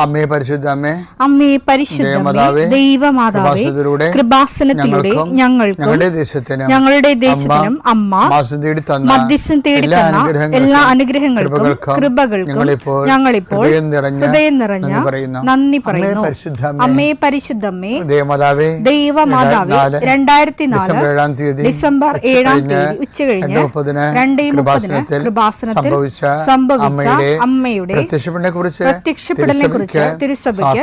അമ്മേ പരിശുദ്ധ അമ്മേ, അമ്മേ പരിശുദ്ധ ദൈവമാതാവേ, കൃപാസനത്തിലൂടെ ഞങ്ങളുടെ ദേശത്തിനും അമ്മ മധ്യസ്ഥം തേടി തന്ന എല്ലാ അനുഗ്രഹങ്ങൾക്കും കൃപകൾക്കും ഞങ്ങളിപ്പോൾ ഹൃദയം നിറഞ്ഞ നന്ദി പറയുന്നു. അമ്മേ പരിശുദ്ധമ്മേ ദൈവമാതാവേ, 2004 ഡിസംബർ 7 ഉച്ചകഴിഞ്ഞ് 2:30 കൃപാസനത്തിൽ സംഭവിച്ച അമ്മയുടെ പ്രത്യക്ഷപ്പെടലിനെ കുറിച്ച് തിരുസഭയ്ക്ക്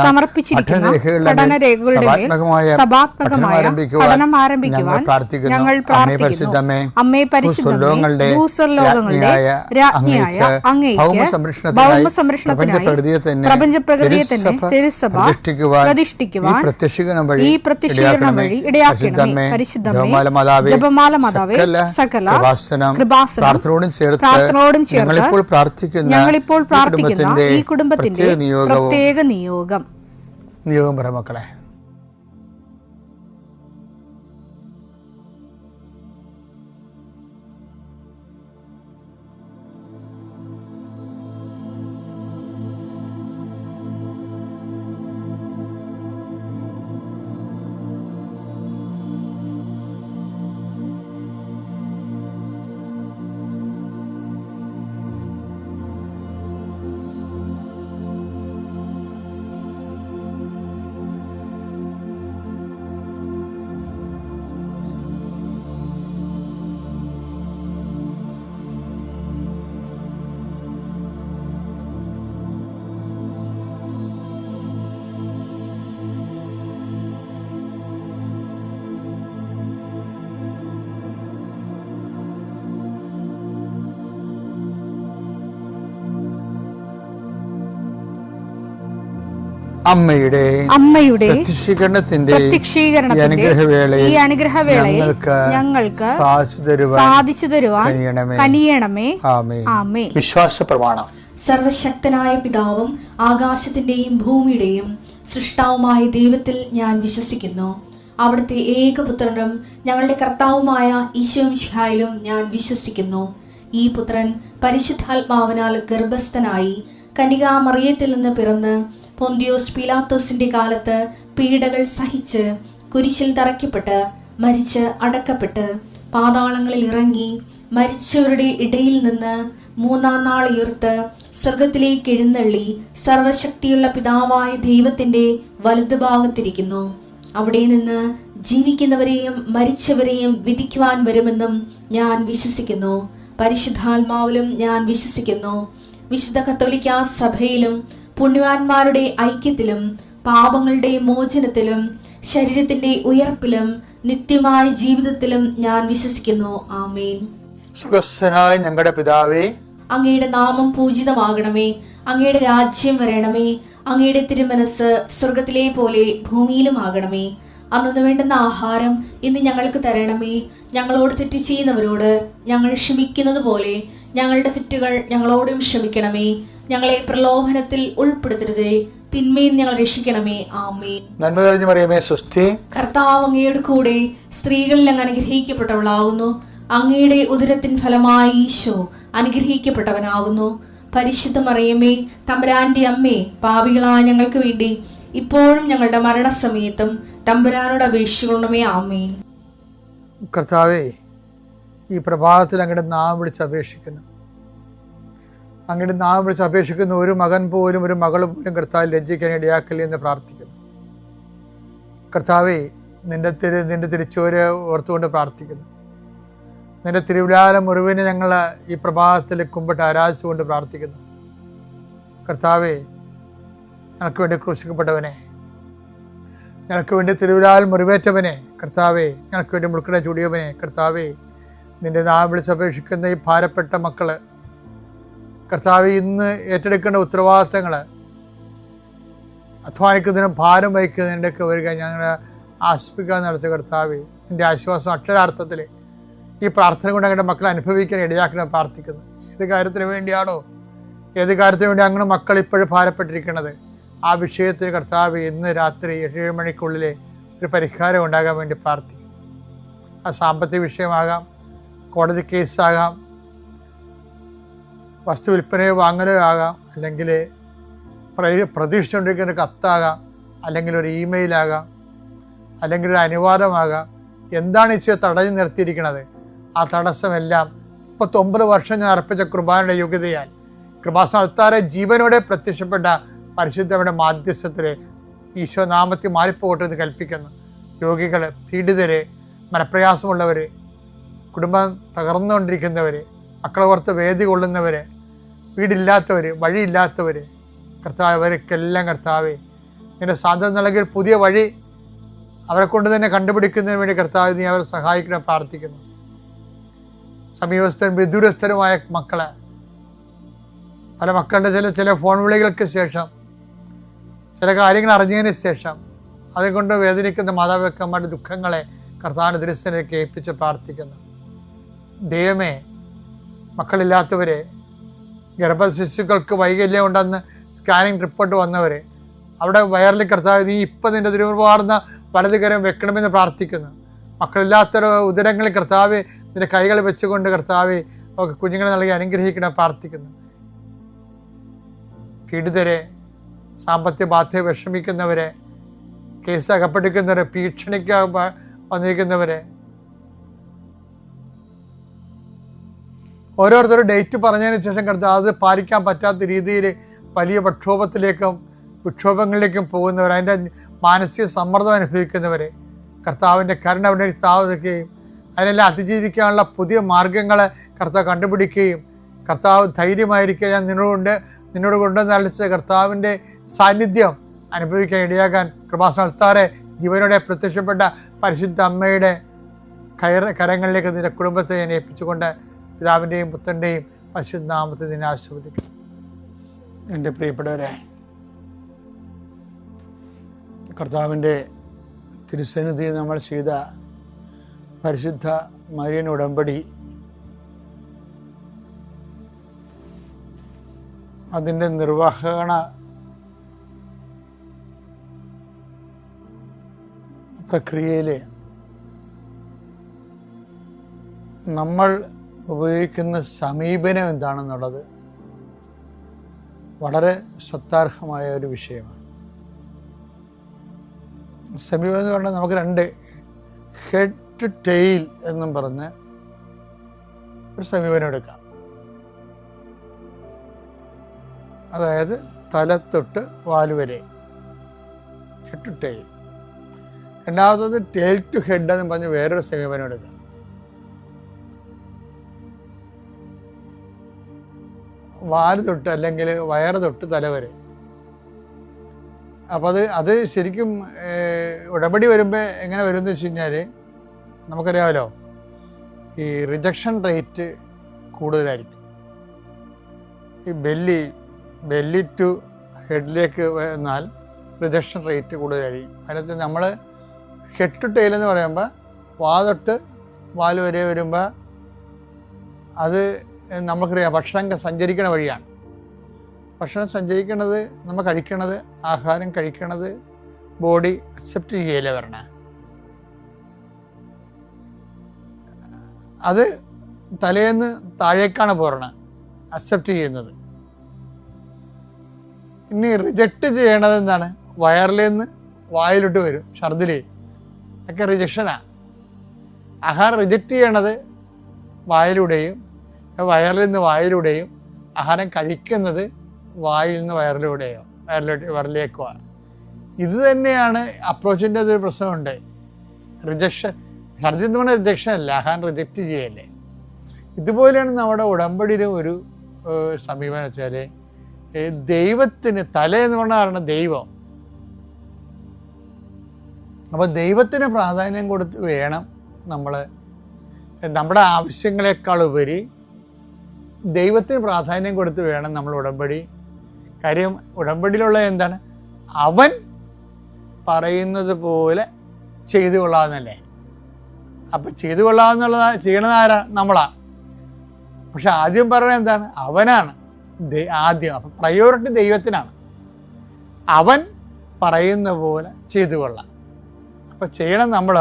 സമർപ്പിച്ചിരിക്കുന്ന പഠനരേഖകളുടെ മേൽ സഭാത്മകമായ പഠനം ആരംഭിക്കുവാൻ ഞങ്ങൾ പ്രാർത്ഥിക്കുന്നു. അമ്മേ പരിശുദ്ധമേ, ഭൂസ്വർലോകങ്ങളുടെ രാജ്ഞിയായ അങ്ങേയ്ക്ക് ഭൗമസംരക്ഷണത്തിനായി പ്രപഞ്ചപ്രകൃതിയെ തന്നെ തിരുസഭ പ്രതിഷ്ഠിക്കുവാൻ ഈ പ്രത്യക്ഷീകരണം വഴി ഇടയാക്കണമേ. പരിശുദ്ധമേ, ജപമാല മാതാവേ, സകല കൃപാസനം പ്രാർത്ഥനയോടും ചേർത്ത് ഞങ്ങളിപ്പോൾ പ്രാർത്ഥിക്കുന്ന ഈ കുടുംബത്തിന്റെ പ്രത്യേക നിയോഗം പറ മക്കളെ. അമ്മയുടെ പ്രത്യക്ഷീകരണത്തിന്റെ ഈ അനുഗ്രഹവേളയിൽ ഞങ്ങൾക്ക് സാധിച്ചു തരുവാൻ കനിയണമേ. ആമേൻ. വിശ്വാസ പ്രമാണം. സർവശക്തനായ പിതാവും ആകാശത്തിന്റെയും ഭൂമിയുടെയും സൃഷ്ടാവുമായ ദൈവത്തിൽ ഞാൻ വിശ്വസിക്കുന്നു. അവിടുത്തെ ഏകപുത്രനും ഞങ്ങളുടെ കർത്താവുമായ ഈശോമിശിഹായിലും ഞാൻ വിശ്വസിക്കുന്നു. ഈ പുത്രൻ പരിശുദ്ധാത്മാവിനാൽ ഗർഭസ്ഥനായി കന്യകാമറിയത്തിൽ നിന്ന് പിറന്ന് പൊന്തിയോസ് പീലാത്തോസിന്റെ കാലത്ത് പീഡകൾ സഹിച്ച് കുരിശിൽ തറയ്ക്കപ്പെട്ട് മരിച്ച് അടക്കപ്പെട്ട് പാതാളങ്ങളിൽ ഇറങ്ങി മരിച്ചവരുടെ ഇടയിൽ നിന്ന് 3-ാം നാൾ ഉയർത്ത് സ്വർഗത്തിലേക്ക് എഴുന്നള്ളി സർവശക്തിയുള്ള പിതാവായ ദൈവത്തിന്റെ വലതുഭാഗത്തിരിക്കുന്നു. അവിടെ നിന്ന് ജീവിക്കുന്നവരെയും മരിച്ചവരെയും വിധിക്കുവാൻ വരുമെന്നും ഞാൻ വിശ്വസിക്കുന്നു. പരിശുദ്ധാത്മാവിലും ഞാൻ വിശ്വസിക്കുന്നു. വിശുദ്ധ കത്തോലിക്കാ സഭയിലും പുണ്യവാന്മാരുടെ ഐക്യത്തിലും പാപങ്ങളുടെ മോചനത്തിലും ശരീരത്തിന്റെ ഉയർപ്പിലും നിത്യമായ ജീവിതത്തിലും ഞാൻ വിശ്വസിക്കുന്നു. ആമേൻ. സുഖസ്ഥനായ ഞങ്ങളുടെ പിതാവേ, അങ്ങയുടെ നാമം പൂജിതമാകണമേ. അങ്ങയുടെ രാജ്യം വരണമേ. അങ്ങയുടെ തിരുമനസ് സ്വർഗത്തിലെ പോലെ ഭൂമിയിലും ആകണമേ. അന്നു വേണ്ടുന്ന ആഹാരം ഇന്ന് ഞങ്ങൾക്ക് തരണമേ. ഞങ്ങളോട് തെറ്റ് ചെയ്യുന്നവരോട് ഞങ്ങൾ ക്ഷമിക്കുന്നത് പോലെ ഞങ്ങളുടെ തെറ്റുകൾ ഞങ്ങളോടും ക്ഷമിക്കണമേ. ഞങ്ങളെ പ്രലോഭനത്തിൽ ഉൾപ്പെടുത്തരുതേ, തിന്മയിൽ ഞങ്ങൾ രക്ഷിക്കണമേ. ആമേൻ. നന്മ നിറഞ്ഞ മറിയമേ, സ്വസ്തി. കർത്താവ് അങ്ങയുടെ കൂടെ സ്ത്രീകളിൽ അങ്ങ് അനുഗ്രഹിക്കപ്പെട്ടവളാകുന്നു. അങ്ങയുടെ ഉദരത്തിൻ ഫലമായി ഈശോ അനുഗ്രഹിക്കപ്പെട്ടവനാകുന്നു. പരിശുദ്ധ മറിയമേ, തമ്പുരാന്റെ അമ്മേ, പാപികളായ ഞങ്ങൾക്ക് വേണ്ടി ഇപ്പോഴും ഞങ്ങളുടെ മരണസമയത്തും തമ്പുരാനോട് അപേക്ഷിക്കണമേ. ആമേൻ. കർത്താവേ, ഈ പ്രഭാതത്തിൽ അങ്ങയുടെ നാമം വിളിച്ച് അപേക്ഷിക്കുന്നു. അങ്ങയുടെ നാമം വിളിച്ച് അപേക്ഷിക്കുന്ന ഒരു മകൻ പോലും ഒരു മകൾ പോലും കർത്താവ് ലജ്ജിക്കാൻ ഇടയാക്കില്ല എന്ന് പ്രാർത്ഥിക്കുന്നു. കർത്താവേ, നിന്റെ തിരിച്ചുവരെ ഓർത്തുകൊണ്ട് പ്രാർത്ഥിക്കുന്നു. നിന്റെ തിരുവിലാല മുറിവിനെ ഞങ്ങൾ ഈ പ്രഭാതത്തിൽ കുമ്പിട്ട് ആരാധിച്ചുകൊണ്ട് പ്രാർത്ഥിക്കുന്നു. കർത്താവേ, ഞങ്ങൾക്ക് വേണ്ടി ക്രൂശിക്കപ്പെട്ടവനെ, ഞങ്ങൾക്ക് വേണ്ടി തിരുവിലാൽ മുറിവേറ്റവനെ, കർത്താവേ, ഞങ്ങൾക്ക് വേണ്ടി മുൾക്കട ചൂടിയവനെ, കർത്താവേ, നിന്റെ നാമം വിളിച്ചപേക്ഷിക്കുന്ന ഈ ഭാരപ്പെട്ട മക്കള്, കർത്താവേ, ഇന്ന് ഏറ്റെടുക്കേണ്ട ഉത്തരവാദിത്തങ്ങൾ, അധ്വാനിക്കുന്നതിനും ഭാരം വഹിക്കുന്നതിൻ്റെയൊക്കെ വരിക ഞങ്ങളെ ആശ്വസിപ്പിക്കാൻ നടത്തിയ കർത്താവേ, നിൻ്റെ ആശ്വാസം അക്ഷരാർത്ഥത്തിൽ ഈ പ്രാർത്ഥന കൊണ്ട് ഞങ്ങളുടെ മക്കളെ അനുഭവിക്കാൻ ഇടയാക്കണം പ്രാർത്ഥിക്കുന്നു. ഏത് കാര്യത്തിന് വേണ്ടിയാണോ, ഏത് കാര്യത്തിന് വേണ്ടി അങ്ങനെ മക്കൾ ഇപ്പോഴും ഭാരപ്പെട്ടിരിക്കുന്നത്, ആ വിഷയത്തിൽ കർത്താവ് ഇന്ന് രാത്രി 7 മണിക്കുള്ളിൽ ഒരു പരിഹാരം ഉണ്ടാകാൻ വേണ്ടി പ്രാർത്ഥിക്കുന്നു. ആ സാമ്പത്തിക വിഷയമാകാം, കോടതി കേസാകാം, വസ്തു വിൽപ്പനയോ വാങ്ങലോ ആകാം, അല്ലെങ്കിൽ പ്രതീക്ഷിച്ചുകൊണ്ടിരിക്കുന്ന ഒരു കത്താകാം, അല്ലെങ്കിൽ ഒരു ഇമെയിലാകാം, അല്ലെങ്കിൽ ഒരു അനുവാദമാകാം. എന്താണ് ഈശോ തടഞ്ഞു നിർത്തിയിരിക്കുന്നത്? ആ തടസ്സമെല്ലാം 39 വർഷം ഞാൻ അർപ്പിച്ച കൃപാനയുടെ യോഗ്യതയാൽ കൃപാസ്ഥാനത്താറെ ജീവനോടെ പ്രത്യക്ഷപ്പെട്ട പരിശുദ്ധയുടെ മാധ്യസ്ഥത്തിലെ ഈശോ നാമത്തിൽ മാറിപ്പോകട്ടെ എന്ന് കൽപ്പിക്കുന്നു. രോഗികൾ, പീഡിതര്, മനപ്രയാസമുള്ളവർ, കുടുംബം തകർന്നുകൊണ്ടിരിക്കുന്നവർ, മക്കളെ ഓർത്ത് വേദി കൊള്ളുന്നവർ, വീടില്ലാത്തവർ, വഴിയില്ലാത്തവർ, കർത്താവ് അവർക്കെല്ലാം കർത്താവേ നിന്റെ സാധ്യത നൽകിയൊരു പുതിയ വഴി അവരെ കൊണ്ട് തന്നെ കണ്ടുപിടിക്കുന്നതിന് വേണ്ടി കർത്താവ് നീ അവരെ സഹായിക്കണം പ്രാർത്ഥിക്കുന്നു. സമീപസ്ഥരും വിദൂരസ്ഥരുമായ മക്കളെ, പല മക്കളുടെ ചില ഫോൺ വിളികൾക്ക് ശേഷം, ചില കാര്യങ്ങൾ അറിഞ്ഞതിന് ശേഷം അതുകൊണ്ട് വേദനിക്കുന്ന മാതാപിതാക്കന്മാരുടെ ദുഃഖങ്ങളെ കർത്താവിൻ്റെ തിരുസന്നിധിയിലേക്ക് ഏൽപ്പിച്ച് പ്രാർത്ഥിക്കുന്നു. ദൈവമേ, മക്കളില്ലാത്തവരെ, ഗർഭശിശുക്കൾക്ക് വൈകല്യം ഉണ്ടെന്ന് സ്കാനിങ് റിപ്പോർട്ട് വന്നവരെ, അവിടെ വയറിൽ കർത്താവ് നീ ഇപ്പം നിൻ്റെ തിരുവാർന്ന വലതുകരം വെക്കണമെന്ന് പ്രാർത്ഥിക്കുന്നു. മക്കളില്ലാത്ത ഉദരങ്ങളിൽ കർത്താവ് നിന്റെ കൈകൾ വെച്ചുകൊണ്ട് കർത്താവ് കുഞ്ഞുങ്ങളെ നൽകി അനുഗ്രഹിക്കണം പ്രാർത്ഥിക്കുന്നു. പീഡിതരെ, സാമ്പത്തിക ബാധ്യത വിഷമിക്കുന്നവരെ, കേസ് അകപ്പെട്ടിരിക്കുന്നവരെ, ഭീഷണിക്ക് വന്നിരിക്കുന്നവരെ, ഓരോരുത്തരും ഡേറ്റ് പറഞ്ഞതിന് ശേഷം കർത്താവ് അത് പാലിക്കാൻ പറ്റാത്ത രീതിയിൽ വലിയ വിക്ഷോഭങ്ങളിലേക്കും പോകുന്നവർ, അതിൻ്റെ മാനസിക സമ്മർദ്ദം അനുഭവിക്കുന്നവരെ കർത്താവിൻ്റെ കരുണ അവിടെ സ്ഥാപിക്കുകയും അതിനെല്ലാം അതിജീവിക്കാനുള്ള പുതിയ മാർഗങ്ങളെ കർത്താവ് കണ്ടുപിടിക്കുകയും കർത്താവ് ധൈര്യമായിരിക്കുക ഞാൻ നിന്നോട് കൊണ്ടുവന്ന് അളിച്ച കർത്താവിൻ്റെ സാന്നിധ്യം അനുഭവിക്കാൻ ഇടയാകാൻ കൃപാസ്ഥാനത്താറെ ജീവനോടെ പ്രത്യക്ഷപ്പെട്ട പരിശുദ്ധ അമ്മയുടെ കരങ്ങളിലേക്ക് നിന്റെ കുടുംബത്തെ ഞാൻ ഏൽപ്പിച്ചുകൊണ്ട് പിതാവിൻ്റെയും പുത്രൻ്റെയും പരിശുദ്ധ നാമത്തിൽ നിന്നെ ആശീർവദിക്കും. എൻ്റെ പ്രിയപ്പെട്ടവരെ, കർത്താവിൻ്റെ തിരുസന്നിധിയിൽ നമ്മൾ ചെയ്ത പരിശുദ്ധ മരിയൻ ഉടമ്പടി, അതിൻ്റെ നിർവഹണ പ്രക്രിയയിൽ നമ്മൾ ഉപയോഗിക്കുന്ന സമീപനം എന്താണെന്നുള്ളത് വളരെ ശ്രദ്ധാർഹമായ ഒരു വിഷയമാണ്. സമീപനം എന്ന് പറഞ്ഞാൽ നമുക്ക് 2 ഹെഡ് ടു ടെയിൽ എന്നും പറഞ്ഞ് ഒരു സമീപനം എടുക്കാം. അതായത് തല തൊട്ട് വാലുവരെ, ഹെഡ് ടു ടെയിൽ. രണ്ടാമത്തത് ടെയിൽ ടു ഹെഡ് എന്ന് പറഞ്ഞ് വേറൊരു സമീപനം എടുക്കാം. വാല് തൊട്ട് അല്ലെങ്കിൽ വയറ് തൊട്ട് തല വരെ. അപ്പോൾ അത് ശരിക്കും ഉടമ്പടി വരുമ്പോൾ എങ്ങനെ വരുമെന്ന് വെച്ച് കഴിഞ്ഞാൽ നമുക്കറിയാമല്ലോ, ഈ റിജക്ഷൻ റേറ്റ് കൂടുതലായിരിക്കും. ഈ ബെല്ലി ടു ഹെഡിലേക്ക് വന്നാൽ റിജക്ഷൻ റേറ്റ് കൂടുതലായിരിക്കും. അതിനകത്ത് നമ്മൾ ഹെഡ് ടു ടെയിൽ എന്ന് പറയുമ്പോൾ വാ തൊട്ട് വാല് വരെ വരുമ്പോൾ അത് നമുക്കറിയാം ഭക്ഷണം സഞ്ചരിക്കണ വഴിയാണ്. ഭക്ഷണം സഞ്ചരിക്കണത്, നമ്മൾ കഴിക്കണത്, ആഹാരം കഴിക്കണത് ബോഡി അക്സെപ്റ്റ് ചെയ്യലേ വരണേ. അത് തലേന്ന് താഴേക്കാണ് പോരണത്, അക്സെപ്റ്റ് ചെയ്യുന്നത്. ഇനി റിജക്റ്റ് ചെയ്യണത് എന്താണ്? വയറിൽ നിന്ന് വായിലോട്ട് വരും, ഛർദില് ഒക്കെ റിജക്ഷനാണ്. ആഹാരം റിജക്റ്റ് ചെയ്യണത് വായിലൂടെയും വയറിൽ നിന്ന് വായിലൂടെയും, ആഹാരം കഴിക്കുന്നത് വായിൽ നിന്ന് വയറിലേക്കുമാണ്. ഇത് തന്നെയാണ് അപ്രോച്ചിൻ്റെ ഒരു പ്രശ്നമുണ്ട്. റിജക്ഷൻ, ഛർദി എന്ന് പറഞ്ഞാൽ റിജക്ഷൻ അല്ല, ആഹാരം റിജക്റ്റ് ചെയ്യല്ലേ. ഇതുപോലെയാണ് നമ്മുടെ ഉടമ്പടിയിലും ഒരു സമീപനം വെച്ചാൽ, ദൈവത്തിന് തല എന്ന് പറഞ്ഞാൽ ദൈവം. അപ്പോൾ ദൈവത്തിന് പ്രാധാന്യം കൊടുത്ത് വേണം നമ്മൾ നമ്മുടെ ആവശ്യങ്ങളെക്കാൾ ഉപരി ദൈവത്തിന് പ്രാധാന്യം കൊടുത്ത് വേണം നമ്മൾ ഉടമ്പടി. കാര്യം ഉടമ്പടിയിലുള്ള എന്താണ്? അവൻ പറയുന്നത് പോലെ ചെയ്തു കൊള്ളാമെന്നല്ലേ. അപ്പം ചെയ്തു കൊള്ളാമെന്നുള്ളത് ചെയ്യണത് ആരാണ്? നമ്മളാണ്. പക്ഷെ ആദ്യം പറയുന്നത് എന്താണ്? അവനാണ് ആദ്യം. അപ്പം പ്രയോറിറ്റി ദൈവത്തിനാണ്. അവൻ പറയുന്ന പോലെ ചെയ്തു കൊള്ളാം. അപ്പം ചെയ്യണം നമ്മൾ,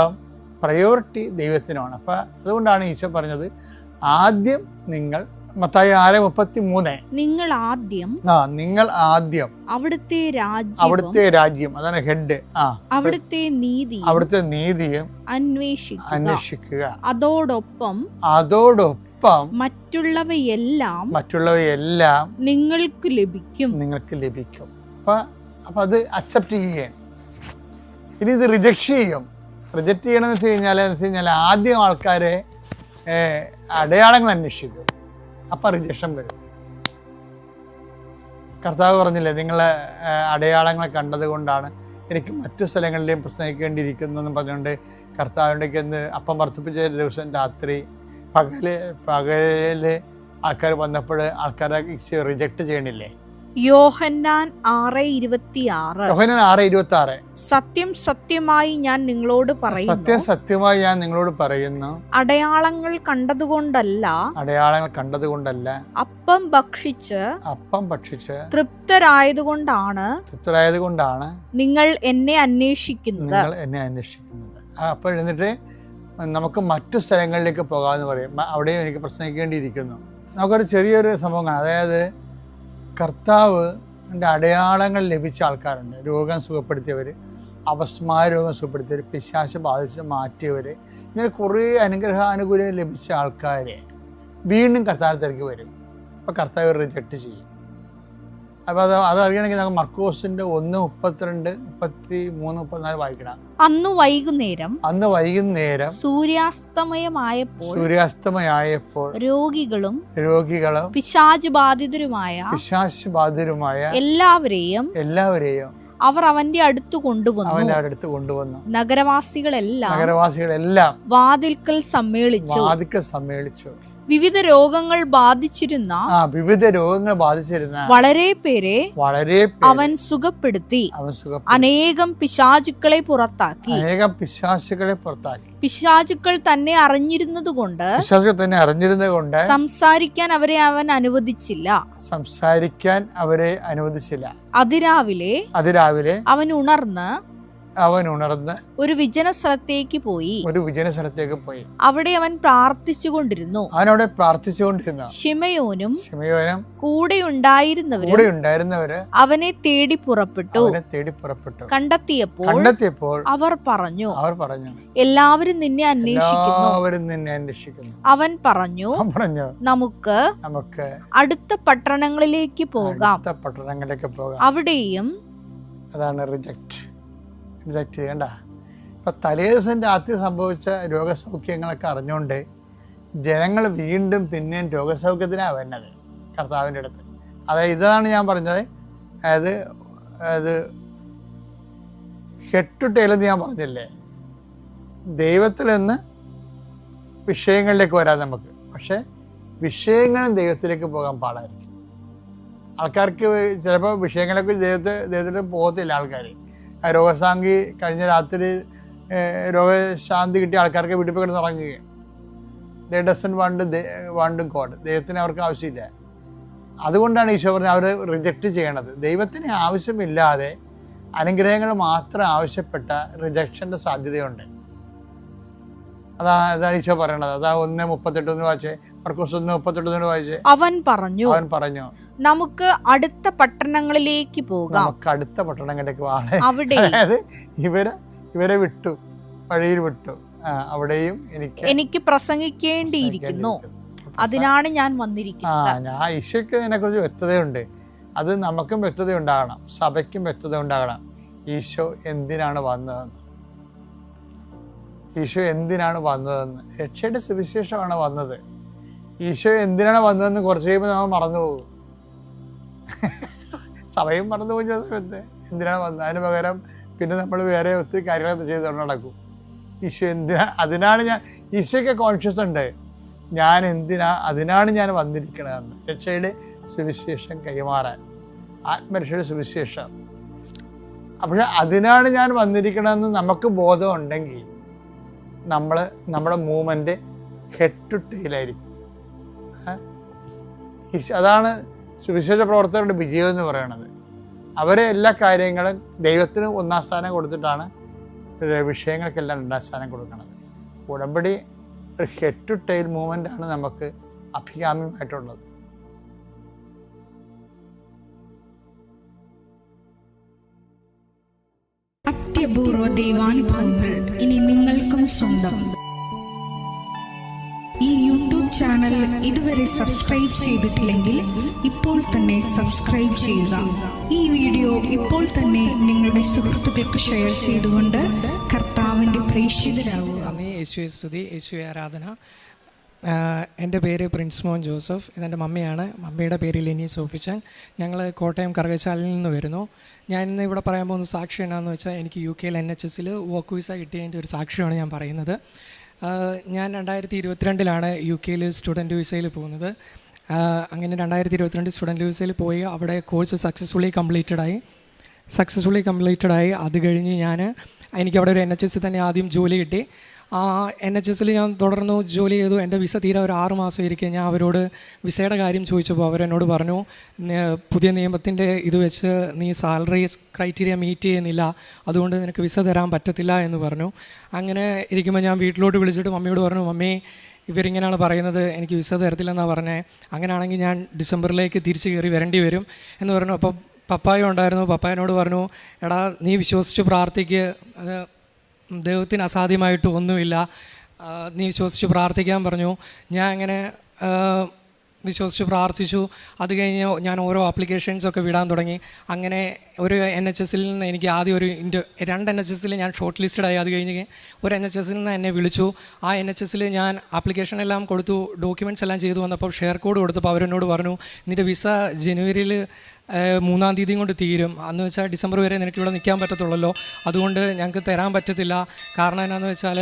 പ്രയോറിറ്റി ദൈവത്തിനാണ്. അപ്പം അതുകൊണ്ടാണ് ഈശോ പറഞ്ഞത്, ആദ്യം നിങ്ങൾ മത്തായി 6:33. നിങ്ങൾ ആദ്യം അവിടുത്തെ രാജ്യം അതാണ് ഹെഡ്. അവിടുത്തെ നീതിയും അന്വേഷിക്കുക. അതോടൊപ്പം മറ്റുള്ളവയെല്ലാം നിങ്ങൾക്ക് ലഭിക്കും. അപ്പൊ അത് അക്സെപ്റ്റ് ചെയ്യുകയാണ്. ഇനി ഇത് റിജക്റ്റ് ചെയ്യണമെന്ന് വെച്ച് കഴിഞ്ഞാൽ ആദ്യം ആൾക്കാരെ അടയാളങ്ങൾ അന്വേഷിക്കും. അപ്പം റിജക്ഷൻ വരും. കർത്താവ് പറഞ്ഞില്ലേ, നിങ്ങളെ അടയാളങ്ങൾ കണ്ടത് കൊണ്ടാണ് എനിക്ക് മറ്റു സ്ഥലങ്ങളിലെയും പ്രസംഗിക്കേണ്ടിയിരിക്കുന്നതെന്ന് പറഞ്ഞുകൊണ്ട് കർത്താവിൻ്റെക്ക് എന്ന് അപ്പം വർദ്ധിപ്പിച്ച ദിവസം രാത്രി പകല് ആൾക്കാർ വന്നപ്പോൾ ആൾക്കാരെ റിജക്റ്റ് ചെയ്യണില്ലേ? യോഹന്നാൻ 6:26. സത്യം സത്യമായി ഞാൻ നിങ്ങളോട് പറയുന്നു, അടയാളങ്ങൾ കണ്ടതുകൊണ്ടല്ല അപ്പം ഭക്ഷിച്ച് തൃപ്തരായതുകൊണ്ടാണ് നിങ്ങൾ എന്നെ അന്വേഷിക്കുന്നത്. അപ്പോൾ എന്നിട്ട് നമുക്ക് മറ്റു സ്ഥലങ്ങളിലേക്ക് പോകാമെന്ന് പറയും. അവിടെയും എനിക്ക് പ്രസംഗിക്കേണ്ടിയിരിക്കുന്നു. നമുക്കൊരു ചെറിയൊരു സംഭവം കാണാം. അതായത് കർത്താവിൻ്റെ അടയാളങ്ങൾ ലഭിച്ച ആൾക്കാരുണ്ട്. രോഗം സുഖപ്പെടുത്തിയവർ, അപസ്മാര രോഗം സുഖപ്പെടുത്തിയവർ, പിശാച് ബാധിച്ച് മാറ്റിയവർ, ഇങ്ങനെ കുറേ അനുഗ്രഹാനുകൂല്യം ലഭിച്ച ആൾക്കാരെ വീണ്ടും കർത്താവിനെ തിരക്കി വരും. അപ്പോൾ കർത്താവ് റിജക്റ്റ് ചെയ്യും. അപ്പോൾ അതറിയണമെങ്കിൽ നമുക്ക് മർക്കോസിന്റെ 1:32, 33, 34 വായിക്കണം. അന്ന് വൈകുന്നേരം സൂര്യാസ്തമയമായപ്പോൾ രോഗികളും പിശാച് ബാധിതരുമായ എല്ലാവരെയും അവർ അവന്റെ അടുത്ത് കൊണ്ടുവന്നു. നഗരവാസികളെല്ലാം വാതിൽക്കൽ സമ്മേളിച്ചു. വിവിധ രോഗങ്ങൾ ബാധിച്ചിരുന്ന വളരെ പേരെ അവൻ സുഖപ്പെടുത്തി അനേകം പിശാചുക്കളെ പുറത്താക്കി. പിശാചുക്കൾ തന്നെ അറിഞ്ഞിരുന്നത് കൊണ്ട് സംസാരിക്കാൻ അവരെ അവൻ അനുവദിച്ചില്ല. അതിരാവിലെ അവൻ ഉണർന്ന് ഒരു വിജന സ്ഥലത്തേക്ക് പോയി. അവിടെ അവൻ പ്രാർത്ഥിച്ചുകൊണ്ടിരുന്നു. ശിമയോനും കൂടെ ഉണ്ടായിരുന്നവര് അവനെ തേടി പുറപ്പെട്ടു. കണ്ടെത്തിയപ്പോൾ അവർ പറഞ്ഞു, എല്ലാവരും നിന്നെ അന്വേഷിക്കുന്നു. അവൻ പറഞ്ഞു, നമുക്ക് അടുത്ത പട്ടണങ്ങളിലേക്ക് പോകാം. അവിടെയും അതാണ് റിജക്റ്റ് ചെയ്യണ്ട. ഇപ്പം തലേ ദിവസം രാത്രി സംഭവിച്ച രോഗസൗഖ്യങ്ങളൊക്കെ അറിഞ്ഞുകൊണ്ട് ജനങ്ങൾ വീണ്ടും പിന്നെയും രോഗസൗഖ്യത്തിനാണ് വരുന്നത് കർത്താവിൻ്റെ അടുത്ത്. അതായത് ഇതാണ് ഞാൻ പറഞ്ഞത്. അതായത് ഹെഡ് ടു ടെയിൽ എന്ന് ഞാൻ പറഞ്ഞില്ലേ, ദൈവത്തിൽ നിന്ന് വിഷയങ്ങളിലേക്ക് വരാം നമുക്ക്. പക്ഷേ വിഷയങ്ങളും ദൈവത്തിലേക്ക് പോകാൻ പാടായിരിക്കും. ആൾക്കാർക്ക് ചിലപ്പോൾ വിഷയങ്ങളൊക്കെ ദൈവത്തിൽ പോകത്തില്ല. ആൾക്കാർ രോഗശാന്തി കഴിഞ്ഞ രാത്രി രോഗശാന്തി കിട്ടിയ ആൾക്കാർക്ക് വീട്ടിൽ കിടന്ന് ഇറങ്ങുകയാണ്. ദേ ഡസൻറ്റ് വാണ്ട് ഗോഡ്. ദൈവത്തിന് അവർക്ക് ആവശ്യമില്ല. അതുകൊണ്ടാണ് ഈശോ പറഞ്ഞത് അവർ റിജക്റ്റ് ചെയ്യണത്. ദൈവത്തിന് ആവശ്യമില്ലാതെ അനുഗ്രഹങ്ങൾ മാത്രം ആവശ്യപ്പെട്ട റിജക്ഷൻ്റെ സാധ്യതയുണ്ട്. അതാണ് ഈശോ പറയണത്. അതാ 1:38 വായിച്ചേ, മർക്കോസ് 1:38 വായിച്ചേ. അവൻ പറഞ്ഞു നമുക്ക് അടുത്ത പട്ടണങ്ങളിലേക്ക് പോകാം. അടുത്ത പട്ടണങ്ങളിലേക്ക് അതായത് ഇവരെ വിട്ടു, വഴിയിൽ വിട്ടു. അവിടെയും എനിക്ക് പ്രസംഗിക്കേണ്ടിയിരിക്കുന്നു. അതിനാണ് ഞാൻ വന്നിരിക്കുന്നത്. ഈശോയ്ക്ക് ഇതിനെക്കുറിച്ച് വ്യക്തതയുണ്ട്. അത് നമുക്കും വ്യക്തത ഉണ്ടാകണം, സഭയ്ക്കും വ്യക്തത ഉണ്ടാകണം. ഈശോ എന്തിനാണ് വന്നതെന്ന് രക്ഷയുടെ സുവിശേഷമാണ് വന്നത്. ഈശോ എന്തിനാണ് വന്നതെന്ന് കുറച്ച് കഴിയുമ്പോൾ നമ്മൾ മറന്നു പോകും. സഭയും മറന്നു പോകുന്ന സമയത്ത് എന്തിനാണ് വന്നത്, അതിന് പകരം പിന്നെ നമ്മൾ വേറെ ഒത്തിരി കാര്യങ്ങളൊക്കെ ചെയ്തുകൊണ്ട് നടക്കും. ഈശോ അതിനാണ് ഈശോയ്ക്ക് കോൺഷ്യസ് ഉണ്ട്, അതിനാണ് ഞാൻ വന്നിരിക്കണതെന്ന്. രക്ഷയുടെ സുവിശേഷം കൈമാറാൻ, ആത്മരക്ഷയുടെ സുവിശേഷം. അപ്പോൾ അതിനാണ് ഞാൻ വന്നിരിക്കണമെന്ന് നമുക്ക് ബോധം ഉണ്ടെങ്കിൽ നമ്മുടെ മൂവ്മെൻറ്റ് ഹെഡ് ടു ടെയിലായിരിക്കും. അതാണ് സുവിശേഷ പ്രവർത്തകരുടെ വിജയം എന്ന് പറയുന്നത്. അവരെ എല്ലാ കാര്യങ്ങളും ദൈവത്തിന് 1-ാം സ്ഥാനം കൊടുത്തിട്ടാണ് വിഷയങ്ങൾക്കെല്ലാം 2-ാം സ്ഥാനം കൊടുക്കുന്നത്. ഉടമ്പടി ഒരു ഹെഡ് ടു ടെയിൽ മൂവ്മെൻ്റ് ആണ് നമുക്ക് അഭികാമ്യമായിട്ടുള്ളത്. അത്യപൂർവ ദൈവാനുഭവങ്ങൾ ഇനി നിങ്ങൾക്കും സ്വന്തം. ഈ യൂട്യൂബ് ചാനൽ ഇതുവരെ സബ്സ്ക്രൈബ് ചെയ്തിട്ടില്ലെങ്കിൽ ഇപ്പോൾ തന്നെ സബ്സ്ക്രൈബ് ചെയ്യുക. ഈ വീഡിയോ ഇപ്പോൾ തന്നെ നിങ്ങളുടെ സുഹൃത്തുക്കൾക്ക് ഷെയർ ചെയ്തുകൊണ്ട് കർത്താവിൻ്റെ പ്രേക്ഷിതരാകുക. യേശുവെ സ്തുതി, യേശുവെ ആരാധന. എൻ്റെ പേര് പ്രിൻസ് മോൻ ജോസഫ്. ഇതെൻ്റെ മമ്മിയാണ്. മമ്മിയുടെ പേര് ലിനി സോഫിച്ചാൻ. ഞങ്ങൾ കോട്ടയം കറുകച്ചാലിൽ നിന്ന് വരുന്നു. ഞാൻ ഇന്ന് ഇവിടെ പറയാൻ പോകുന്ന സാക്ഷി എന്നാന്ന് വെച്ചാൽ, എനിക്ക് UK NHSൽ വർക്ക് വിസ കിട്ടിയതിൻ്റെ ഒരു സാക്ഷിയാണ് ഞാൻ പറയുന്നത്. ഞാൻ 2022 UK സ്റ്റുഡൻറ്റ് വിസയിൽ പോകുന്നത്. അങ്ങനെ 2022 സ്റ്റുഡൻറ്റ് വിസയിൽ പോയി അവിടെ കോഴ്സ് സക്സസ്ഫുള്ളി കംപ്ലീറ്റഡായി. അത് കഴിഞ്ഞ് എനിക്കവിടെ ഒരു NHS തന്നെ ആദ്യം ജോലി കിട്ടി. ആ NHSൽ ഞാൻ തുടർന്ന് ജോലി ചെയ്തു. എൻ്റെ വിസ തീരെ ഒരു 6 മാസം ഇരിക്കെ ഞാൻ അവരോട് വിസയുടെ കാര്യം ചോദിച്ചപ്പോൾ അവരെന്നോട് പറഞ്ഞു, പുതിയ നിയമത്തിൻ്റെ ഇത് വെച്ച് നീ സാലറി ക്രൈറ്റീരിയ മീറ്റ് ചെയ്യുന്നില്ല, അതുകൊണ്ട് നിനക്ക് വിസ തരാൻ പറ്റത്തില്ല എന്ന് പറഞ്ഞു. അങ്ങനെ ഇരിക്കുമ്പോൾ ഞാൻ വീട്ടിലോട്ട് വിളിച്ചിട്ട് മമ്മിയോട് പറഞ്ഞു, മമ്മി ഇവരിങ്ങനെയാണ് പറയുന്നത്, എനിക്ക് വിസ തരത്തില്ലെന്നാണ് പറഞ്ഞത്. അങ്ങനെയാണെങ്കിൽ ഞാൻ ഡിസംബറിലേക്ക് തിരിച്ച് കയറി വരേണ്ടി വരും എന്ന് പറഞ്ഞു. അപ്പോൾ പപ്പായും ഉണ്ടായിരുന്നു. പപ്പായനോട് പറഞ്ഞു, എടാ നീ വിശ്വസിച്ച് പ്രാർത്ഥിക്ക്, ദൈവത്തിന് അസാധ്യമായിട്ട് ഒന്നുമില്ല, നീ വിശ്വസിച്ച് പ്രാർത്ഥിക്കാൻ പറഞ്ഞു. ഞാൻ അങ്ങനെ വിശ്വസിച്ച് പ്രാർത്ഥിച്ചു. അത് കഴിഞ്ഞ് ഞാൻ ഓരോ ആപ്ലിക്കേഷൻസൊക്കെ വിടാൻ തുടങ്ങി. അങ്ങനെ ഒരു NHSൽ നിന്ന് എനിക്ക് ആദ്യം 2 NHSൽ ഞാൻ ഷോർട്ട് ലിസ്റ്റഡായി. അത് കഴിഞ്ഞ് ഒരു NHSൽ നിന്ന് എന്നെ വിളിച്ചു. ആ NHSൽ ഞാൻ ആപ്ലിക്കേഷൻ എല്ലാം കൊടുത്തു, ഡോക്യുമെൻറ്റ്സ് എല്ലാം ചെയ്തു വന്നപ്പോൾ ഷെയർ കോഡ് കൊടുത്തപ്പോൾ അവരെന്നോട് പറഞ്ഞു, നിൻ്റെ വിസ ജനുവരിയിൽ 3-ാം തീയതി കൊണ്ട് തീരും. അന്ന് വെച്ചാൽ ഡിസംബർ വരെ നിനക്കിവിടെ നിൽക്കാൻ പറ്റത്തുള്ളല്ലോ, അതുകൊണ്ട് ഞങ്ങൾക്ക് തരാൻ പറ്റത്തില്ല. കാരണം എന്നാന്ന് വെച്ചാൽ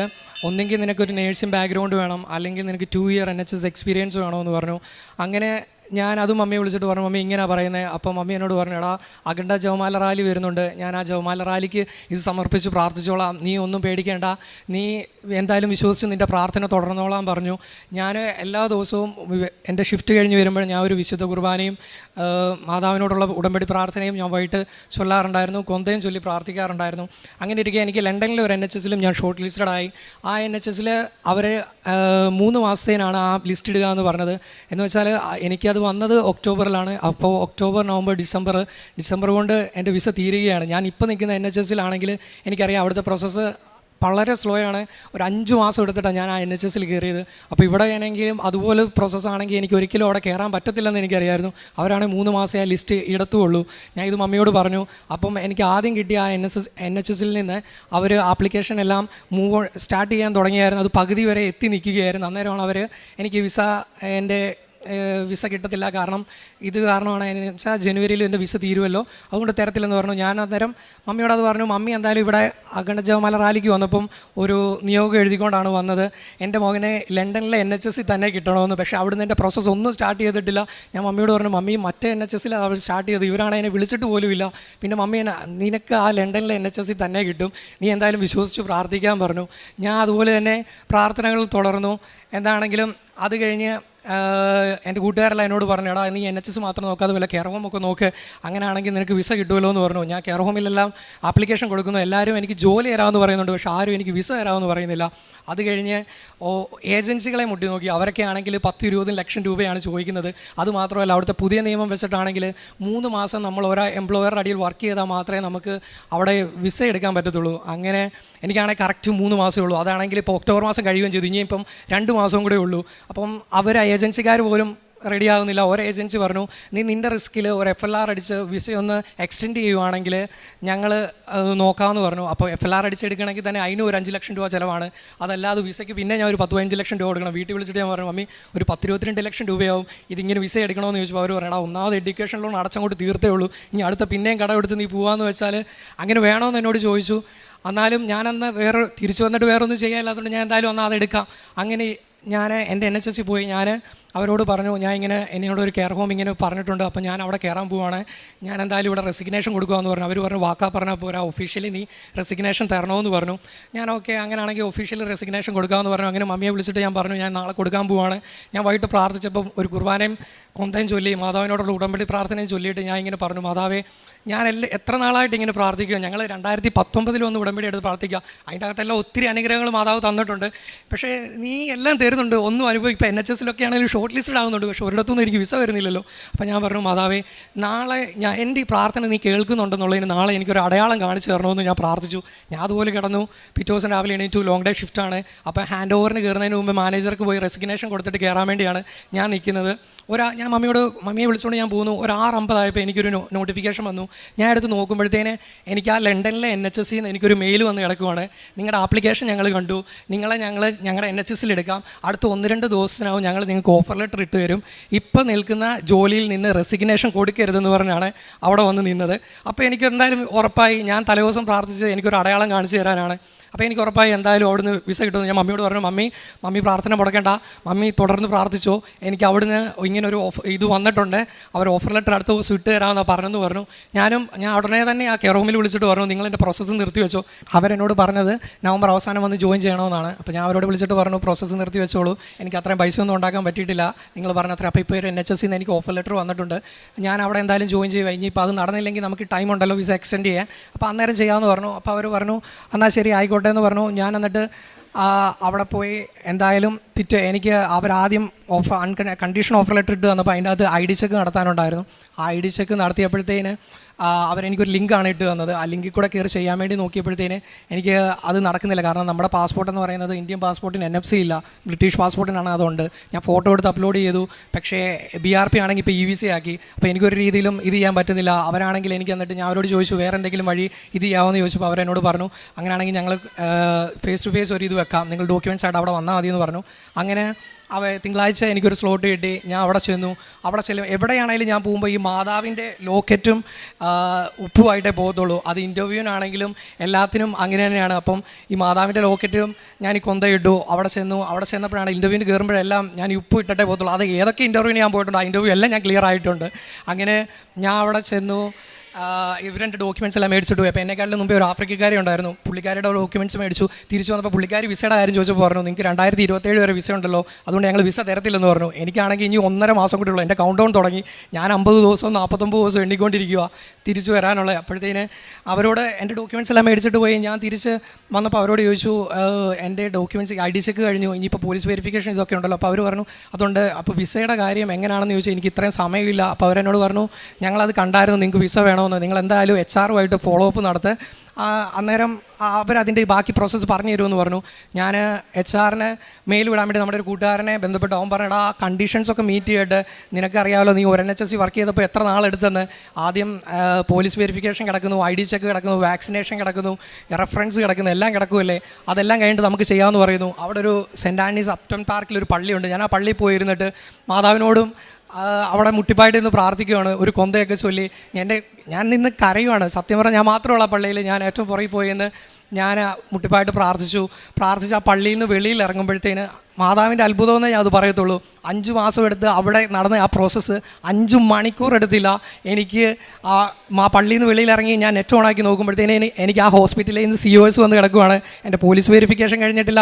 ഒന്നെങ്കിൽ നിനക്കൊരു നേഴ്സിംഗ് ബാക്ക്ഗ്രൗണ്ട് വേണം, അല്ലെങ്കിൽ നിനക്ക് 2 ഇയർ NHS എക്സ്പീരിയൻസ് വേണമെന്ന് പറഞ്ഞു. അങ്ങനെ ഞാൻ അതും മമ്മിയെ വിളിച്ചിട്ട് പറഞ്ഞു, മമ്മി ഇങ്ങനെ പറയുന്നത്. അപ്പോൾ മമ്മി എന്നോട് പറഞ്ഞു, എടാ അഖണ്ഡ ജവമാല റാലി വരുന്നുണ്ട്, ഞാൻ ആ ജവമാല റാലിക്ക് ഇത് സമർപ്പിച്ച് പ്രാർത്ഥിച്ചോളാം, നീ ഒന്നും പേടിക്കേണ്ട, നീ എന്തായാലും വിശ്വസിച്ച് നിൻ്റെ പ്രാർത്ഥന തുടർന്നോളാം പറഞ്ഞു. ഞാൻ എല്ലാ ദിവസവും എൻ്റെ ഷിഫ്റ്റ് കഴിഞ്ഞ് വരുമ്പോൾ ഞാൻ ഒരു വിശുദ്ധ കുർബാനയും മാതാവിനോടുള്ള ഉടമ്പടി പ്രാർത്ഥനയും ഞാൻ വൈകിട്ട് ചൊല്ലാറുണ്ടായിരുന്നു, കൊന്തയും ചൊല്ലി പ്രാർത്ഥിക്കാറുണ്ടായിരുന്നു. അങ്ങനെ ഇരിക്കെ എനിക്ക് ലണ്ടനിലെ ഒരു NHSലും ഞാൻ ഷോർട്ട് ലിസ്റ്റഡായി. ആ NHSൽ അവർ 3 മാസത്തേനാണ് ആ ലിസ്റ്റ് ഇടുക എന്ന് പറഞ്ഞത്. എന്ന് വെച്ചാൽ എനിക്കത് വന്നത് ഒക്ടോബറിലാണ്. അപ്പോൾ ഒക്ടോബർ, നവംബർ, ഡിസംബർ കൊണ്ട് എൻ്റെ വിസ തീരുകയാണ്. ഞാൻ ഇപ്പോൾ നിൽക്കുന്ന NHSലാണെങ്കിൽ എനിക്കറിയാം അവിടുത്തെ പ്രോസസ്സ് വളരെ സ്ലോ ആണ്. ഒരു 5 മാസം എടുത്തിട്ടാണ് ഞാൻ ആ NHSൽ കയറിയത്. അപ്പോൾ ഇവിടെ ആണെങ്കിലും അതുപോലെ പ്രോസസ്സാണെങ്കിൽ എനിക്ക് ഒരിക്കലും അവിടെ കയറാൻ പറ്റത്തില്ലെന്ന് എനിക്കറിയായിരുന്നു. അവരാണെങ്കിൽ 3 മാസമേ ആ ലിസ്റ്റ് ഇടത്തുള്ളൂ. ഞാൻ ഇത് മമ്മിയോട് പറഞ്ഞു. അപ്പം എനിക്ക് ആദ്യം കിട്ടിയ ആ NHSൽ നിന്ന് അവർ ആപ്ലിക്കേഷൻ എല്ലാം സ്റ്റാർട്ട് ചെയ്യാൻ തുടങ്ങിയായിരുന്നു. അത് പകുതി വരെ എത്തി നിൽക്കുകയായിരുന്നു. അന്നേരമാണ് അവർ എനിക്ക് എൻ്റെ വിസ കിട്ടത്തില്ല, കാരണം ഇത് കാരണമാണ് എന്ന് വെച്ചാൽ ജനുവരിയിൽ എൻ്റെ വിസ തീരുമല്ലോ, അതുകൊണ്ട് തരത്തില്ലെന്ന് പറഞ്ഞു. ഞാൻ അന്നേരം മമ്മിയോട് അത് പറഞ്ഞു. മമ്മി എന്തായാലും ഇവിടെ അഖണ്ഡ ജവമാല റാലിക്ക് വന്നപ്പം ഒരു നിയോഗം എഴുതിക്കൊണ്ടാണ് വന്നത്, എൻ്റെ മകനെ ലണ്ടനിലെ NHSൽ തന്നെ കിട്ടണമെന്ന്. പക്ഷേ അവിടുന്ന് എൻ്റെ പ്രോസസ്സ് ഒന്നും സ്റ്റാർട്ട് ചെയ്തിട്ടില്ല. ഞാൻ മമ്മിയോട് പറഞ്ഞു, മമ്മി മറ്റേ NHSൽ അവർ സ്റ്റാർട്ട് ചെയ്ത്, ഇവരാണ് എന്നെ വിളിച്ചിട്ട് പോലുമില്ല. പിന്നെ മമ്മി നിനക്ക് ആ ലണ്ടനിലെ NHSൽ തന്നെ കിട്ടും, നീ എന്തായാലും വിശ്വസിച്ച് പ്രാർത്ഥിക്കാൻ പറഞ്ഞു. ഞാൻ അതുപോലെ തന്നെ പ്രാർത്ഥനകൾ തുടർന്നു. എന്താണെങ്കിലും അത് കഴിഞ്ഞ് എൻ്റെ കൂട്ടുകാരെല്ലാം എന്നോട് പറഞ്ഞു, എടാ നീ NHS മാത്രം നോക്കാതെ വല്ല കെയർ ഹോമൊക്കെ നോക്ക്, അങ്ങനെയാണെങ്കിൽ നിനക്ക് വിസ കിട്ടുമല്ലോ എന്ന് പറഞ്ഞു. ഞാൻ കെയർ ഹോമിലെല്ലാം ആപ്ലിക്കേഷൻ കൊടുക്കുന്നു. എല്ലാവരും എനിക്ക് ജോലി തരാമെന്ന് പറയുന്നുണ്ട്, പക്ഷേ ആരും എനിക്ക് വിസ തരാമെന്ന് പറയുന്നില്ല. അത് കഴിഞ്ഞ് ഏജൻസികളെ മുട്ടി നോക്കി. അവരൊക്കെ ആണെങ്കിൽ 10-20 ലക്ഷം രൂപയാണ് ചോദിക്കുന്നത്. അതുമാത്രമല്ല അവിടുത്തെ പുതിയ നിയമം വെച്ചിട്ടാണെങ്കിൽ 3 മാസം നമ്മൾ ഒരു എംപ്ലോയറുടെ അടിയിൽ വർക്ക് ചെയ്താൽ മാത്രമേ നമുക്ക് അവിടെ വിസ എടുക്കാൻ പറ്റത്തുള്ളൂ. അങ്ങനെ എനിക്കാണെങ്കിൽ കറക്റ്റ് 3 മാസമേ ഉള്ളൂ. അതാണെങ്കിൽ ഇപ്പോൾ ഒക്ടോബർ മാസം കഴിയുകയും ചെയ്തു. ഇനിയിപ്പം 2 മാസവും കൂടെ ഉള്ളൂ. അപ്പം ഏജൻസിക്കാർ പോലും റെഡിയാകുന്നില്ല. ഒരു ഏജൻസി പറഞ്ഞു, നീ നിൻ്റെ റിസ്കിൽ ഒരു FLR അടിച്ച് വിസയൊന്ന് എക്സ്റ്റെൻഡ് ചെയ്യുവാണെങ്കിൽ ഞങ്ങൾ നോക്കാമെന്ന് പറഞ്ഞു. അപ്പോൾ FLR അടിച്ചെടുക്കണമെങ്കിൽ തന്നെ അതിന് ഒരു 5 ലക്ഷം രൂപ ചിലവാണ്. അതല്ലാതെ വിസയ്ക്ക് പിന്നെ ഞാൻ ഒരു 10-15 ലക്ഷം രൂപ കൊടുക്കണം. വീട്ടിൽ വിളിച്ചിട്ട് ഞാൻ പറഞ്ഞു, മമ്മി ഒരു 10-22 ലക്ഷം രൂപയാവും, ഇതിങ്ങനെ വിസ എടുക്കണമെന്ന് ചോദിച്ചപ്പോൾ അവർ പറയണം, ഒന്നാമത് എഡ്യൂക്കേഷൻ ലോൺ അടച്ചങ്ങോട്ട് തീർത്തേ ഉള്ളൂ, ഇനി അടുത്ത പിന്നെയും കടമെടുത്ത് നീ പോകാമെന്ന് വെച്ചാൽ അങ്ങനെ വേണമെന്ന് എന്നോട് ചോദിച്ചു. എന്നാലും ഞാനന്ന് തിരിച്ചു വന്നിട്ട് വേറൊന്നും ചെയ്യാനില്ലാത്തതുകൊണ്ട് ഞാൻ എന്തായാലും ഒന്ന് അതെടുക്കാം. അങ്ങനെ ഞാൻ എൻ്റെ NHSൽ പോയി. ഞാൻ അവരോട് പറഞ്ഞു, ഞാൻ ഇങ്ങനെ എന്നോടൊരു കെയർ ഹോം ഇങ്ങനെ പറഞ്ഞിട്ടുണ്ട്, അപ്പോൾ ഞാൻ അവിടെ കയറാൻ പോവുകയാണ്, ഞാൻ എന്തായാലും ഇവിടെ റെസിഗ്നേഷൻ കൊടുക്കുമെന്ന് പറഞ്ഞു. അവർ പറഞ്ഞു, വാക്കാ പറഞ്ഞാൽ പോരാ, ഒഫീഷ്യലി നീ റെസിഗ്നേഷൻ തരണമെന്ന് പറഞ്ഞു. ഞാൻ ഓക്കെ, അങ്ങനെയാണെങ്കിൽ ഒഫീഷ്യലി റെസിഗ്നേഷൻ കൊടുക്കാമെന്ന് പറഞ്ഞു. അങ്ങനെ മമ്മിയെ വിളിച്ചിട്ട് ഞാൻ പറഞ്ഞു, ഞാൻ നാളെ കൊടുക്കാൻ പോവുകയാണ്. ഞാൻ വൈകിട്ട് പ്രാർത്ഥിച്ചപ്പം ഒരു കുർബാനയും കൊന്തയും ചൊല്ലി മാതാവിനോടുള്ള ഉടമ്പടി പ്രാർത്ഥനയും ചൊല്ലിയിട്ട് ഞാൻ ഇങ്ങനെ പറഞ്ഞു, മാതാവേ ഞാൻ എത്ര നാളായിട്ട് ഇങ്ങനെ പ്രാർത്ഥിക്കുക, ഞങ്ങൾ 2019 ഒന്ന് ഉടമ്പടി എടുത്ത് പ്രാർത്ഥിക്കുക, അതിൻ്റെ അകത്തെല്ലാം ഒത്തിരി അനുഗ്രഹങ്ങൾ മാതാവ് തന്നിട്ടുണ്ട്, പക്ഷേ നീ എല്ലാം തരുന്നുണ്ട്, ഒന്നും അനുഭവിക്കും. ഇപ്പോൾ NHSലൊക്കെ ആണെങ്കിലും ഷോർട്ട് ലിസ്റ്റഡ് ആവുന്നുണ്ട്, പക്ഷേ ഒരിടത്തുനിന്ന് എനിക്ക് വിസ വരുന്നില്ലല്ലോ. അപ്പോൾ ഞാൻ പറഞ്ഞു, മാതാവേ നാളെ എൻ്റെ ഈ പ്രാർത്ഥന നീ കേൾക്കുന്നുണ്ടെന്നുള്ളതിന് നാളെ എനിക്കൊരു അടയാളം കാണിച്ചു തരണമെന്ന് ഞാൻ പ്രാർത്ഥിച്ചു. ഞാൻ അതുപോലെ കിടന്നു. പിറ്റേ ദിവസം രാവിലെ എണീറ്റു. ലോങ് ഡേ ഷിഫ്റ്റാണ്. അപ്പോൾ ഹാൻഡ് ഓവറിന് കയറുന്നതിന് മുമ്പ് മാനേജർക്ക് പോയി റെസിഗ്നേഷൻ കൊടുത്തിട്ട് കയറാൻ വേണ്ടിയാണ് ഞാൻ നിൽക്കുന്നത്. ഞാൻ മമ്മിയെ വിളിച്ചുകൊണ്ട് ഞാൻ പോകുന്നു. ഒരു 6:50 എനിക്കൊരു നോട്ടിഫിക്കേഷൻ വന്നു. ഞാൻ എടുത്ത് നോക്കുമ്പോഴത്തേന് എനിക്ക് ആ ലണ്ടനിലെ NHS എനിക്കൊരു മെയിൽ വന്ന് കിടക്കുവാണ്. നിങ്ങളുടെ ആപ്ലിക്കേഷൻ ഞങ്ങൾ കണ്ടു, ഞങ്ങളുടെ NHS എടുക്കാം, അടുത്ത 1-2 ദിവസത്തിനാവും ഞങ്ങൾ നിങ്ങൾക്ക് ഓഫർ ലെറ്റർ ഇട്ട് തരും, ഇപ്പം നിൽക്കുന്ന ജോലിയിൽ നിന്ന് റെസിഗ്നേഷൻ കൊടുക്കരുതെന്ന് പറഞ്ഞാണ് അവിടെ വന്ന് നിന്നത്. അപ്പോൾ എനിക്ക് എന്തായാലും ഉറപ്പായി, ഞാൻ തലേദിവസം പ്രാർത്ഥിച്ച് എനിക്കൊരു അടയാളം കാണിച്ചു തരാനാണ്. അപ്പോൾ എനിക്ക് ഉറപ്പായി എന്തായാലും അവിടുന്ന് വിസ കിട്ടുമെന്ന്. ഞാൻ മമ്മിയോട് പറഞ്ഞു, മമ്മി പ്രാർത്ഥന മുടക്കേണ്ട, മമ്മി തുടർന്ന് പ്രാർത്ഥിച്ചോ, എനിക്ക് അവിടുന്ന് ഇങ്ങനൊരു ഇത് വന്നിട്ടുണ്ട്, അവർ ഓഫർ ലെറ്റർ അടുത്ത ദിവസം ഇട്ട് തരാമെന്നാണ് പറഞ്ഞെന്ന് പറഞ്ഞു. ഞാൻ ഉടനെ തന്നെ ആ കെയർ ഹോമിൽ വിളിച്ചിട്ട് പറഞ്ഞു, നിങ്ങൾ എൻ്റെ പ്രോസസ്സ് നിർത്തി വെച്ചോ. അവരെന്നോട് പറഞ്ഞത് നവംബർ അവസാനം വന്ന് ജോയിൻ ചെയ്യണമെന്നാണ്. അപ്പോൾ ഞാൻ അവരോട് വിളിച്ചിട്ട് പറഞ്ഞു, പ്രോസസ്സ് നിർത്തി വെച്ചോളൂ, എനിക്ക് അത്രയും പൈസ ഒന്നും ഉണ്ടാക്കാൻ പറ്റിയിട്ടില്ല, നിങ്ങൾ പറഞ്ഞത്ര. അപ്പോൾ ഇപ്പോൾ ഒരു NHS എനിക്ക് ഓഫർ ലെറ്റർ വന്നിട്ടുണ്ട്, ഞാൻ അവിടെ എന്തായാലും ജോയിൻ ചെയ്യുക. ഇനിയിപ്പോൾ അത് നടന്നില്ലെങ്കിൽ നമുക്ക് ടൈം ഉണ്ടല്ലോ വിസ എക്സ്റ്റെൻഡ് ചെയ്യാൻ, അപ്പോൾ അന്നേരം ചെയ്യാമെന്ന് പറഞ്ഞു. അപ്പോൾ അവർ പറഞ്ഞു, എന്നാൽ ശരി ആയിക്കോട്ടെ എന്ന് പറഞ്ഞു. ഞാൻ എന്നിട്ട് അവിടെ പോയി എന്തായാലും എനിക്ക് അവരാദ്യം കണ്ടീഷൻ ഓഫർ ലെറ്റർ ഇട്ട് തന്നപ്പോൾ അതിൻ്റെ അകത്ത് ID ചെക്ക് നടത്താനുണ്ടായിരുന്നു. ആ ID ചെക്ക് നടത്തിയപ്പോഴത്തേന് അവരെനിക്കൊരു ലിങ്കാണ് ഇട്ട് തന്നത്. ആ ലിങ്കിൽ കൂടെ കയറി ചെയ്യാൻ വേണ്ടി നോക്കിയപ്പോഴത്തേന് എനിക്ക് അത് നടക്കുന്നില്ല. കാരണം നമ്മുടെ പാസ്പോർട്ട് എന്ന് പറയുന്നത് ഇന്ത്യൻ പാസ്പോർട്ടിന് NFC ഇല്ല, ബ്രിട്ടീഷ് പാസ്പോർട്ടിനാണ് അതുണ്ട്. ഞാൻ ഫോട്ടോ എടുത്ത് അപ്ലോഡ് ചെയ്തു, പക്ഷേ BRP ആണെങ്കിൽ ഇപ്പോൾ EVC ആക്കി. അപ്പോൾ എനിക്കൊരു രീതിയിലും ഇത് ചെയ്യാൻ പറ്റുന്നില്ല. അവരാണെങ്കിൽ എനിക്ക് എന്നിട്ട് ഞാൻ അവരോട് ചോദിച്ചു, വേറെ എന്തെങ്കിലും വഴി ഇത് ചെയ്യാമെന്ന് ചോദിച്ചപ്പോൾ അവരെന്നോട് പറഞ്ഞു, അങ്ങനെയാണെങ്കിൽ ഞങ്ങൾ ഫേസ് ടു ഫേസ് ഒരു ഇത് വെക്കാം, നിങ്ങൾ ഡോക്യുമെൻറ്റ്സ് ആയിട്ട് അവിടെ വന്നാൽ മതി എന്ന് പറഞ്ഞു. അങ്ങനെ തിങ്കളാഴ്ച എനിക്കൊരു സ്ലോട്ട് കിട്ടി. ഞാൻ അവിടെ ചെന്നു. എവിടെയാണെങ്കിലും ഞാൻ പോകുമ്പോൾ ഈ മാതാവിൻ്റെ ലോക്കറ്റും ഉപ്പുമായിട്ടേ പോകത്തുള്ളൂ. അത് ഇൻ്റർവ്യൂവിനാണെങ്കിലും എല്ലാത്തിനും അങ്ങനെ തന്നെയാണ്. അപ്പം ഈ മാതാവിൻ്റെ ലോക്കറ്റും ഞാൻ ഈ കൊന്തയിട്ടു. അവിടെ ചെന്നപ്പോഴാണ് ഇൻ്റർവ്യൂവിന് കയറുമ്പോഴെല്ലാം ഞാൻ ഈ ഉപ്പ് ഇട്ടിട്ടേ പോകത്തുള്ളൂ. അത് ഏതൊക്കെ ഇൻ്റർവ്യൂവിന് ഞാൻ പോയിട്ടുണ്ട്, ആ ഇൻ്റർവ്യൂ എല്ലാം ഞാൻ ക്ലിയർ ആയിട്ടുണ്ട്. അങ്ങനെ ഞാൻ അവിടെ ചെന്നു. ഇവരുടെ ഡോക്യുമെൻറ്റ്സ് എല്ലാം മേടിച്ചിട്ട് പോയി. അപ്പോൾ എന്നെക്കാട്ടിലും മുമ്പേ ഒരു ആഫ്രിക്കക്കാരി ഉണ്ടായിരുന്നു. പുള്ളിക്കാരുടെ ഡോക്യുമെൻറ്റ്സ് മേടിച്ചു. തിരിച്ചു വന്നപ്പോൾ പുള്ളിക്കാരി വിസയുടെ കാര്യം ചോദിച്ചപ്പോൾ പറഞ്ഞു, നിങ്ങൾക്ക് 2027 വരെ വിസ ഉണ്ടല്ലോ, അതുകൊണ്ട് ഞങ്ങൾ വിസ തരത്തില്ലെന്ന് പറഞ്ഞു. എനിക്കാണെങ്കിൽ ഇനി 1.5 മാസം കൂടി ഉള്ളൂ. എൻ്റെ കൗണ്ട് ഡൗൺ തുടങ്ങി. ഞാൻ 50 ദിവസവും 49 ദിവസവും എണ്ണിക്കൊണ്ടിരിക്കുക തിരിച്ചു വരാനുള്ളത്. അപ്പോഴത്തേന് അവരോട് എൻ്റെ ഡോക്യുമെൻറ്റ്സ് എല്ലാം മേടിച്ചിട്ട് പോയി. ഞാൻ തിരിച്ച് വന്നപ്പോൾ അവരോട് ചോദിച്ചു, എൻ്റെ ഡോക്യുമെൻറ്റ്സ് ID ചെക്ക് കഴിഞ്ഞു, ഇനിയിപ്പോൾ പോലീസ് വെരിഫിക്കേഷൻ ഇതൊക്കെ ഉണ്ടല്ലോ. അപ്പോൾ അവർ പറഞ്ഞു, അതുകൊണ്ട് അപ്പോൾ വിസയുടെ കാര്യം എങ്ങനെയാണെന്ന് ചോദിച്ചാൽ എനിക്ക് ഇത്രയും സമയമില്ല. അപ്പോൾ അവരെന്നോട് പറഞ്ഞു, ഞങ്ങളത് കണ്ടായിരുന്നു, നിങ്ങൾക്ക് വിസ വേണമെന്ന്, നിങ്ങൾ എന്തായാലും HR-ഉമായിട്ട് ഫോളോ അപ്പ് നടത്ത്. അന്നേരം അവരതിൻ്റെ ബാക്കി പ്രോസസ്സ് പറഞ്ഞു തരുമെന്ന് പറഞ്ഞു. ഞാൻ HR-ന് മെയിൽ വിടാൻ വേണ്ടി നമ്മുടെ ഒരു കൂട്ടുകാരനെ ബന്ധപ്പെട്ടു. അവൻ പറഞ്ഞാൽ, ആ കണ്ടീഷൻസൊക്കെ മീറ്റ് ചെയ്തിട്ട് നിനക്കറിയാമല്ലോ, നീ ഒരു NHS വർക്ക് ചെയ്തപ്പോൾ എത്ര നാളെടുത്തെന്ന്. ആദ്യം പോലീസ് വെരിഫിക്കേഷൻ കിടക്കുന്നു, ID ചെക്ക് കിടക്കുന്നു, വാക്സിനേഷൻ കിടക്കുന്നു, റെഫറൻസ് കിടക്കുന്നു, എല്ലാം കിടക്കുമല്ലേ. അതെല്ലാം കഴിഞ്ഞിട്ട് നമുക്ക് ചെയ്യാമെന്ന് പറയുന്നു. അവിടെ ഒരു സെൻറ്റ് ആൻറ്റീസ് അപ്റ്റൺ പാർക്കിലൊരു പള്ളിയുണ്ട്. ഞാൻ ആ പള്ളിയിൽ പോയിരുന്നിട്ട് മാതാവിനോടും അവിടെ മുട്ടിപ്പായിട്ട് നിന്ന് പ്രാർത്ഥിക്കുകയാണ്. ഒരു കൊന്തയൊക്കെ ചൊല്ലി ഞാൻ നിന്ന് കരയുവാണ്. സത്യം പറഞ്ഞാൽ ഞാൻ മാത്രമുള്ള പള്ളിയിൽ ഞാൻ ഏറ്റവും പുറകിൽ പോയെന്ന് ഞാൻ മുട്ടിപ്പായിട്ട് പ്രാർത്ഥിച്ച് ആ പള്ളിയിൽ നിന്ന് വെളിയിൽ ഇറങ്ങുമ്പോഴത്തേന് മാതാവിൻ്റെ അത്ഭുതമെന്നേ ഞാൻ അത് പറയത്തുള്ളൂ. 5 മാസം എടുത്ത് അവിടെ നടന്ന ആ പ്രോസസ്സ് 5 മണിക്കൂർ എടുത്തില്ല. എനിക്ക് ആ പള്ളിയിൽ നിന്ന് വെളിയിലിറങ്ങി ഞാൻ നെറ്റ് ഓണാക്കി നോക്കുമ്പോഴത്തേന് എനിക്ക് ആ ഹോസ്പിറ്റലിൽ നിന്ന് COS വന്ന് കിടക്കുവാണ്. എൻ്റെ പോലീസ് വെരിഫിക്കേഷൻ കഴിഞ്ഞിട്ടില്ല,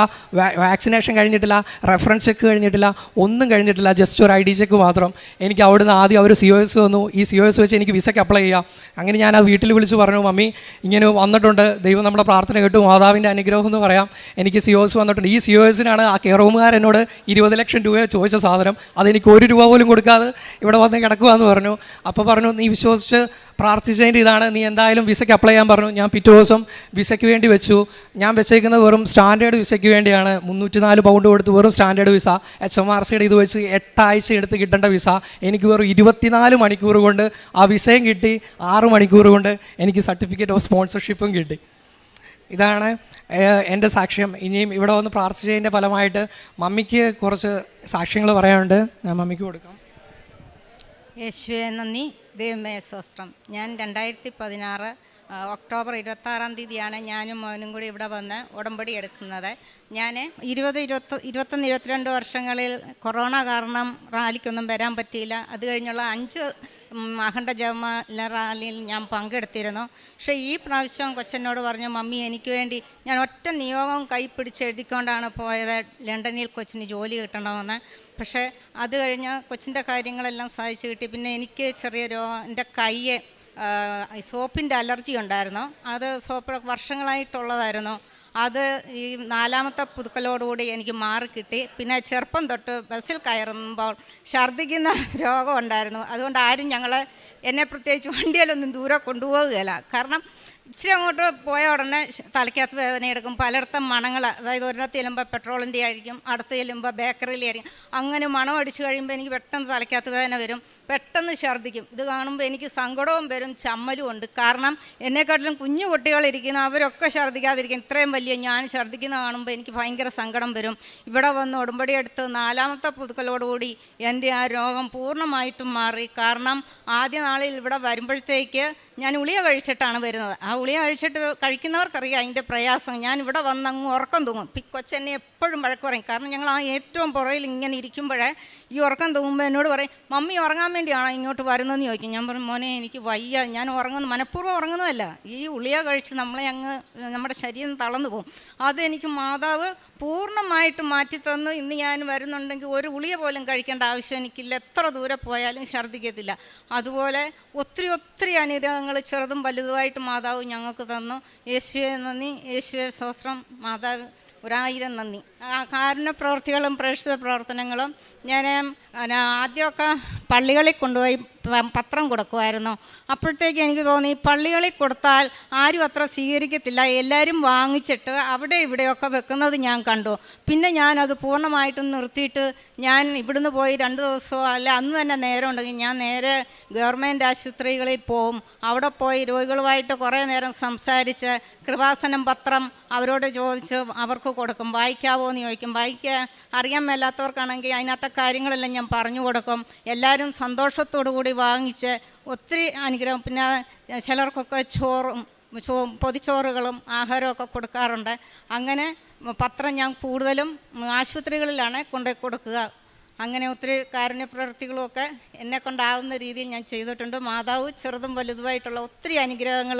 വാക്സിനേഷൻ കഴിഞ്ഞിട്ടില്ല, റെഫറൻസ് ചെക്ക് കഴിഞ്ഞിട്ടില്ല, ഒന്നും കഴിഞ്ഞിട്ടില്ല. ജസ്റ്റ് ഒരു ID ചെക്ക് മാത്രം. എനിക്ക് അവിടുന്ന് ആദ്യം അവർ COS വന്നു. ഈ COS വെച്ച് എനിക്ക് വിസയ്ക്ക് അപ്ലൈ ചെയ്യാം. അങ്ങനെ ഞാൻ ആ വീട്ടിൽ വിളിച്ച് പറഞ്ഞു, മമ്മി ഇങ്ങനെ വന്നിട്ടുണ്ട്, ദൈവം നമ്മുടെ പ്രാർത്ഥന കേട്ടു, മാതാവിൻ്റെ അനുഗ്രഹം എന്ന് പറയാം, എനിക്ക് COS വന്നിട്ടുണ്ട്. ഈ COSനാണ് ആ കെയർ ഹോം എന്നോട് 20 ലക്ഷം രൂപ ചോദിച്ച സാധനം. അതെനിക്ക് 1 രൂപ പോലും കൊടുക്കാതെ ഇവിടെ വന്ന് കിടക്കുകയെന്ന് പറഞ്ഞു. അപ്പോൾ പറഞ്ഞു, നീ വിശ്വസിച്ച് പ്രാർത്ഥിച്ചതിൻ്റെ ഇതാണ്, നീ എന്തായാലും വിസയ്ക്ക് അപ്ലൈ ചെയ്യാൻ പറഞ്ഞു. ഞാൻ പിറ്റേ ദിവസം വിസയ്ക്ക് വേണ്ടി വെച്ചു. ഞാൻ വെച്ചേക്കുന്നത് വെറും സ്റ്റാൻഡേർഡ് വിസയ്ക്ക് വേണ്ടിയാണ്. 304 പൗണ്ട് കൊടുത്ത് വെറും സ്റ്റാൻഡേർഡ് വിസ. HMRCയുടെ ഇത് വെച്ച് 8 ആഴ്ച എടുത്ത് കിട്ടേണ്ട വിസ എനിക്ക് വെറും 24 മണിക്കൂർ കൊണ്ട് ആ വിസയും കിട്ടി. 6 മണിക്കൂർ കൊണ്ട് എനിക്ക് സർട്ടിഫിക്കറ്റ് ഓഫ് സ്പോൺസർഷിപ്പും കിട്ടി. ഇതാണ് എൻ്റെ സാക്ഷ്യം. ഇനിയും ഇവിടെ വന്ന് പ്രാർത്ഥിച്ചതിൻ്റെ ഫലമായിട്ട് മമ്മിക്ക് കുറച്ച് സാക്ഷ്യങ്ങൾ പറയാനുണ്ട്. ഞാൻ മമ്മിക്ക് കൊടുക്കാം. യേശുവേ നന്ദി, ദൈവമേ സ്വസ്ത്രം. ഞാൻ 2016 ഒക്ടോബർ 26-ാം തീയതിയാണ് ഞാനും മോനും കൂടി ഇവിടെ വന്ന് ഉടമ്പടി എടുക്കുന്നത്. ഞാൻ 21-22 വർഷങ്ങളിൽ കൊറോണ കാരണം റാലിക്കൊന്നും വരാൻ പറ്റിയില്ല. അത് കഴിഞ്ഞുള്ള 5 അഖണ്ഡ ജപമാല റാലിയിൽ ഞാൻ പങ്കെടുത്തിരുന്നു. പക്ഷേ ഈ പ്രാവശ്യം കൊച്ചനോട് പറഞ്ഞു, മമ്മി എനിക്ക് വേണ്ടി, ഞാൻ ഒറ്റ നിയോഗം കൈപ്പിടിച്ച് എഴുതിക്കൊണ്ടാണ് പോയത്, ലണ്ടനിൽ കൊച്ചിന് ജോലി കിട്ടണമെന്ന്. പക്ഷേ അത് കഴിഞ്ഞ് കൊച്ചിൻ്റെ കാര്യങ്ങളെല്ലാം സാധിച്ചു കിട്ടി. പിന്നെ എനിക്ക് ചെറിയ എൻ്റെ കയ്യെ സോപ്പിൻ്റെ അലർജി ഉണ്ടായിരുന്നു. അത് സോപ്പ് വർഷങ്ങളായിട്ടുള്ളതായിരുന്നു. അത് ഈ 4ാമത്തെ പുതുക്കലോടുകൂടി എനിക്ക് മാറിക്കിട്ടി. പിന്നെ ചെറുപ്പം തൊട്ട് ബസ്സിൽ കയറുമ്പോൾ ഛർദ്ദിക്കുന്ന രോഗം ഉണ്ടായിരുന്നു. അതുകൊണ്ട് ആരും എന്നെ പ്രത്യേകിച്ച് വണ്ടിയിലൊന്നും ദൂരെ കൊണ്ടുപോകുകയില്ല. കാരണം ഇച്ചിരി അങ്ങോട്ട് പോയ ഉടനെ തലയ്ക്കകത്ത് വേദന എടുക്കും. പലയിടത്തും മണങ്ങൾ, അതായത് ഒരിടത്ത് ചെല്ലുമ്പോൾ പെട്രോളിൻ്റെ ആയിരിക്കും, അടുത്ത് ചെല്ലുമ്പോൾ ബേക്കറിയിലെ ആയിരിക്കും. അങ്ങനെ മണം അടിച്ചു കഴിയുമ്പോൾ എനിക്ക് പെട്ടെന്ന് തലയ്ക്കകത്ത് വേദന വരും, പെട്ടെന്ന് ഛർദ്ദിക്കും. ഇത് കാണുമ്പോൾ എനിക്ക് സങ്കടവും വരും, ചമ്മലും ഉണ്ട്. കാരണം എന്നെക്കാട്ടിലും കുഞ്ഞു കുട്ടികളിരിക്കുന്ന അവരൊക്കെ ഛർദ്ദിക്കാതിരിക്കും, ഇത്രയും വലിയ ഞാൻ ഛർദ്ദിക്കുന്ന കാണുമ്പോൾ എനിക്ക് ഭയങ്കര സങ്കടം വരും. ഇവിടെ വന്ന് ഉടമ്പടി എടുത്ത് 4ാമത്തെ പുതുക്കലോടുകൂടി എൻ്റെ ആ രോഗം പൂർണ്ണമായിട്ടും മാറി. കാരണം ആദ്യ നാളിൽ ഇവിടെ വരുമ്പോഴത്തേക്ക് ഞാൻ ഉളിയ കഴിച്ചിട്ടാണ് വരുന്നത്. ആ ഉളിയ കഴിക്കുന്നവർക്കറിയാം അതിൻ്റെ പ്രയാസം. ഞാൻ ഇവിടെ വന്ന് അങ്ങ് ഉറക്കം തൂങ്ങും. കൊച്ചെന്നെ എപ്പോഴും വഴക്ക് പറയും. കാരണം ഞങ്ങൾ ആ ഏറ്റവും പുറയിൽ ഇങ്ങനെ ഇരിക്കുമ്പോഴേ ഈ ഉറക്കം തൂങ്ങുമ്പോൾ എന്നോട് പറയും, മമ്മി ഉറങ്ങാൻ വേണ്ടിയാണോ ഇങ്ങോട്ട് വരുന്നതെന്ന് ചോദിക്കും. ഞാൻ പറയും, മോനെ എനിക്ക് വയ്യ, ഞാൻ മനഃപൂർവ്വം ഉറങ്ങുന്നതല്ല, ഈ ഉളിയ കഴിച്ച് നമ്മുടെ ശരീരം തളർന്നു പോകും. അതെനിക്ക് മാതാവ് പൂർണ്ണമായിട്ട് മാറ്റിത്തന്നു. ഇന്ന് ഞാൻ വരുന്നുണ്ടെങ്കിൽ ഒരു ഉളിയ പോലും കഴിക്കേണ്ട ആവശ്യം എനിക്കില്ല, എത്ര ദൂരെ പോയാലും ഛർദ്ദിക്കത്തില്ല. അതുപോലെ ഒത്തിരി അനുഗ്രഹങ്ങൾ ചെറുതും വലുതുമായിട്ട് മാതാവ് ഞങ്ങൾക്ക് തന്നു. യേശുവേ നന്ദി, യേശുവേ സ്തോത്രം. മാതാവ് 1000 നന്ദി. കാരുണ്യ പ്രവൃത്തികളും പ്രേക്ഷിത പ്രവർത്തനങ്ങളും ഞാൻ ആദ്യമൊക്കെ പള്ളികളിൽ കൊണ്ടുപോയി പത്രം കൊടുക്കുമായിരുന്നു. അപ്പോഴത്തേക്ക് എനിക്ക് തോന്നി പള്ളികളിൽ കൊടുത്താൽ ആരും അത്ര സ്വീകരിക്കത്തില്ല, എല്ലാവരും വാങ്ങിച്ചിട്ട് അവിടെ ഇവിടെയൊക്കെ വെക്കുന്നത് ഞാൻ കണ്ടു. പിന്നെ ഞാനത് പൂർണ്ണമായിട്ടും നിർത്തിയിട്ട് ഞാൻ ഇവിടുന്ന് പോയി 2 ദിവസമോ അല്ല അന്ന് തന്നെ നേരം ഉണ്ടെങ്കിൽ ഞാൻ നേരെ ഗവൺമെൻറ് ആശുപത്രികളിൽ പോവും. അവിടെ പോയി രോഗികളുമായിട്ട് കുറേ നേരം സംസാരിച്ച് കൃപാസനം പത്രം അവരോട് ചോദിച്ച് അവർക്ക് കൊടുക്കും. വായിക്കാവോ എന്ന് ചോദിക്കും. വായിക്കാൻ അറിയാൻ മേലാത്തവർക്കാണെങ്കിൽ അതിനകത്തെ കാര്യങ്ങളെല്ലാം ഞാൻ പറഞ്ഞു കൊടുക്കും. എല്ലാവരും സന്തോഷത്തോടു കൂടി വാങ്ങിച്ച് ഒത്തിരി അനുഗ്രഹം. പിന്നെ ചിലർക്കൊക്കെ പൊതിച്ചോറുകളും ആഹാരമൊക്കെ കൊടുക്കാറുണ്ട്. അങ്ങനെ പത്രം ഞാൻ കൂടുതലും ആശുപത്രികളിലാണ് കൊണ്ടുപോയി കൊടുക്കുക. അങ്ങനെ ഒത്തിരി കാരുണ്യ പ്രവൃത്തികളുമൊക്കെ എന്നെ കൊണ്ടാവുന്ന രീതിയിൽ ഞാൻ ചെയ്തിട്ടുണ്ട്. മാതാവ് ചെറുതും വലുതുമായിട്ടുള്ള ഒത്തിരി അനുഗ്രഹങ്ങൾ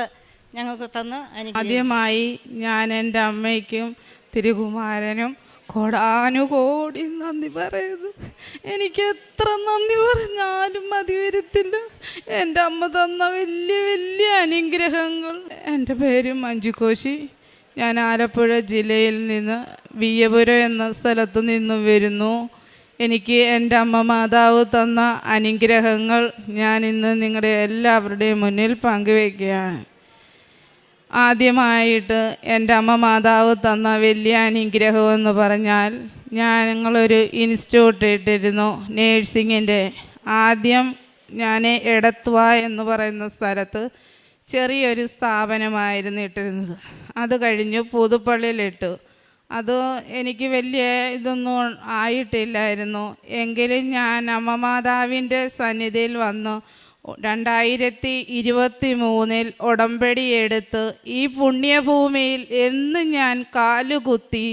ഞങ്ങൾക്ക് തന്ന് ആദ്യമായി ഞാൻ എൻ്റെ അമ്മയ്ക്കും തിരുകുമാരനും കോടാനുകോടി നന്ദി പറയുന്നു. എനിക്ക് എത്ര നന്ദി പറഞ്ഞാലും മതി വരത്തില്ല. എൻ്റെ അമ്മ തന്ന വലിയ വലിയ അനുഗ്രഹങ്ങൾ. എൻ്റെ പേര് മഞ്ജുകോശി. ഞാൻ ആലപ്പുഴ ജില്ലയിൽ നിന്ന് വിയ്യപുരം എന്ന സ്ഥലത്ത് നിന്ന് വരുന്നു. എനിക്ക് എൻ്റെ അമ്മ മാതാവ് തന്ന അനുഗ്രഹങ്ങൾ ഞാൻ ഇന്ന് നിങ്ങളുടെ എല്ലാവരുടെയും മുന്നിൽ പങ്കുവയ്ക്കുകയാണ്. ആദ്യമായിട്ട് എൻ്റെ അമ്മ മാതാവ് തന്ന വലിയ അനുഗ്രഹം എന്ന് പറഞ്ഞാൽ, ഞങ്ങളൊരു ഇൻസ്റ്റിറ്റ്യൂട്ട് ഇട്ടിരുന്നു നേഴ്സിങ്ങിൻ്റെ. ആദ്യം ഞാൻ എടത്വ എന്ന് പറയുന്ന സ്ഥലത്ത് ചെറിയൊരു സ്ഥാപനമായിരുന്നു ഇട്ടിരുന്നത്. അത് കഴിഞ്ഞ് പുതുപ്പള്ളിയിലിട്ടു. അത് എനിക്ക് വലിയ ഇതൊന്നും ആയിട്ടില്ലായിരുന്നു. എങ്കിലും ഞാൻ അമ്മ മാതാവിൻ്റെ സന്നിധിയിൽ വന്നു 2023 ഉടമ്പടി എടുത്ത് ഈ പുണ്യഭൂമിയിൽ എന്ന് ഞാൻ കാലുകുത്തി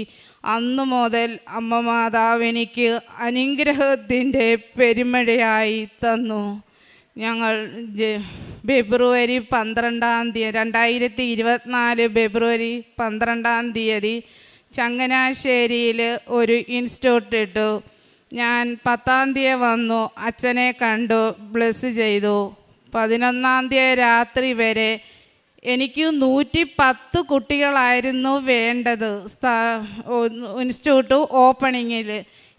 അന്നു മുതൽ അമ്മ മാതാവ് എനിക്ക് അനുഗ്രഹത്തിൻ്റെ പെരുമഴയായി തന്നു. ഞങ്ങൾ ഫെബ്രുവരി 12 2024 ഫെബ്രുവരി 12 ചങ്ങനാശ്ശേരിയിൽ ഒരു ഇൻസ്റ്റിറ്റ്യൂട്ട് ഇട്ടു. ഞാൻ 10 വന്നു, അച്ഛനെ കണ്ടു, ബ്ലെസ് ചെയ്തു. 11 രാത്രി വരെ എനിക്ക് 110 കുട്ടികളായിരുന്നു വേണ്ടത് ഇൻസ്റ്റിറ്റ്യൂട്ട് ഓപ്പണിങ്ങിൽ.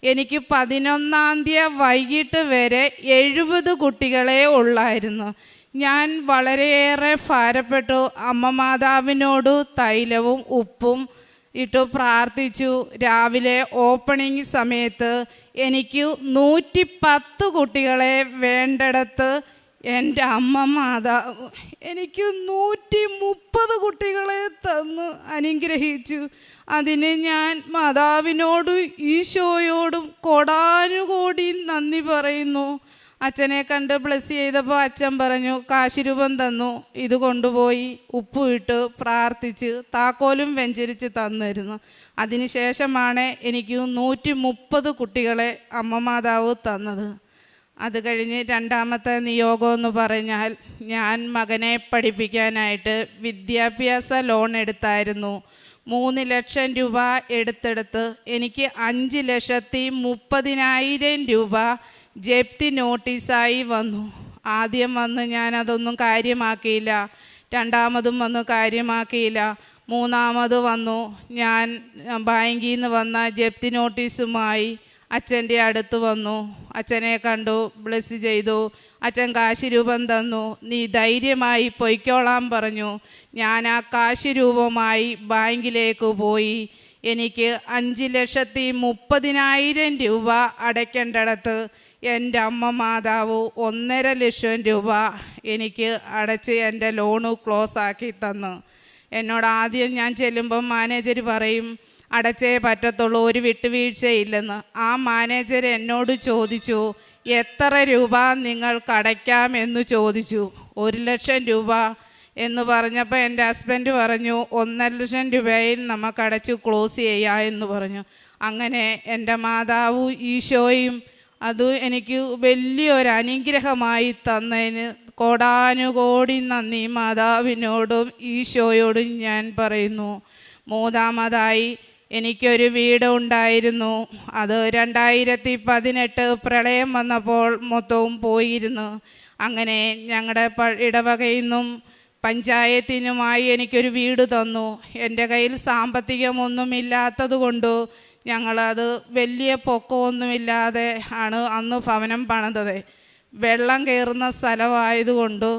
എനിക്ക് 11 വൈകിട്ട് വരെ 70 കുട്ടികളെ ഉള്ളായിരുന്നു. ഞാൻ വളരെയേറെ ഭാരപ്പെട്ടു. അമ്മ മാതാവിനോട് തൈലവും ഉപ്പും ഇട്ടു പ്രാർത്ഥിച്ചു. രാവിലെ ഓപ്പണിംഗ് സമയത്ത് എനിക്ക് 110 കുട്ടികളെ വേണ്ടിടത്ത് എൻ്റെ അമ്മ മാതാവ് എനിക്ക് 130 കുട്ടികളെ തന്ന് അനുഗ്രഹിച്ചു. അതിന് ഞാൻ മാതാവിനോടും ഈശോയോടും കോടാനുകോടി നന്ദി പറയുന്നു. അച്ഛനെ കണ്ട് ബ്ലെസ് ചെയ്തപ്പോൾ അച്ഛൻ പറഞ്ഞു, കാശ് രൂപം തന്നു, ഇത് കൊണ്ടുപോയി ഉപ്പ് ഇട്ട് പ്രാർത്ഥിച്ച് താക്കോലും വെഞ്ചരിച്ച് തന്നിരുന്നു. അതിനുശേഷമാണ് എനിക്ക് 130 കുട്ടികളെ അമ്മ മാതാവ് തന്നത്. അത് കഴിഞ്ഞ് രണ്ടാമത്തെ നിയോഗം എന്ന് പറഞ്ഞാൽ, ഞാൻ മകനെ പഠിപ്പിക്കാനായിട്ട് വിദ്യാഭ്യാസ ലോൺ എടുത്തായിരുന്നു. 3 ലക്ഷം രൂപ എടുത്തെടുത്ത് എനിക്ക് 5,30,000 രൂപ ജപ്തി നോട്ടീസായി വന്നു. ആദ്യം വന്ന് ഞാനതൊന്നും കാര്യമാക്കിയില്ല, രണ്ടാമതും വന്ന് കാര്യമാക്കിയില്ല. മൂന്നാമത് വന്നു. ഞാൻ ബാങ്കിൽ നിന്ന് വന്ന ജപ്തി നോട്ടീസുമായി അച്ഛൻ്റെ അടുത്ത് വന്നു. അച്ഛനെ കണ്ടു, ബ്ലെസ് ചെയ്തു. അച്ഛൻ കാശ് രൂപം തന്നു. നീ ധൈര്യമായി പൊയ്ക്കോളാൻ പറഞ്ഞു. ഞാൻ ആ കാശ് രൂപമായി ബാങ്കിലേക്ക് പോയി. എനിക്ക് 5,30,000 രൂപ അടയ്ക്കേണ്ടിടത്ത് എൻ്റെ അമ്മ മാതാവ് 1.5 ലക്ഷം രൂപ എനിക്ക് അടച്ച് എൻ്റെ ലോണ് ക്ലോസ് ആക്കി തന്നു. എന്നോട് ആദ്യം ഞാൻ ചെല്ലുമ്പം മാനേജർ പറയും അടച്ചേ പറ്റത്തുള്ളൂ, ഒരു വിട്ടുവീഴ്ചയില്ലെന്ന്. ആ മാനേജർ എന്നോട് ചോദിച്ചു, എത്ര രൂപ നിങ്ങൾക്ക് അടയ്ക്കാമെന്ന് ചോദിച്ചു. 1 ലക്ഷം രൂപ എന്ന് പറഞ്ഞപ്പോൾ എൻ്റെ ഹസ്ബൻഡ് പറഞ്ഞു 1.5 ലക്ഷം രൂപയിൽ നമുക്ക് അടച്ച് ക്ലോസ് ചെയ്യാം എന്ന് പറഞ്ഞു. അങ്ങനെ എൻ്റെ മാതാവ് ഈശോയും അത് എനിക്ക് വലിയൊരു അനുഗ്രഹമായി തന്നതിന് കോടാനുകോടി നന്ദി മാതാവിനോടും ഈശോയോടും ഞാൻ പറയുന്നു. മൂന്നാമതായി എനിക്കൊരു വീട് ഉണ്ടായിരുന്നു. അത് 2018 പ്രളയം വന്നപ്പോൾ മൊത്തവും പോയിരുന്നു. അങ്ങനെ ഞങ്ങളുടെ ഇടവകയിൽ നിന്നും പഞ്ചായത്തിനുമായി എനിക്കൊരു വീട് തന്നു. എൻ്റെ കയ്യിൽ സാമ്പത്തികമൊന്നുമില്ലാത്തത് കൊണ്ട് ഞങ്ങളത് വലിയ പൊക്കമൊന്നുമില്ലാതെ ആണ് അന്ന് ഭവനം പണിതത്. വെള്ളം കയറുന്ന സ്ഥലമായതുകൊണ്ട്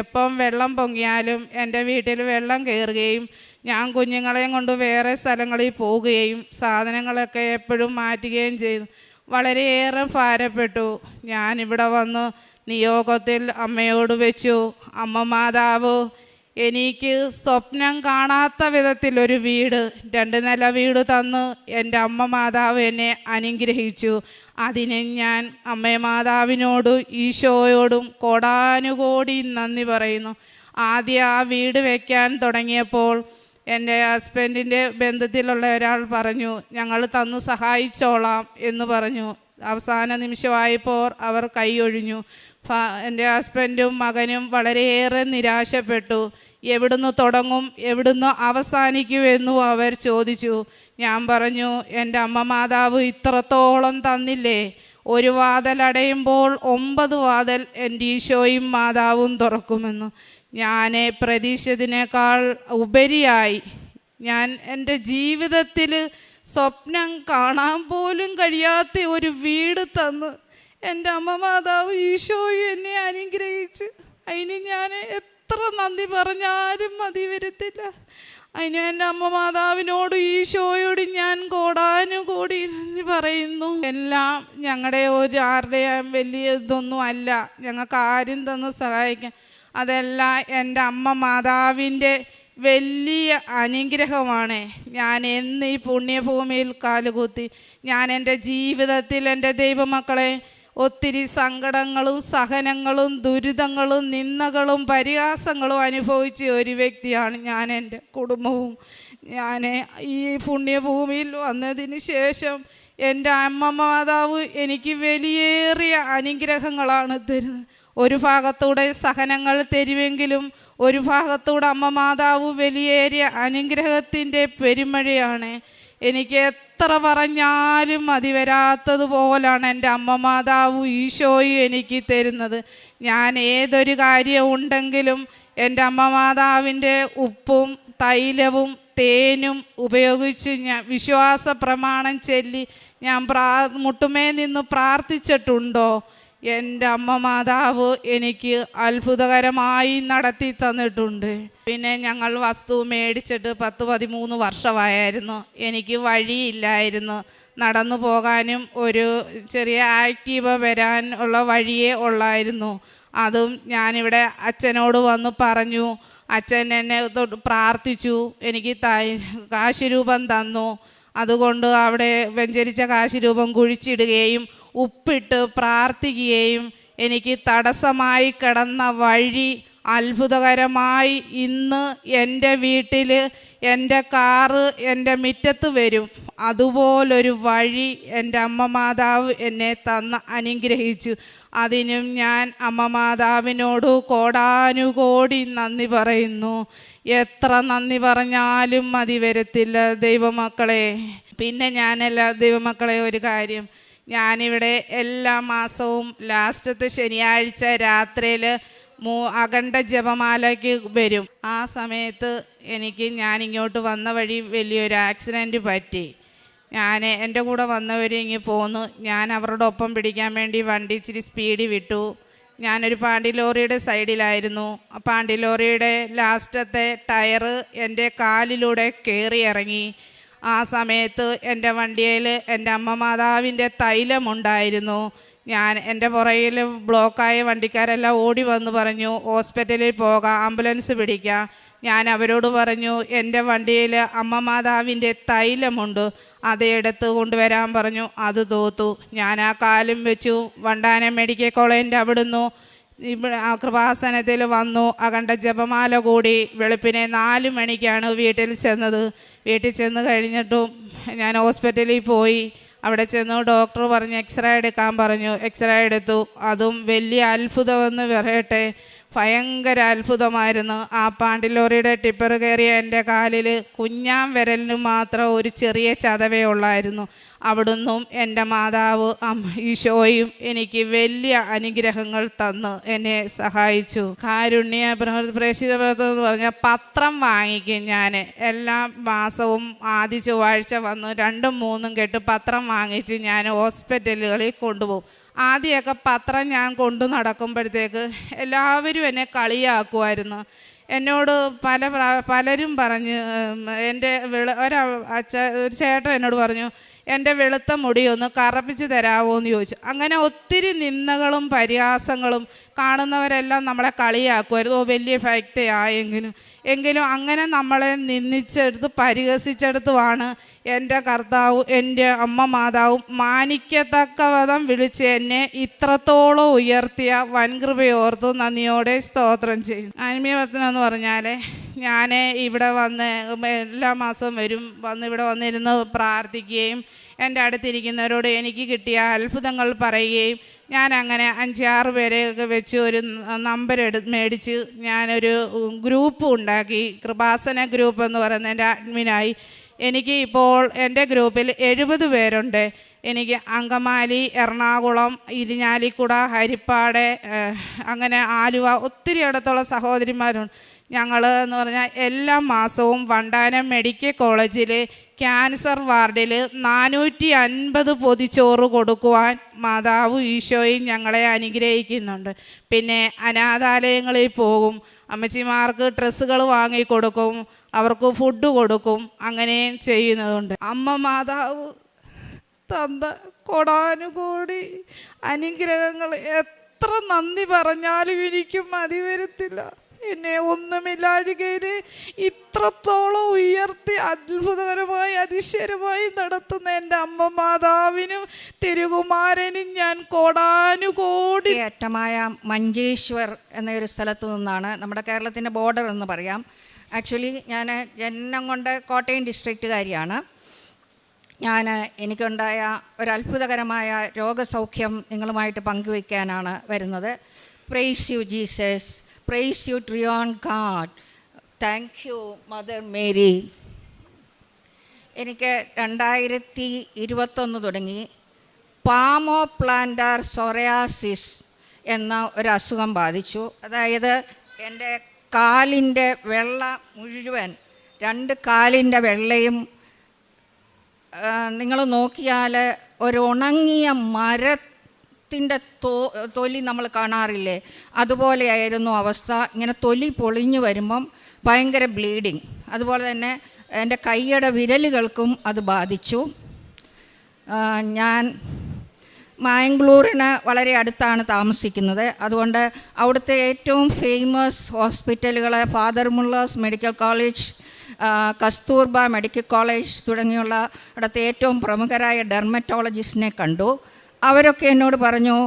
എപ്പം വെള്ളം പൊങ്ങിയാലും എൻ്റെ വീട്ടിൽ വെള്ളം കയറുകയും ഞാൻ കുഞ്ഞുങ്ങളെയും കൊണ്ട് വേറെ സ്ഥലങ്ങളിൽ പോവുകയും സാധനങ്ങളൊക്കെ എപ്പോഴും മാറ്റുകയും ചെയ്തു. വളരെയേറെ ഭാരപ്പെട്ടു. ഞാനിവിടെ വന്ന് നിയോഗത്തിൽ അമ്മയോട് വെച്ചു, അമ്മ മാതാവ് എനിക്ക് സ്വപ്നം കാണാത്ത വിധത്തിലൊരു വീട്, 2 നില വീട് തന്ന് എൻ്റെ അമ്മ മാതാവ് എന്നെ അനുഗ്രഹിച്ചു. അതിന് ഞാൻ അമ്മ മാതാവിനോടും ഈശോയോടും കോടാനുകോടി നന്ദി പറയുന്നു. ആദ്യം ആ വീട് വയ്ക്കാൻ തുടങ്ങിയപ്പോൾ എൻ്റെ ഹസ്ബൻഡിൻ്റെ ബന്ധത്തിലുള്ള ഒരാൾ പറഞ്ഞു, ഞങ്ങൾ തന്ന് സഹായിച്ചോളാം എന്ന് പറഞ്ഞു. അവസാന നിമിഷമായപ്പോൾ അവർ കൈയൊഴിഞ്ഞു. എൻ്റെ ഹസ്ബൻഡും മകനും വളരെയേറെ നിരാശപ്പെട്ടു. എവിടുന്ന് തുടങ്ങും, എവിടുന്ന് അവസാനിക്കുമെന്നും അവർ ചോദിച്ചു. ഞാൻ പറഞ്ഞു, എൻ്റെ അമ്മ മാതാവ് ഇത്രത്തോളം തന്നില്ലേ, ഒരു വാതിൽ അടയുമ്പോൾ 9 വാതിൽ എൻ്റെ ഈശോയും മാതാവും തുറക്കുമെന്ന്. ഞാൻ പ്രതീക്ഷിച്ചതിനേക്കാൾ ഉപരിയായി ഞാൻ എൻ്റെ ജീവിതത്തിൽ സ്വപ്നം കാണാൻ പോലും കഴിയാത്ത ഒരു വീട് തന്ന് എൻ്റെ അമ്മ മാതാവ് ഈശോയും എന്നെ അനുഗ്രഹിച്ച്. അതിന് ഞാൻ എത്ര നന്ദി പറഞ്ഞാലും മതി വരത്തില്ല. അതിന് എൻ്റെ അമ്മ മാതാവിനോട് ഈശോയോട് ഞാൻ കോടാനുകോടി നന്ദി പറയുന്നു. എല്ലാം ഞങ്ങളുടെ ആരുടെയും വലിയ ഇതൊന്നും അല്ല, ഞങ്ങൾക്ക് ആരും തന്ന് സഹായിക്കാൻ. അതെല്ലാം എൻ്റെ അമ്മ മാതാവിൻ്റെ വലിയ അനുഗ്രഹമാണ്. ഞാൻ എന്ന് ഈ പുണ്യഭൂമിയിൽ കാലുകുത്തി ഞാൻ എൻ്റെ ജീവിതത്തിൽ എൻ്റെ ദൈവമക്കളെ ഒത്തിരി സങ്കടങ്ങളും സഹനങ്ങളും ദുരിതങ്ങളും നിന്ദകളും പരിഹാസങ്ങളും അനുഭവിച്ച ഒരു വ്യക്തിയാണ് ഞാൻ. എൻ്റെ കുടുംബവും ഞാൻ ഈ പുണ്യഭൂമിയിൽ വന്നതിന് ശേഷം എൻ്റെ അമ്മ മാതാവ് എനിക്ക് വലിയേറിയ അനുഗ്രഹങ്ങളാണ് തരുന്നത്. ഒരു ഭാഗത്തൂടെ സഹനങ്ങൾ തരുമെങ്കിലും ഒരു ഭാഗത്തൂടെ അമ്മ മാതാവ് വലിയേറിയ അനുഗ്രഹത്തിൻ്റെ പെരുമഴയാണ്. എനിക്ക് എത്ര പറഞ്ഞാലും മതി വരാത്തതുപോലാണ് എൻ്റെ അമ്മ മാതാവ് ഈശോയും എനിക്ക് തരുന്നത്. ഞാൻ ഏതൊരു കാര്യം ഉണ്ടെങ്കിലും എൻ്റെ അമ്മ മാതാവിൻ്റെ ഉപ്പും തൈലവും തേനും ഉപയോഗിച്ച് ഞാൻ വിശ്വാസ പ്രമാണം ചൊല്ലി ഞാൻ മുട്ടുമേ നിന്ന് പ്രാർത്ഥിച്ചിട്ടുണ്ടോ? എൻ്റെ അമ്മ മാതാവ് എനിക്ക് അത്ഭുതകരമായി നടത്തി തന്നിട്ടുണ്ട്. പിന്നെ ഞങ്ങൾ വസ്തു മേടിച്ചിട്ട് 10-13 വർഷമായിരുന്നു. എനിക്ക് വഴിയില്ലായിരുന്നു, നടന്നു പോകാനും ഒരു ചെറിയ ആക്റ്റീവ വരാൻ ഉള്ള വഴിയേ ഉള്ളായിരുന്നു. അതും ഞാനിവിടെ അച്ഛനോട് വന്ന് പറഞ്ഞു. അച്ഛൻ എന്നെ പ്രാർത്ഥിച്ചു, എനിക്ക് കാശ് രൂപം തന്നു. അതുകൊണ്ട് അവിടെ വെഞ്ചരിച്ച കാശ് രൂപം കുഴിച്ചിടുകയും ഉപ്പിട്ട് പ്രാർത്ഥിക്കുകയും എനിക്ക് തടസ്സമായി കിടന്ന വഴി അത്ഭുതകരമായി ഇന്ന് എൻ്റെ വീട്ടിൽ എൻ്റെ കാറ് എൻ്റെ മുറ്റത്ത് വരും. അതുപോലൊരു വഴി എൻ്റെ അമ്മ മാതാവ് എന്നെ തന്ന് അനുഗ്രഹിച്ചു. അതിനും ഞാൻ അമ്മ മാതാവിനോട് കോടാനുകോടി നന്ദി പറയുന്നു. എത്ര നന്ദി പറഞ്ഞാലും മതി വരത്തില്ല ദൈവമക്കളെ. പിന്നെ ഞാനല്ല ദൈവമക്കളെ, ഒരു കാര്യം, ഞാനിവിടെ എല്ലാ മാസവും ലാസ്റ്റത്തെ ശനിയാഴ്ച രാത്രിയിൽ അഖണ്ഡ ജപമാലയ്ക്ക് വരും. ആ സമയത്ത് ഞാനിങ്ങോട്ട് വന്ന വഴി വലിയൊരു ആക്സിഡൻറ്റ് പറ്റി. എൻ്റെ കൂടെ വന്നവർ ഇങ്ങ് പോന്നു. ഞാൻ അവരുടെ ഒപ്പം പിടിക്കാൻ വേണ്ടി വണ്ടി ഇച്ചിരി സ്പീഡിൽ വിട്ടു. ഞാനൊരു പാണ്ടി ലോറിയുടെ സൈഡിലായിരുന്നു. പാണ്ടി ലോറിയുടെ ലാസ്റ്റത്തെ ടയറ് എൻ്റെ കാലിലൂടെ കയറി ഇറങ്ങി. ആ സമയത്ത് എൻ്റെ വണ്ടിയിൽ എൻ്റെ അമ്മ മാതാവിൻ്റെ തൈലമുണ്ടായിരുന്നു. എൻ്റെ പുറകിൽ ബ്ലോക്കായ വണ്ടിക്കാരെല്ലാം ഓടി വന്ന് പറഞ്ഞു ഹോസ്പിറ്റലിൽ പോകാം, ആംബുലൻസ് പിടിക്കാം. ഞാൻ അവരോട് പറഞ്ഞു എൻ്റെ വണ്ടിയിൽ അമ്മ മാതാവിൻ്റെ തൈലമുണ്ട്, അത് എടുത്ത് കൊണ്ടുവരാൻ പറഞ്ഞു. അത് തോത്തു. ഞാൻ ആ കാലും വെച്ചു വണ്ടാനം മെഡിക്കൽ കോളേജിൻ്റെ അവിടുന്ന് കൃപാസനത്തിൽ വന്നു. അഖണ്ഡ ജപമാല കൂടി വെളുപ്പിനെ 4 മണിക്കാണ് വീട്ടിൽ ചെന്നത്. വീട്ടിൽ ചെന്ന് കഴിഞ്ഞിട്ടും ഞാൻ ഹോസ്പിറ്റലിൽ പോയി. അവിടെ ചെന്നു ഡോക്ടർ പറഞ്ഞ് എക്സ്റേ എടുക്കാൻ പറഞ്ഞു. എക്സ്റേ എടുത്തു. അതും വലിയ അത്ഭുതമെന്ന് പറയട്ടെ, ഭയങ്കര അത്ഭുതമായിരുന്നു. ആ പാണ്ടി ലോറിയുടെ ടിപ്പർ കയറിയ എൻ്റെ കാലിൽ കുഞ്ഞാം വിരലിന് മാത്രം ഒരു ചെറിയ ചതവേ ഉള്ളായിരുന്നു. അവിടുന്നും എൻ്റെ മാതാവ് ഈശോയും എനിക്ക് വലിയ അനുഗ്രഹങ്ങൾ തന്ന് എന്നെ സഹായിച്ചു. കാരുണ്യ പ്രേക്ഷിത പ്രവർത്തനം എന്ന് പറഞ്ഞാൽ പത്രം വാങ്ങിക്കും. ഞാൻ എല്ലാ മാസവും ആദ്യ ചൊവ്വാഴ്ച വന്ന് 2ഉം 3ഉം കെട്ട് പത്രം വാങ്ങിച്ച് ഞാൻ ഹോസ്പിറ്റലുകളിൽ കൊണ്ടുപോകും. ആദ്യമൊക്കെ പത്രം ഞാൻ കൊണ്ടു നടക്കുമ്പോഴത്തേക്ക് എല്ലാവരും എന്നെ കളിയാക്കുമായിരുന്നു. എന്നോട് പലരും പറഞ്ഞ് ഒരു ചേട്ടൻ എന്നോട് പറഞ്ഞു എൻ്റെ വെളുത്ത മുടി ഒന്ന് കറപ്പിച്ച് തരാമോ എന്ന് ചോദിച്ചു. അങ്ങനെ ഒത്തിരി നിന്ദകളും പരിഹാസങ്ങളും കാണുന്നവരെല്ലാം നമ്മളെ കളിയാക്കുമായിരുന്നു. വലിയ എങ്കിലും അങ്ങനെ നമ്മളെ നിന്ദിച്ചെടുത്ത് പരിഹസിച്ചെടുത്തുമാണ് എൻ്റെ കർത്താവ് എൻ്റെ അമ്മ മാതാവും മാനിക്കത്തക്ക വിധം വിളിച്ച് എന്നെ ഇത്രത്തോളം ഉയർത്തിയ വൻകൃപയോർത്ത് നന്ദിയോടെ സ്തോത്രം ചെയ്യും. ആത്മീയവർത്തനം എന്ന് പറഞ്ഞാൽ ഞാൻ ഇവിടെ വന്ന് എല്ലാ മാസവും വന്ന് ഇവിടെ വന്നിരുന്ന് പ്രാർത്ഥിക്കുകയും എൻ്റെ അടുത്തിരിക്കുന്നവരോട് എനിക്ക് കിട്ടിയ അത്ഭുതങ്ങൾ പറയുകയും ഞാൻ അങ്ങനെ 5-6 പേരെയൊക്കെ വെച്ച് ഒരു നമ്പർ മേടിച്ച് ഞാനൊരു ഗ്രൂപ്പ് ഉണ്ടാക്കി. കൃപാസന ഗ്രൂപ്പ് എന്ന് പറയുന്ന എൻ്റെ അഡ്മിനായി. എനിക്ക് ഇപ്പോൾ എൻ്റെ ഗ്രൂപ്പിൽ 70 പേരുണ്ട്. എനിക്ക് അങ്കമാലി, എറണാകുളം, ഇരിഞ്ഞാലിക്കുട, ഹരിപ്പാട്, അങ്ങനെ ആലുവ, ഒത്തിരി ഇടത്തുള്ള സഹോദരിമാരുണ്ട്. ഞങ്ങൾ എന്ന് പറഞ്ഞാൽ എല്ലാ മാസവും വണ്ടാനം മെഡിക്കൽ കോളേജിൽ ക്യാൻസർ വാർഡിൽ 450 പൊതിച്ചോറ് കൊടുക്കുവാൻ മാതാവ് ഈശോയും ഞങ്ങളെ അനുഗ്രഹിക്കുന്നുണ്ട്. പിന്നെ അനാഥാലയങ്ങളിൽ പോകും, അമ്മച്ചിമാർക്ക് ഡ്രസ്സുകൾ വാങ്ങിക്കൊടുക്കും, അവർക്ക് ഫുഡ് കൊടുക്കും, അങ്ങനെയും ചെയ്യുന്നതുണ്ട്. അമ്മ മാതാവ് തന്ന കോടാനുകോടി അനുഗ്രഹങ്ങൾ എത്ര നന്ദി പറഞ്ഞാലും എനിക്ക് മതി വരത്തില്ല. എന്നെ ഒന്നുമില്ലാഴികയിൽ ഇത്രത്തോളം ഉയർത്തി അത്ഭുതകരമായി അതിശയമായി നടത്തുന്ന എൻ്റെ അമ്മ മാതാവിനും തിരുകുമാരനും ഞാൻ കോടാനുകോടി. ഏറ്റമായ മഞ്ചേശ്വർ എന്നൊരു സ്ഥലത്തു നിന്നാണ്, നമ്മുടെ കേരളത്തിൻ്റെ ബോർഡർ എന്ന് പറയാം. ആക്ച്വലി ഞാൻ ജന്മം കൊണ്ട് കോട്ടയം ഡിസ്ട്രിക്റ്റുകാരിയാണ്. എനിക്കുണ്ടായ ഒരു അത്ഭുതകരമായ രോഗസൗഖ്യം നിങ്ങളുമായിട്ട് പങ്കുവയ്ക്കാനാണ് വരുന്നത്. Praise you Jesus, praise you triune God, thank you Mother Mary. എനിക്ക് 2021 തുടങ്ങി പാമോ പ്ലാന്റാർ സൊറിയാസിസ് എന്ന ഒരു അസുഖം ബാധിച്ചു. അതായത് എൻ്റെ കാലിൻ്റെ വെള്ള മുഴുവൻ, 2 കാലിൻ്റെ വെള്ളയും നിങ്ങൾ നോക്കിയാൽ ഒരു ഉണങ്ങിയ മരത്തിൻ്റെ തൊലി നമ്മൾ കാണാറില്ലേ, അതുപോലെയായിരുന്നു അവസ്ഥ. ഇങ്ങനെ തൊലി പൊളിഞ്ഞു വരുമ്പം ഭയങ്കര ബ്ലീഡിങ്. അതുപോലെ തന്നെ എൻ്റെ കൈയുടെ വിരലുകൾക്കും അത് ബാധിച്ചു. ഞാൻ മാംഗ്ലൂരിന് വളരെ അടുത്താണ് താമസിക്കുന്നത്. അതുകൊണ്ട് അവിടുത്തെ ഏറ്റവും ഫേമസ് ഹോസ്പിറ്റലുകൾ father Muller's medical college, Kasturba medical college തുടങ്ങിയുള്ള ഇവിടുത്തെ ഏറ്റവും പ്രമുഖരായ ഡെർമറ്റോളജിസ്റ്റിനെ കണ്ടു. അവരൊക്കെ എന്നോട് പറഞ്ഞു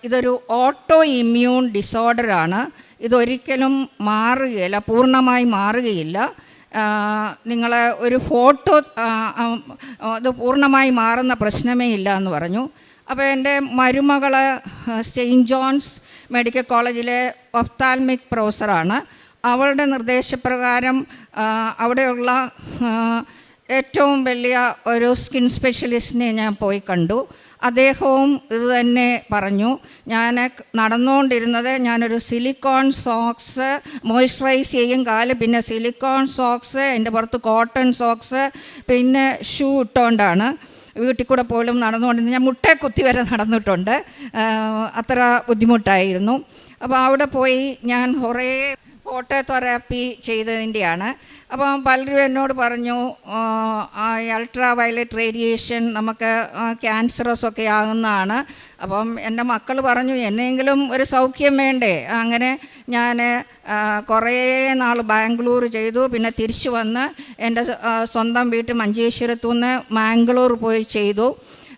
ഇതൊരു ഓട്ടോ ഇമ്മ്യൂൺ ഡിസോർഡറാണ്, ഇതൊരിക്കലും മാറുകയില്ല, പൂർണ്ണമായി മാറുകയില്ല, നിങ്ങൾ ഒരു ഫോട്ടോ അത് പൂർണ്ണമായി മാറുന്ന പ്രശ്നമേ ഇല്ല എന്ന് പറഞ്ഞു. അപ്പോൾ എൻ്റെ മരുമകൾ സെയിൻറ്റ് ജോൺസ് മെഡിക്കൽ കോളേജിലെ ഒഫ്താൽമിക് പ്രൊഫസറാണ്. അവളുടെ നിർദ്ദേശപ്രകാരം അവിടെയുള്ള ഏറ്റവും വലിയ ഒരു സ്കിൻ സ്പെഷ്യലിസ്റ്റിനെ ഞാൻ പോയി കണ്ടു. അദ്ദേഹവും ഇത് തന്നെ പറഞ്ഞു. ഞാൻ നടന്നുകൊണ്ടിരുന്നത് ഞാനൊരു സിലിക്കോൺ സോക്സ് മോയ്സ്ചറൈസ് ചെയ്യും കാല്, പിന്നെ സിലിക്കോൺ സോക്സ്, എൻ്റെ പുറത്ത് കോട്ടൺ സോക്സ്, പിന്നെ ഷൂ ഇട്ടുകൊണ്ടാണ് വീട്ടിൽ കൂടെ പോലും നടന്നുകൊണ്ടിരുന്നത്. ഞാൻ മുട്ടേ കുത്തി വരെ നടന്നിട്ടുണ്ട്, അത്ര ബുദ്ധിമുട്ടായിരുന്നു. അപ്പോൾ അവിടെ പോയി ഞാൻ കുറേ ഫോട്ടോതെറാപ്പി ചെയ്തതിൻ്റെയാണ്. അപ്പം പലരും എന്നോട് പറഞ്ഞു അൾട്രാ വയലറ്റ് റേഡിയേഷൻ നമുക്ക് ക്യാൻസറസ് ഒക്കെ ആകുന്നതാണ്. അപ്പം എൻ്റെ മക്കൾ പറഞ്ഞു എന്നെങ്കിലും ഒരു സൗഖ്യം വേണ്ടേ. അങ്ങനെ ഞാൻ കുറേ നാൾ ബാംഗ്ലൂർ ചെയ്തു. പിന്നെ തിരിച്ചു വന്ന് എൻ്റെ സ്വന്തം വീട്ടിൽ മഞ്ചേശ്വരത്തു നിന്ന് മാംഗ്ലൂർ പോയി ചെയ്തു.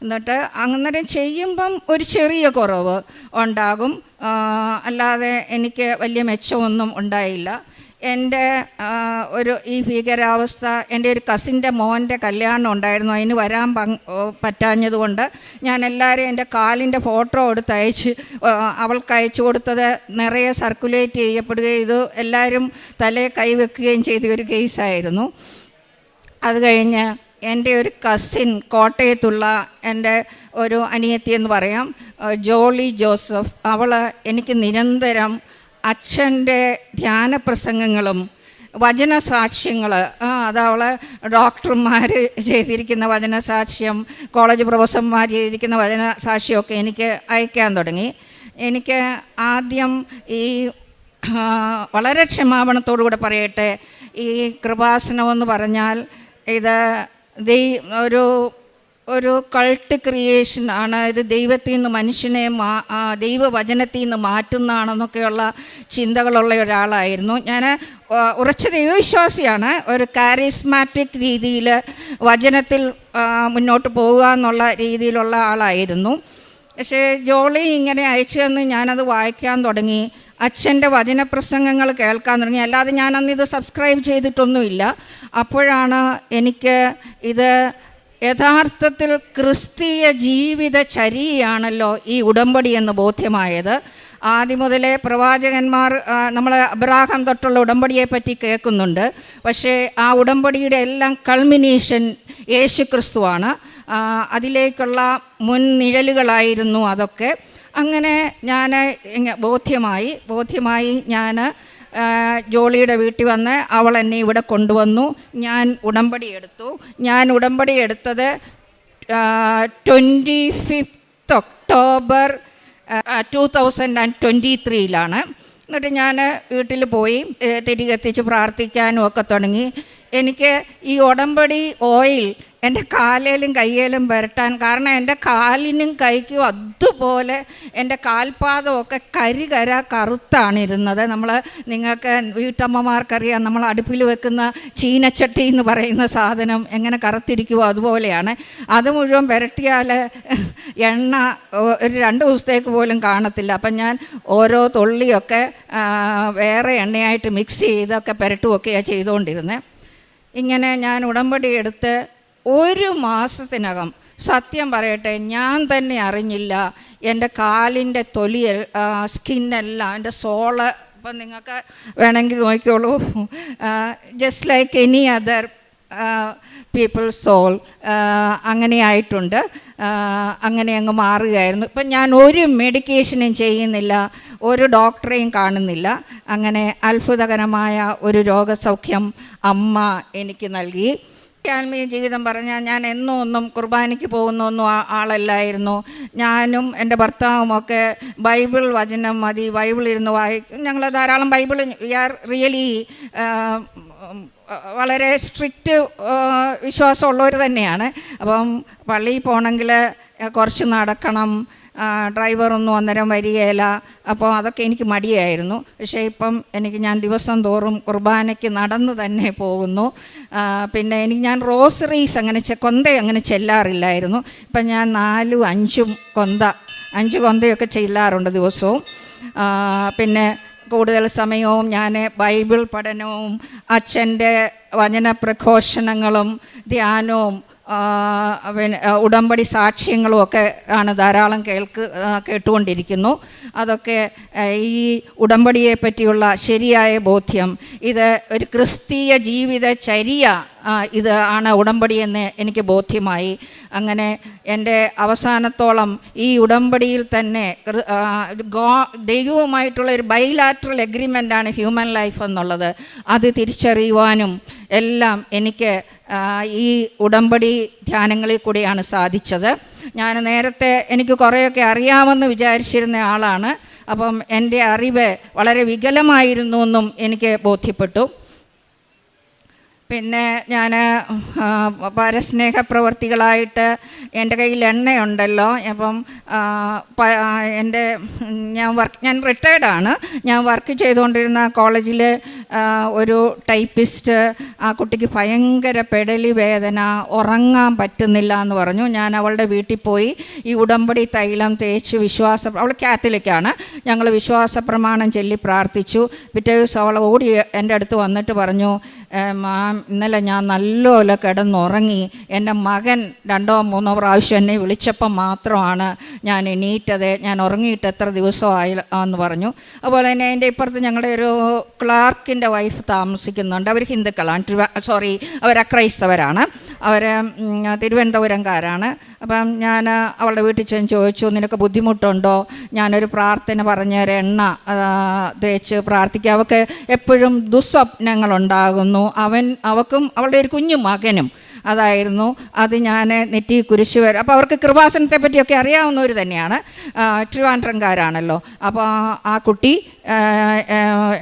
എന്നിട്ട് അന്നേരം ചെയ്യുമ്പം ഒരു ചെറിയ കുറവ് ഉണ്ടാകും, അല്ലാതെ എനിക്ക് വലിയ മെച്ചമൊന്നും ഉണ്ടായില്ല. എൻ്റെ ഈ ഭീകരാവസ്ഥ, എൻ്റെ ഒരു കസിൻ്റെ മോൻ്റെ കല്യാണം ഉണ്ടായിരുന്നു, അതിന് വരാൻ പറ്റാഞ്ഞതുകൊണ്ട് ഞാൻ എല്ലാവരും എൻ്റെ കാലിൻ്റെ ഫോട്ടോ എടുത്ത് അവൾക്ക് അയച്ചു കൊടുത്തത് നിറയെ സർക്കുലേറ്റ് ചെയ്യപ്പെടുകയും ഇത് എല്ലാവരും തലയെ കൈവെക്കുകയും ചെയ്ത ഒരു കേസായിരുന്നു. അത് കഴിഞ്ഞ് എൻ്റെ ഒരു കസിൻ, കോട്ടയത്തുള്ള എൻ്റെ ഒരു അനിയത്തി എന്ന് പറയാം, ജോളി ജോസഫ്, അവൾ എനിക്ക് നിരന്തരം അച്ഛൻ്റെ ധ്യാനപ്രസംഗങ്ങളും വചനസാക്ഷ്യങ്ങൾ, അതവൾ ഡോക്ടർമാർ ചെയ്തിരിക്കുന്ന വചനസാക്ഷ്യം, കോളേജ് പ്രൊഫസർമാർ ചെയ്തിരിക്കുന്ന വചനസാക്ഷ്യമൊക്കെ എനിക്ക് അയക്കാൻ തുടങ്ങി. എനിക്ക് ആദ്യം ഈ വളരെ ക്ഷമാപണത്തോടുകൂടെ പറയട്ടെ, ഈ കൃപാസനമെന്ന് പറഞ്ഞാൽ ഇത് ഒരു കൾട്ട് ക്രിയേഷൻ ആണ്. ഇത് ദൈവത്തിൽ നിന്ന് മനുഷ്യനെ ദൈവവചനത്തിൽ നിന്ന് മാറ്റുന്നതാണെന്നൊക്കെയുള്ള ചിന്തകളുള്ള ഒരാളായിരുന്നു ഞാൻ. ഉറച്ച ദൈവവിശ്വാസിയാണ്. ഒരു കാരിസ്മാറ്റിക് രീതിയിൽ വചനത്തിൽ മുന്നോട്ട് പോകുക എന്നുള്ള രീതിയിലുള്ള ആളായിരുന്നു. പക്ഷേ ജോളി ഇങ്ങനെ അയച്ചു തന്ന് ഞാനത് വായിക്കാൻ തുടങ്ങി, അച്ഛൻ്റെ വചനപ്രസംഗങ്ങൾ കേൾക്കാൻ തുടങ്ങി. അല്ലാതെ ഞാനന്നിത് സബ്സ്ക്രൈബ് ചെയ്തിട്ടൊന്നുമില്ല. അപ്പോഴാണ് എനിക്ക് ഇത് യഥാർത്ഥത്തിൽ ക്രിസ്തീയ ജീവിത ചര്യയാണല്ലോ ഈ ഉടമ്പടി എന്ന് ബോധ്യമായത്. ആദ്യം മുതലേ പ്രവാചകന്മാർ നമ്മൾ അബ്രാഹാം തൊട്ടുള്ള ഉടമ്പടിയെ പറ്റി കേൾക്കുന്നുണ്ട്. പക്ഷേ ആ ഉടമ്പടിയുടെ എല്ലാം കൾമിനേഷൻ യേശു ക്രിസ്തുവാണ്. അതിലേക്കുള്ള മുൻനിഴലുകളായിരുന്നു അതൊക്കെ. അങ്ങനെ ഞാൻ ബോധ്യമായി ഞാൻ ജോളിയുടെ വീട്ടിൽ വന്ന് അവൾ എന്നെ ഇവിടെ കൊണ്ടുവന്നു. ഞാൻ ഉടമ്പടി എടുത്തു. ഞാൻ ഉടമ്പടി എടുത്തത് 25 ഒക്ടോബർ 2023 എന്നിട്ട് ഞാൻ വീട്ടിൽ പോയി തിരികെത്തിച്ച് പ്രാർത്ഥിക്കാനും ഒക്കെ തുടങ്ങി. എനിക്ക് ഈ ഉടമ്പടി ഓയിൽ എൻ്റെ കാലിലും കയ്യിലും പുരട്ടാൻ, കാരണം എൻ്റെ കാലിനും കൈക്കും അതുപോലെ എൻ്റെ കാൽപാദമൊക്കെ കറുത്താണ് ഇരുന്നത്. നിങ്ങൾക്ക് വീട്ടമ്മമാർക്കറിയാം, നമ്മൾ അടുപ്പിൽ വെക്കുന്ന ചീനച്ചട്ടി എന്ന് പറയുന്ന സാധനം എങ്ങനെ കറുത്തിരിക്കുമോ അതുപോലെയാണ്. അത് മുഴുവൻ പുരട്ടിയാൽ എണ്ണ ഒരു 2 ദിവസത്തേക്ക് പോലും കാണത്തില്ല. അപ്പം ഞാൻ ഓരോ തുള്ളിയൊക്കെ വേറെ എണ്ണയായിട്ട് മിക്സ് ചെയ്തൊക്കെ പുരട്ടുമൊക്കെയാണ് ചെയ്തുകൊണ്ടിരുന്നത്. ഇങ്ങനെ ഞാൻ ഉടമ്പടി എടുത്ത് 1 മാസത്തിനകം, സത്യം പറയട്ടെ, ഞാൻ തന്നെ അറിഞ്ഞില്ല എൻ്റെ കാലിൻ്റെ തൊലി, സ്കിന്നെല്ലാം, എൻ്റെ സോള്, ഇപ്പം നിങ്ങൾക്ക് വേണമെങ്കിൽ നോക്കിക്കോളൂ, just like any other people's soul അങ്ങനെയായിട്ടുണ്ട്. അങ്ങനെ അങ്ങ് മാറുകയായിരുന്നു. ഇപ്പം ഞാൻ ഒരു മെഡിക്കേഷനും ചെയ്യുന്നില്ല, ഒരു ഡോക്ടറെയും കാണുന്നില്ല. അങ്ങനെ അത്ഭുതകരമായ ഒരു രോഗസൗഖ്യം അമ്മ എനിക്ക് നൽകി. ആത്മീയ ജീവിതം പറഞ്ഞാൽ ഞാൻ ഒന്നും കുർബാനയ്ക്ക് പോകുന്നൊന്നും ആളല്ലായിരുന്നു. ഞാനും എൻ്റെ ഭർത്താവുമൊക്കെ ബൈബിൾ വചനം മതി, ബൈബിൾ ഇരുന്ന് വായിക്കും. ഞങ്ങൾ ധാരാളം ബൈബിൾ, വി ആർ റിയലി വളരെ സ്ട്രിക്റ്റ് വിശ്വാസമുള്ളവർ തന്നെയാണ്. അപ്പം പള്ളിയിൽ പോകണമെങ്കിൽ കുറച്ച് നടക്കണം, ഡ്രൈവറൊന്നും അന്നേരം വരികയില്ല. അപ്പോൾ അതൊക്കെ എനിക്ക് മടിയായിരുന്നു. പക്ഷേ ഇപ്പം ഞാൻ ദിവസം തോറും കുർബാനയ്ക്ക് നടന്ന് തന്നെ പോകുന്നു. പിന്നെ ഞാൻ റോസറീസ് കൊന്ത അങ്ങനെ ചെല്ലാറില്ലായിരുന്നു. ഇപ്പം ഞാൻ 4-5 കൊന്തയൊക്കെ ചെല്ലാറുണ്ട് ദിവസവും. പിന്നെ കൂടുതൽ സമയവും ഞാൻ ബൈബിൾ പഠനവും അച്ഛൻ്റെ വചന പ്രഘോഷണങ്ങളും ധ്യാനവും പിന്നെ ഉടമ്പടി സാക്ഷ്യങ്ങളും ഒക്കെ ആണ് ധാരാളം കേട്ടുകൊണ്ടിരിക്കുന്നു. അതൊക്കെ ഈ ഉടമ്പടിയെ പറ്റിയുള്ള ശരിയായ ബോധ്യം, ഇത് ഒരു ക്രിസ്തീയ ജീവിതചര്യ ഇത് ആണ് ഉടമ്പടിയെന്ന് എനിക്ക് ബോധ്യമായി. അങ്ങനെ എൻ്റെ അവസാനത്തോളം ഈ ഉടമ്പടിയിൽ തന്നെ ദൈവവുമായിട്ടുള്ള ഒരു ബൈലാറ്ററൽ എഗ്രിമെൻ്റാണ് ഹ്യൂമൻ ലൈഫ് എന്നുള്ളത്. അത് തിരിച്ചറിയുവാനും എല്ലാം എനിക്ക് ഈ ഉടമ്പടി ധ്യാനങ്ങളിൽ കൂടിയാണ് സാധിച്ചത്. ഞാൻ നേരത്തെ എനിക്ക് കുറേയൊക്കെ അറിയാമെന്ന് വിചാരിച്ചിരുന്ന ആളാണ്. അപ്പം എൻ്റെ അറിവ് വളരെ വികലമായിരുന്നു എന്നും എനിക്ക് ബോധ്യപ്പെട്ടു. പിന്നെ ഞാൻ പരസ്നേഹ പ്രവർത്തികളായിട്ട് എൻ്റെ കയ്യിൽ എണ്ണയുണ്ടല്ലോ. അപ്പം ഞാൻ റിട്ടയർഡാണ്. ഞാൻ വർക്ക് ചെയ്തുകൊണ്ടിരുന്ന കോളേജിൽ ഒരു ടൈപ്പിസ്റ്റ്, ആ കുട്ടിക്ക് ഭയങ്കര പെടലി വേദന, ഉറങ്ങാൻ പറ്റുന്നില്ല എന്ന് പറഞ്ഞു. ഞാൻ അവളുടെ വീട്ടിൽ പോയി ഈ ഉടമ്പടി തൈലം തേച്ച് അവൾ കാത്തലിക്കാണ്, ഞങ്ങൾ വിശ്വാസ പ്രമാണം ചൊല്ലി പ്രാർത്ഥിച്ചു. പിറ്റേ ദിവസം അവൾ ഓടി എൻ്റെ അടുത്ത് വന്നിട്ട് പറഞ്ഞു, മാം ഇന്നലെ ഞാൻ നല്ലപോലെ കിടന്നുറങ്ങി, എൻ്റെ മകൻ 2-3 പ്രാവശ്യം എന്നെ വിളിച്ചപ്പം മാത്രമാണ് ഞാൻ എണീറ്റത്, ഞാൻ ഉറങ്ങിയിട്ട് എത്ര ദിവസമായി എന്ന് പറഞ്ഞു. അതുപോലെ തന്നെ എൻ്റെ ഇപ്പുറത്ത് ഞങ്ങളുടെ ഒരു ക്ലാർക്കിൻ്റെ വൈഫ് താമസിക്കുന്നുണ്ട്. അവർ ഹിന്ദുക്കളാണ്, അവർ അക്രൈസ്തവരാണ്, അവർ തിരുവനന്തപുരംകാരാണ്. അപ്പം ഞാൻ അവളുടെ വീട്ടിൽ ചെന്ന് ചോദിച്ചു, നിനക്ക് ബുദ്ധിമുട്ടുണ്ടോ, ഞാനൊരു പ്രാർത്ഥന പറഞ്ഞൊരു എണ്ണ തേച്ച് പ്രാർത്ഥിക്കുക, അവൾക്ക് എപ്പോഴും ദുസ്വപ്നങ്ങളുണ്ടാകുന്നു, അവൾക്കും അവളുടെ ഒരു കുഞ്ഞു മകനും അതായിരുന്നു. അത് ഞാൻ നെറ്റി കുരിശ് വരെ, അപ്പോൾ അവർക്ക് കൃപാസനത്തെ പറ്റിയൊക്കെ അറിയാവുന്നവർ തന്നെയാണ്, ട്രിവാൻഡ്രംകാരാണല്ലോ. അപ്പോൾ ആ കുട്ടി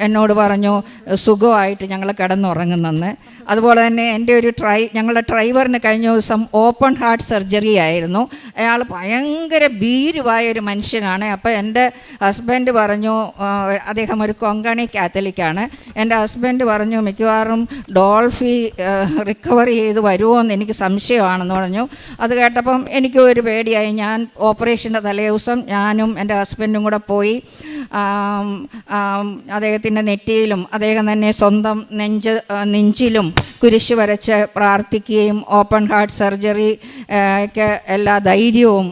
എന്നോട് പറഞ്ഞു സുഖമായിട്ട് ഞങ്ങൾ കിടന്നുറങ്ങുന്നെന്ന്. അതുപോലെ തന്നെ എൻ്റെ ഒരു ഞങ്ങളുടെ ഡ്രൈവറിന് കഴിഞ്ഞ ദിവസം ഓപ്പൺ ഹാർട്ട് സർജറി ആയിരുന്നു. അയാൾ ഭയങ്കര ഭീരുവായൊരു മനുഷ്യനാണ്. അപ്പോൾ എൻ്റെ ഹസ്ബൻഡ് പറഞ്ഞു, അദ്ദേഹം ഒരു കൊങ്കണി കാത്തലിക്കാണ്, എൻ്റെ ഹസ്ബൻഡ് പറഞ്ഞു മിക്കവാറും ഡോൾഫി റിക്കവർ ചെയ്ത് വരുമോ എന്ന് എനിക്ക് സംശയമാണെന്ന് പറഞ്ഞു. അത് കേട്ടപ്പം എനിക്ക് ഒരു പേടിയായി. ഞാൻ ഓപ്പറേഷൻ്റെ തലേദിവസം ഞാനും എൻ്റെ ഹസ്ബൻഡും കൂടെ പോയി അദ്ദേഹത്തിൻ്റെ നെറ്റിയിലും അദ്ദേഹം തന്നെ സ്വന്തം നെഞ്ചിലും കുരിശ് വരച്ച് പ്രാർത്ഥിക്കുകയും ഓപ്പൺ ഹാർട്ട് സർജറിക്ക് എല്ലാ ധൈര്യവും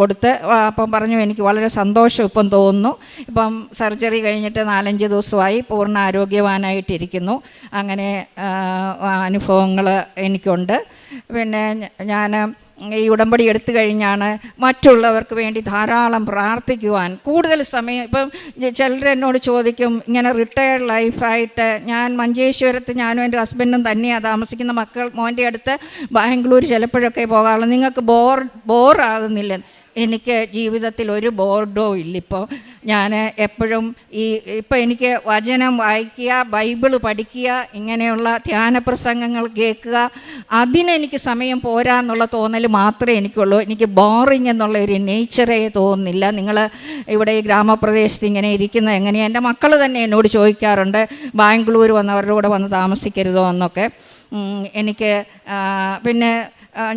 കൊടുത്ത് അപ്പം പറഞ്ഞു, എനിക്ക് വളരെ സന്തോഷം ഇപ്പം തോന്നുന്നു, ഇപ്പം സർജറി കഴിഞ്ഞിട്ട് 4-5 ദിവസമായി പൂർണ്ണ ആരോഗ്യവാനായിട്ടിരിക്കുന്നു. അങ്ങനെ അനുഭവങ്ങൾ എനിക്കുണ്ട്. പിന്നെ ഞാൻ ഈ ഉടമ്പടി എടുത്തു കഴിഞ്ഞാണ് മറ്റുള്ളവർക്ക് വേണ്ടി ധാരാളം പ്രാർത്ഥിക്കുവാൻ കൂടുതൽ സമയം. ഇപ്പം ചിലർ എന്നോട് ചോദിക്കും, ഇങ്ങനെ റിട്ടയർഡ് ലൈഫായിട്ട് ഞാൻ മഞ്ചേശ്വരത്ത് ഞാനും എൻ്റെ ഹസ്ബൻഡും തന്നെയാണ് താമസിക്കുന്ന, മോൻ്റെ അടുത്ത് ബാംഗ്ലൂർ ചിലപ്പോഴൊക്കെ പോകാറുള്ളൂ, നിങ്ങൾക്ക് ബോറാകുന്നില്ല? എനിക്ക് ജീവിതത്തിൽ ഒരു ബോർഡോ ഇല്ലിപ്പോൾ. ഞാൻ എപ്പോഴും ഇപ്പം എനിക്ക് വചനം വായിക്കുക, ബൈബിള് പഠിക്കുക, ഇങ്ങനെയുള്ള ധ്യാന പ്രസംഗങ്ങൾ കേൾക്കുക, അതിനെനിക്ക് സമയം പോരാ എന്നുള്ള തോന്നൽ മാത്രമേ എനിക്കുള്ളൂ. എനിക്ക് ബോറിങ് എന്നുള്ള ഒരു നേച്ചറേ തോന്നുന്നില്ല. നിങ്ങൾ ഇവിടെ ഈ ഗ്രാമപ്രദേശത്ത് ഇങ്ങനെ ഇരിക്കുന്നത് എങ്ങനെയാണ്? എൻ്റെ മക്കൾ തന്നെ എന്നോട് ചോദിക്കാറുണ്ട്, ബാംഗ്ലൂർ വന്നവരുടെ കൂടെ വന്ന് താമസിക്കരുതോ എന്നൊക്കെ. എനിക്ക് പിന്നെ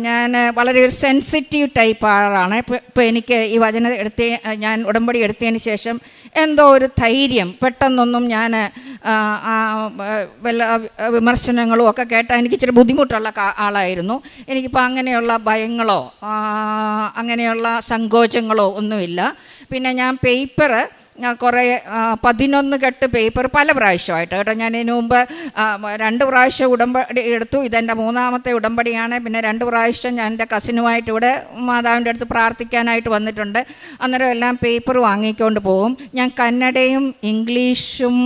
ഞാൻ വളരെ ഒരു സെൻസിറ്റീവ് ടൈപ്പ് ആളാണ്. ഇപ്പോൾ എനിക്ക് ഈ വചനം ഞാൻ ഉടമ്പടി എടുത്തതിന് ശേഷം എന്തോ ഒരു ധൈര്യം, പെട്ടെന്നൊന്നും ഞാൻ വല്ല വിമർശനങ്ങളും ഒക്കെ കേട്ടാൽ എനിക്ക് ഇച്ചിരി ബുദ്ധിമുട്ടുള്ള ആളായിരുന്നു. എനിക്കിപ്പോൾ അങ്ങനെയുള്ള ഭയങ്ങളോ അങ്ങനെയുള്ള സങ്കോചങ്ങളോ ഒന്നുമില്ല. പിന്നെ ഞാൻ കുറേ 11 കെട്ട് പേപ്പർ പല പ്രാവശ്യമായിട്ട് കേട്ടോ. ഞാൻ ഇതിനു മുമ്പ് 2 പ്രാവശ്യം ഉടമ്പടി എടുത്തു, ഇതെൻ്റെ 3ാമത്തെ ഉടമ്പടിയാണ്. പിന്നെ 2 പ്രാവശ്യം ഞാൻ എൻ്റെ കസിനുമായിട്ട് ഇവിടെ മാതാവിൻ്റെ അടുത്ത് പ്രാർത്ഥിക്കാനായിട്ട് വന്നിട്ടുണ്ട്. അന്നേരം എല്ലാം പേപ്പർ വാങ്ങിക്കൊണ്ട് പോകും. ഞാൻ കന്നഡയും ഇംഗ്ലീഷും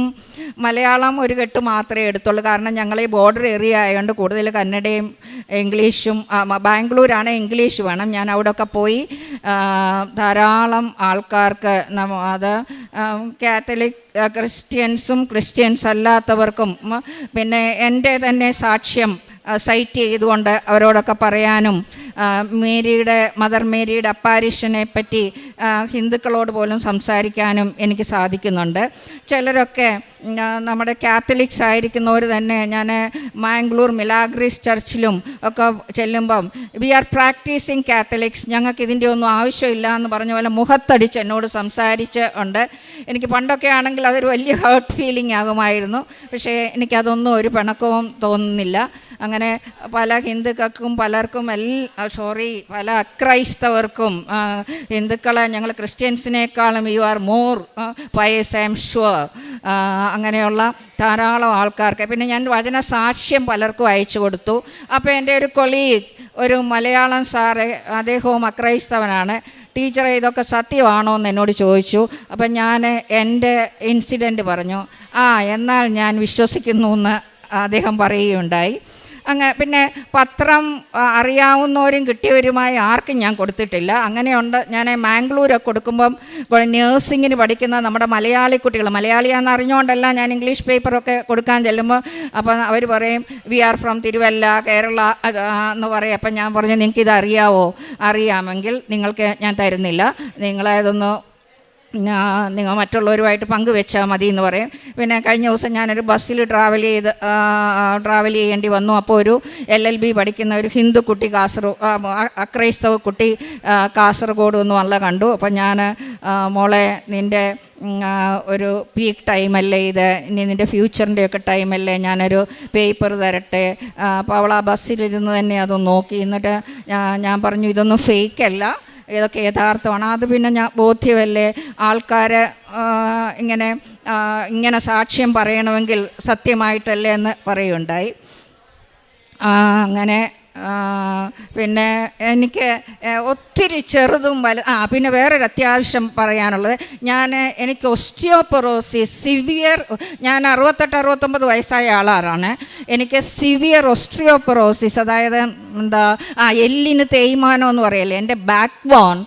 മലയാളം ഒരു കെട്ട് മാത്രമേ എടുത്തുള്ളൂ. കാരണം ഞങ്ങൾ ഈ ബോർഡർ ഏരിയ ആയതുകൊണ്ട് കൂടുതൽ കന്നഡയും ഇംഗ്ലീഷും, ബാംഗ്ലൂരാണ് ഇംഗ്ലീഷ് വേണം. ഞാൻ അവിടെയൊക്കെ പോയി ധാരാളം ആൾക്കാർക്ക് അത് കാത്തലിക് ക്രിസ്ത്യൻസ് അല്ലാത്തവർക്കും പിന്നെ എൻ്റെ തന്നെ സാക്ഷ്യം സൈറ്റ് ചെയ്തുകൊണ്ട് അവരോടൊക്കെ പറയാനും മദർ മേരിയുടെ അപ്പാരിഷനെ പറ്റി ഹിന്ദുക്കളോട് പോലും സംസാരിക്കാനും എനിക്ക് സാധിക്കുന്നുണ്ട്. ചിലരൊക്കെ നമ്മുടെ കാത്തലിക്സ് ആയിരിക്കുന്നവർ തന്നെ, ഞാൻ മാംഗ്ലൂർ മിലാഗ്രീസ് ചർച്ചിലും ഒക്കെ ചെല്ലുമ്പം വി ആർ പ്രാക്ടീസിങ് കാത്തലിക്സ്, ഞങ്ങൾക്ക് ഇതിൻ്റെ ഒന്നും ആവശ്യമില്ല എന്ന് പറഞ്ഞ പോലെ മുഖത്തടിച്ച് എന്നോട് സംസാരിച്ച് ഉണ്ട്. എനിക്ക് പണ്ടൊക്കെ ആണെങ്കിൽ അതൊരു വലിയ ഹേർട്ട് ഫീലിംഗ് ആകുമായിരുന്നു. പക്ഷേ എനിക്കതൊന്നും ഒരു പിണക്കവും തോന്നുന്നില്ല. അങ്ങനെ പല ഹിന്ദുക്കൾക്കും പലർക്കും പല അക്രൈസ്തവർക്കും ഹിന്ദുക്കളെ ഞങ്ങൾ ക്രിസ്ത്യൻസിനേക്കാളും you are more pious I'm sure, അങ്ങനെയുള്ള ധാരാളം ആൾക്കാർക്ക്. പിന്നെ ഞാൻ വചന സാക്ഷ്യം പലർക്കും അയച്ചു കൊടുത്തു. അപ്പോൾ എൻ്റെ ഒരു കൊളീഗ്, ഒരു മലയാളം സാറ്, അദ്ദേഹവും അക്രൈസ്തവനാണ്. ടീച്ചറെ ഇതൊക്കെ സത്യമാണോ എന്ന് എന്നോട് ചോദിച്ചു. അപ്പം ഞാൻ എൻ്റെ ഇൻസിഡൻറ്റ് പറഞ്ഞു. എന്നാൽ ഞാൻ വിശ്വസിക്കുന്നു എന്ന് അദ്ദേഹം പറയുകയുണ്ടായി. പിന്നെ പത്രം അറിയാവുന്നവരും കിട്ടിയവരുമായി ആർക്കും ഞാൻ കൊടുത്തിട്ടില്ല. അങ്ങനെയുണ്ട്. ഞാൻ മാംഗ്ലൂരൊക്കെ കൊടുക്കുമ്പം നേഴ്സിങ്ങിന് പഠിക്കുന്ന നമ്മുടെ മലയാളി കുട്ടികൾ, മലയാളിയാണെന്ന് അറിഞ്ഞുകൊണ്ടല്ല ഞാൻ ഇംഗ്ലീഷ് പേപ്പറൊക്കെ കൊടുക്കാൻ ചെല്ലുമ്പോൾ അപ്പം അവർ പറയും we are from Thiruvalla, Kerala എന്ന് പറയും. അപ്പം ഞാൻ പറഞ്ഞു നിങ്ങൾക്കിത് അറിയാവോ? അറിയാമെങ്കിൽ നിങ്ങൾക്ക് ഞാൻ തരുന്നില്ല, നിങ്ങളതൊന്ന് നിങ്ങൾ മറ്റുള്ളവരുമായിട്ട് പങ്കുവെച്ചാൽ മതി എന്ന് പറയും. പിന്നെ കഴിഞ്ഞ ദിവസം ഞാനൊരു ബസ്സിൽ ട്രാവൽ ചെയ്യേണ്ടി വന്നു. അപ്പോൾ ഒരു LLB പഠിക്കുന്ന ഒരു ഹിന്ദു കുട്ടി, അക്രൈസ്തവ കുട്ടി കാസർഗോഡ് ഒന്ന് വല്ല കണ്ടു. അപ്പം ഞാൻ മോളെ നിൻ്റെ ഒരു പീക്ക് ടൈമല്ലേ ഇത്, ഇനി നിൻ്റെ ഫ്യൂച്ചറിൻ്റെയൊക്കെ ടൈമല്ലേ, ഞാനൊരു പേപ്പർ തരട്ടെ. അപ്പോൾ അവൾ ആ ബസ്സിലിരുന്ന് തന്നെ അതൊന്ന് നോക്കി. എന്നിട്ട് ഞാൻ പറഞ്ഞു ഇതൊന്നും ഫേക്കല്ല, ഇതൊക്കെ യഥാർത്ഥമാണ്. അത് പിന്നെ ഞാൻ ബോധ്യമല്ലേ, ആൾക്കാർ ഇങ്ങനെ സാക്ഷ്യം പറയണമെങ്കിൽ സത്യമായിട്ടല്ലേ എന്ന് പറയുകയുണ്ടായി. അങ്ങനെ പിന്നെ എനിക്ക് ഒത്തിരി ചെറുതും പിന്നെ വേറൊരു അത്യാവശ്യം പറയാനുള്ളത്, എനിക്ക് ഒസ്റ്റിയോപൊറോസിസ് സിവിയർ, ഞാൻ 68-69 വയസ്സായ ആളാണ്. എനിക്ക് സിവിയർ ഒസ്റ്റിയോപൊറോസിസ്, അതായത് എല്ലിന് തേയ്മാനം എന്ന് പറയല്ലേ, എൻ്റെ ബാക്ക് ബോൺ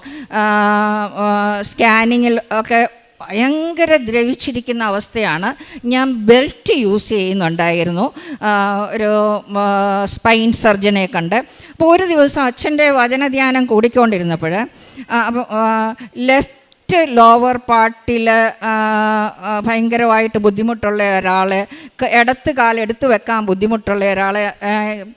സ്കാനിങ്ങിൽ ഒക്കെ ഭയങ്കര ദ്രവിച്ചിരിക്കുന്ന അവസ്ഥയാണ്. ഞാൻ ബെൽറ്റ് യൂസ് ചെയ്യുന്നുണ്ടായിരുന്നു ഒരു സ്പൈൻ സർജനെ കണ്ട്. അപ്പോൾ ഒരു ദിവസം അച്ഛൻ്റെ വചനധ്യാനം കൂടിക്കൊണ്ടിരുന്നപ്പോൾ ലെഫ്റ്റ് ലോവർ പാർട്ടിൽ ഭയങ്കരമായിട്ട് ബുദ്ധിമുട്ടുള്ള ഒരാൾ, ഇടത്ത് കാൽ എടുത്ത് വെക്കാൻ ബുദ്ധിമുട്ടുള്ള ഒരാൾ,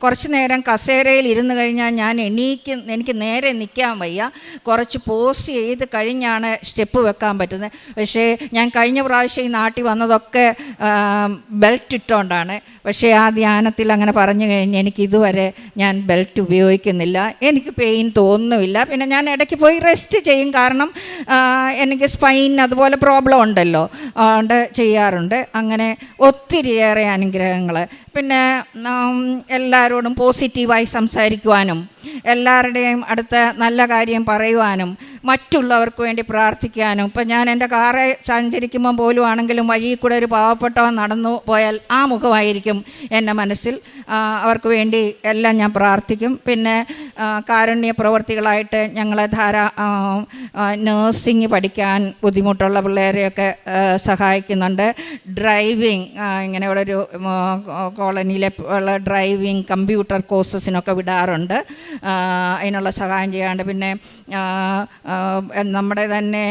കുറച്ച് നേരം കസേരയിൽ ഇരുന്ന് കഴിഞ്ഞാൽ എനിക്ക് നേരെ നിൽക്കാൻ വയ്യ, കുറച്ച് പോസ് ചെയ്ത് കഴിഞ്ഞാണ് സ്റ്റെപ്പ് വെക്കാൻ പറ്റുന്നത്. പക്ഷേ ഞാൻ കഴിഞ്ഞ പ്രാവശ്യം ഈ നാട്ടിൽ വന്നതൊക്കെ ബെൽറ്റ് ഇട്ടുകൊണ്ടാണ്. പക്ഷേ ആ ധ്യാനത്തിൽ അങ്ങനെ പറഞ്ഞു കഴിഞ്ഞ് എനിക്കിതുവരെ ഞാൻ ബെൽറ്റ് ഉപയോഗിക്കുന്നില്ല, എനിക്ക് പെയിൻ തോന്നുന്നില്ല. പിന്നെ ഞാൻ ഇടയ്ക്ക് പോയി റെസ്റ്റ് ചെയ്യും, കാരണം എനിക്ക് സ്പൈൻ അതുപോലെ പ്രോബ്ലം ഉണ്ടല്ലോ, അതുകൊണ്ട് ചെയ്യാറുണ്ട്. അങ്ങനെ ഒത്തിരിയേറെ അനുഗ്രഹങ്ങൾ. പിന്നെ എല്ലാവരോടും പോസിറ്റീവായി സംസാരിക്കുവാനും എല്ലാവരുടെയും അടുത്ത് നല്ല കാര്യം പറയുവാനും മറ്റുള്ളവർക്ക് വേണ്ടി പ്രാർത്ഥിക്കാനും. ഇപ്പം ഞാൻ എൻ്റെ കാറ് സഞ്ചരിക്കുമ്പം പോലും ആണെങ്കിലും വഴിയിൽ കൂടെ ഒരു പാവപ്പെട്ടവൻ നടന്നു പോയാൽ ആ മുഖമായിരിക്കും എൻ്റെ മനസ്സിൽ. അവർക്ക് വേണ്ടി എല്ലാം ഞാൻ പ്രാർത്ഥിക്കും. പിന്നെ കാരുണ്യ പ്രവർത്തികളായിട്ട് ഞങ്ങൾ നേഴ്സിംഗ് പഠിക്കാൻ ബുദ്ധിമുട്ടുള്ള പിള്ളേരെയൊക്കെ സഹായിക്കുന്നുണ്ട്. ഡ്രൈവിങ്, ഇങ്ങനെ ഇവിടെ ഒരു കോളനിയിലെ ഉള്ള ഡ്രൈവിങ് കമ്പ്യൂട്ടർ കോഴ്സസിനൊക്കെ വിടാറുണ്ട്, അതിനുള്ള സഹായം ചെയ്യാണ്ട്. പിന്നെ നമ്മുടെ തന്നെ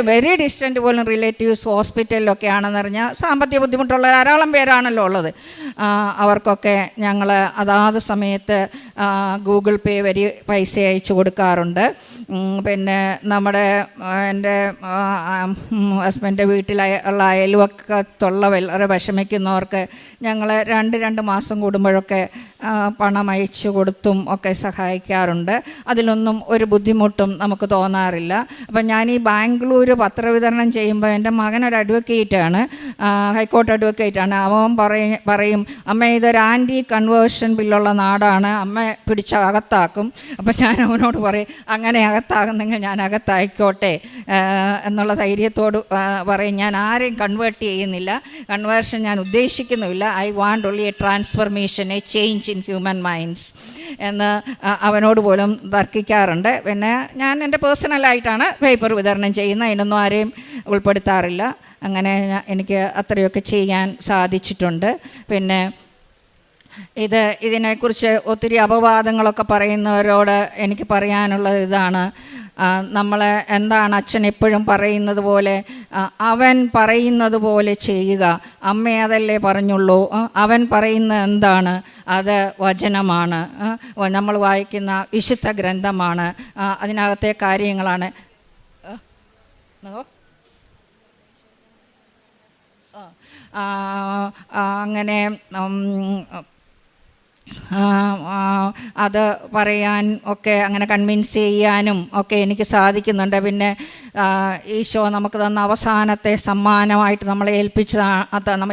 വെരി ഡിസ്റ്റൻറ്റ് പോലും റിലേറ്റീവ്സ് ഹോസ്പിറ്റലിലൊക്കെ ആണെന്ന് പറഞ്ഞാൽ സാമ്പത്തിക ബുദ്ധിമുട്ടുള്ള ധാരാളം പേരാണല്ലോ ഉള്ളത്. അവർക്കൊക്കെ ഞങ്ങൾ അതാത് സമയത്ത് ഗൂഗിൾ പേ വഴി പൈസ അയച്ചു കൊടുക്കാറുണ്ട്. പിന്നെ എൻ്റെ ഹസ്ബൻഡിൻ്റെ വീട്ടിലുള്ള അയൽവക്കത്തുള്ള വളരെ വിഷമിക്കുന്നവർക്ക് ഞങ്ങൾ 2 മാസം കൂടുമ്പോഴൊക്കെ പണം അയച്ചു കൊടുത്തും ഒക്കെ സഹായിക്കാറുണ്ട്. അതിലൊന്നും ഒരു ബുദ്ധിമുട്ടും നമുക്ക് തോന്നാറില്ല. അപ്പം ഞാൻ ഈ ബാംഗ്ലൂർ പത്രവിതരണം ചെയ്യുമ്പോൾ എൻ്റെ മകനൊരു അഡ്വക്കേറ്റാണ്, ഹൈക്കോർട്ട് അഡ്വക്കേറ്റാണ്. അവൻ പറയും അമ്മ ഇതൊരു ആൻറ്റി കൺവേർഷൻ ബില്ലുള്ള നാടാണ്, അമ്മ പിടിച്ച് അകത്താക്കും. അപ്പം ഞാൻ അവനോട് പറയും അങ്ങനെ അകത്താകുന്നെങ്കിൽ ഞാൻ അകത്തായിക്കോട്ടെ എന്നുള്ള ധൈര്യത്തോട് പറയും. ഞാൻ ആരെയും കൺവേർട്ട് ചെയ്യുന്നില്ല, കൺവേർഷൻ ഞാൻ ഉദ്ദേശിക്കുന്നുമില്ല. I want only a transformation, a change in human minds എന്ന് അവനോട് പോലും തർക്കിക്കാറുണ്ട്. പിന്നെ ഞാൻ എൻ്റെ പേഴ്സണലായിട്ടാണ് പേപ്പർ വിതരണം ചെയ്യുന്നത്, അതിനൊന്നും ആരെയും ഉൾപ്പെടുത്താറില്ല. അങ്ങനെ എനിക്ക് അത്രയൊക്കെ ചെയ്യാൻ സാധിച്ചിട്ടുണ്ട്. പിന്നെ ഇതിനെക്കുറിച്ച് ഒത്തിരി അപവാദങ്ങളൊക്കെ പറയുന്നവരോട് എനിക്ക് പറയാനുള്ളത് ഇതാണ്, നമ്മൾ എന്താണ് അച്ഛൻ എപ്പോഴും പറയുന്നത് പോലെ അവൻ പറയുന്നത് പോലെ ചെയ്യുക. അമ്മ അതല്ലേ പറഞ്ഞുള്ളൂ. അവൻ പറയുന്നത് എന്താണ്? അത് വചനമാണ്, നമ്മൾ വായിക്കുന്ന വിശുദ്ധ ഗ്രന്ഥമാണ്, അതിനകത്തെ കാര്യങ്ങളാണ്. അങ്ങനെ അത് പറയാൻ ഒക്കെ അങ്ങനെ കൺവിൻസ് ചെയ്യാനും ഒക്കെ എനിക്ക് സാധിക്കുന്നുണ്ട്. പിന്നെ ഈശോ നമുക്ക് തന്ന അവസാനത്തെ സമ്മാനമായിട്ട് നമ്മളെ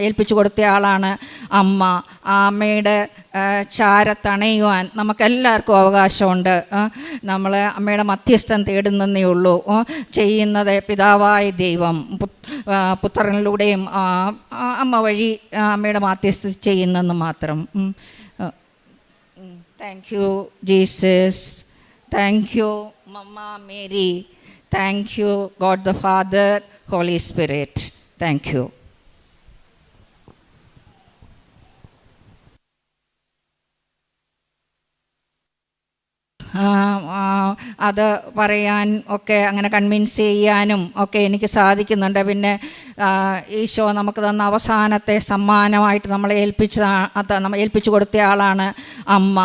ഏൽപ്പിച്ചു കൊടുത്ത ആളാണ് അമ്മ. ആ അമ്മയുടെ ചാരത്തണയുവാൻ നമുക്കെല്ലാവർക്കും അവകാശമുണ്ട്. നമ്മൾ അമ്മയുടെ മധ്യസ്ഥം തേടുന്നതേ ഉള്ളൂ. ചെയ്യുന്നത് പിതാവായ ദൈവം പുത്രനിലൂടെയും അമ്മ വഴി അമ്മയുടെ മധ്യസ്ഥം ചെയ്യുന്നെന്ന് മാത്രം. Thank you, Jesus. Thank you, Mama Mary. Thank you, God the Father, Holy Spirit. Thank you. അത് പറയാൻ ഒക്കെ അങ്ങനെ കൺവിൻസ് ചെയ്യാനും ഒക്കെ എനിക്ക് സാധിക്കുന്നുണ്ട്. പിന്നെ ഈശോ നമുക്ക് തന്ന അവസാനത്തെ സമ്മാനമായിട്ട് നമ്മളെ ഏൽപ്പിച്ചു കൊടുത്ത ആളാണ് അമ്മ.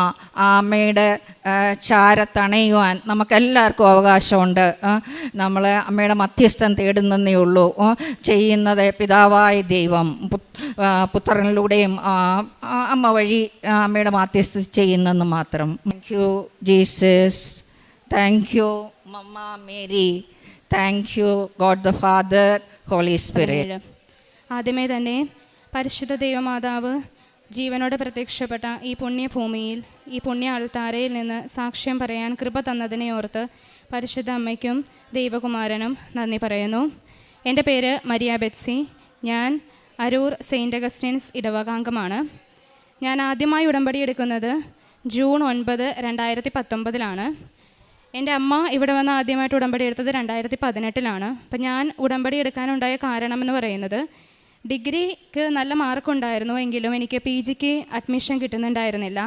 ആ അമ്മയുടെ ചാരത്തണയുവാൻ നമുക്കെല്ലാവർക്കും അവകാശമുണ്ട്. നമ്മൾ അമ്മയുടെ മധ്യസ്ഥം തേടുന്നതേ ഉള്ളൂ. ചെയ്യുന്നത് പിതാവായ ദൈവം പുത്രനിലൂടെയും അമ്മ വഴി അമ്മയുടെ മധ്യസ്ഥം ചെയ്യുന്നെന്ന് മാത്രം. Thank you Jesus. Thank you mamma Mary. Thank you God the Father, Holy Spirit. ആദ്യമേ തന്നെ പരിശുദ്ധ ദൈവമാതാവ് ജീവനോടെ പ്രത്യക്ഷപ്പെട്ട ഈ പുണ്യഭൂമിയിൽ, ഈ പുണ്യ അൾത്താരയിൽ നിന്ന് സാക്ഷ്യം പറയാൻ കൃപ തന്നതിനെ ഓർത്ത് പരിശുദ്ധ അമ്മയ്ക്കും ദൈവകുമാരനും നന്ദി പറയുന്നു. എൻ്റെ പേര് മരിയ ബെറ്റ്സി. ഞാൻ അരൂർ സെയിൻറ്റ് അഗസ്റ്റിൻസ് ഇടവകാംഗമാണ്. ഞാൻ ആദ്യമായി ഉടമ്പടി എടുക്കുന്നത് ജൂൺ 9, 2019 എൻ്റെ അമ്മ ഇവിടെ വന്ന് ആദ്യമായിട്ട് ഉടമ്പടി എടുത്തത് 2018. അപ്പം ഞാൻ ഉടമ്പടി എടുക്കാനുണ്ടായ കാരണമെന്ന് പറയുന്നത്, ഡിഗ്രിക്ക് നല്ല മാർക്കുണ്ടായിരുന്നു എങ്കിലും എനിക്ക് PGക്ക് അഡ്മിഷൻ കിട്ടുന്നുണ്ടായിരുന്നില്ല.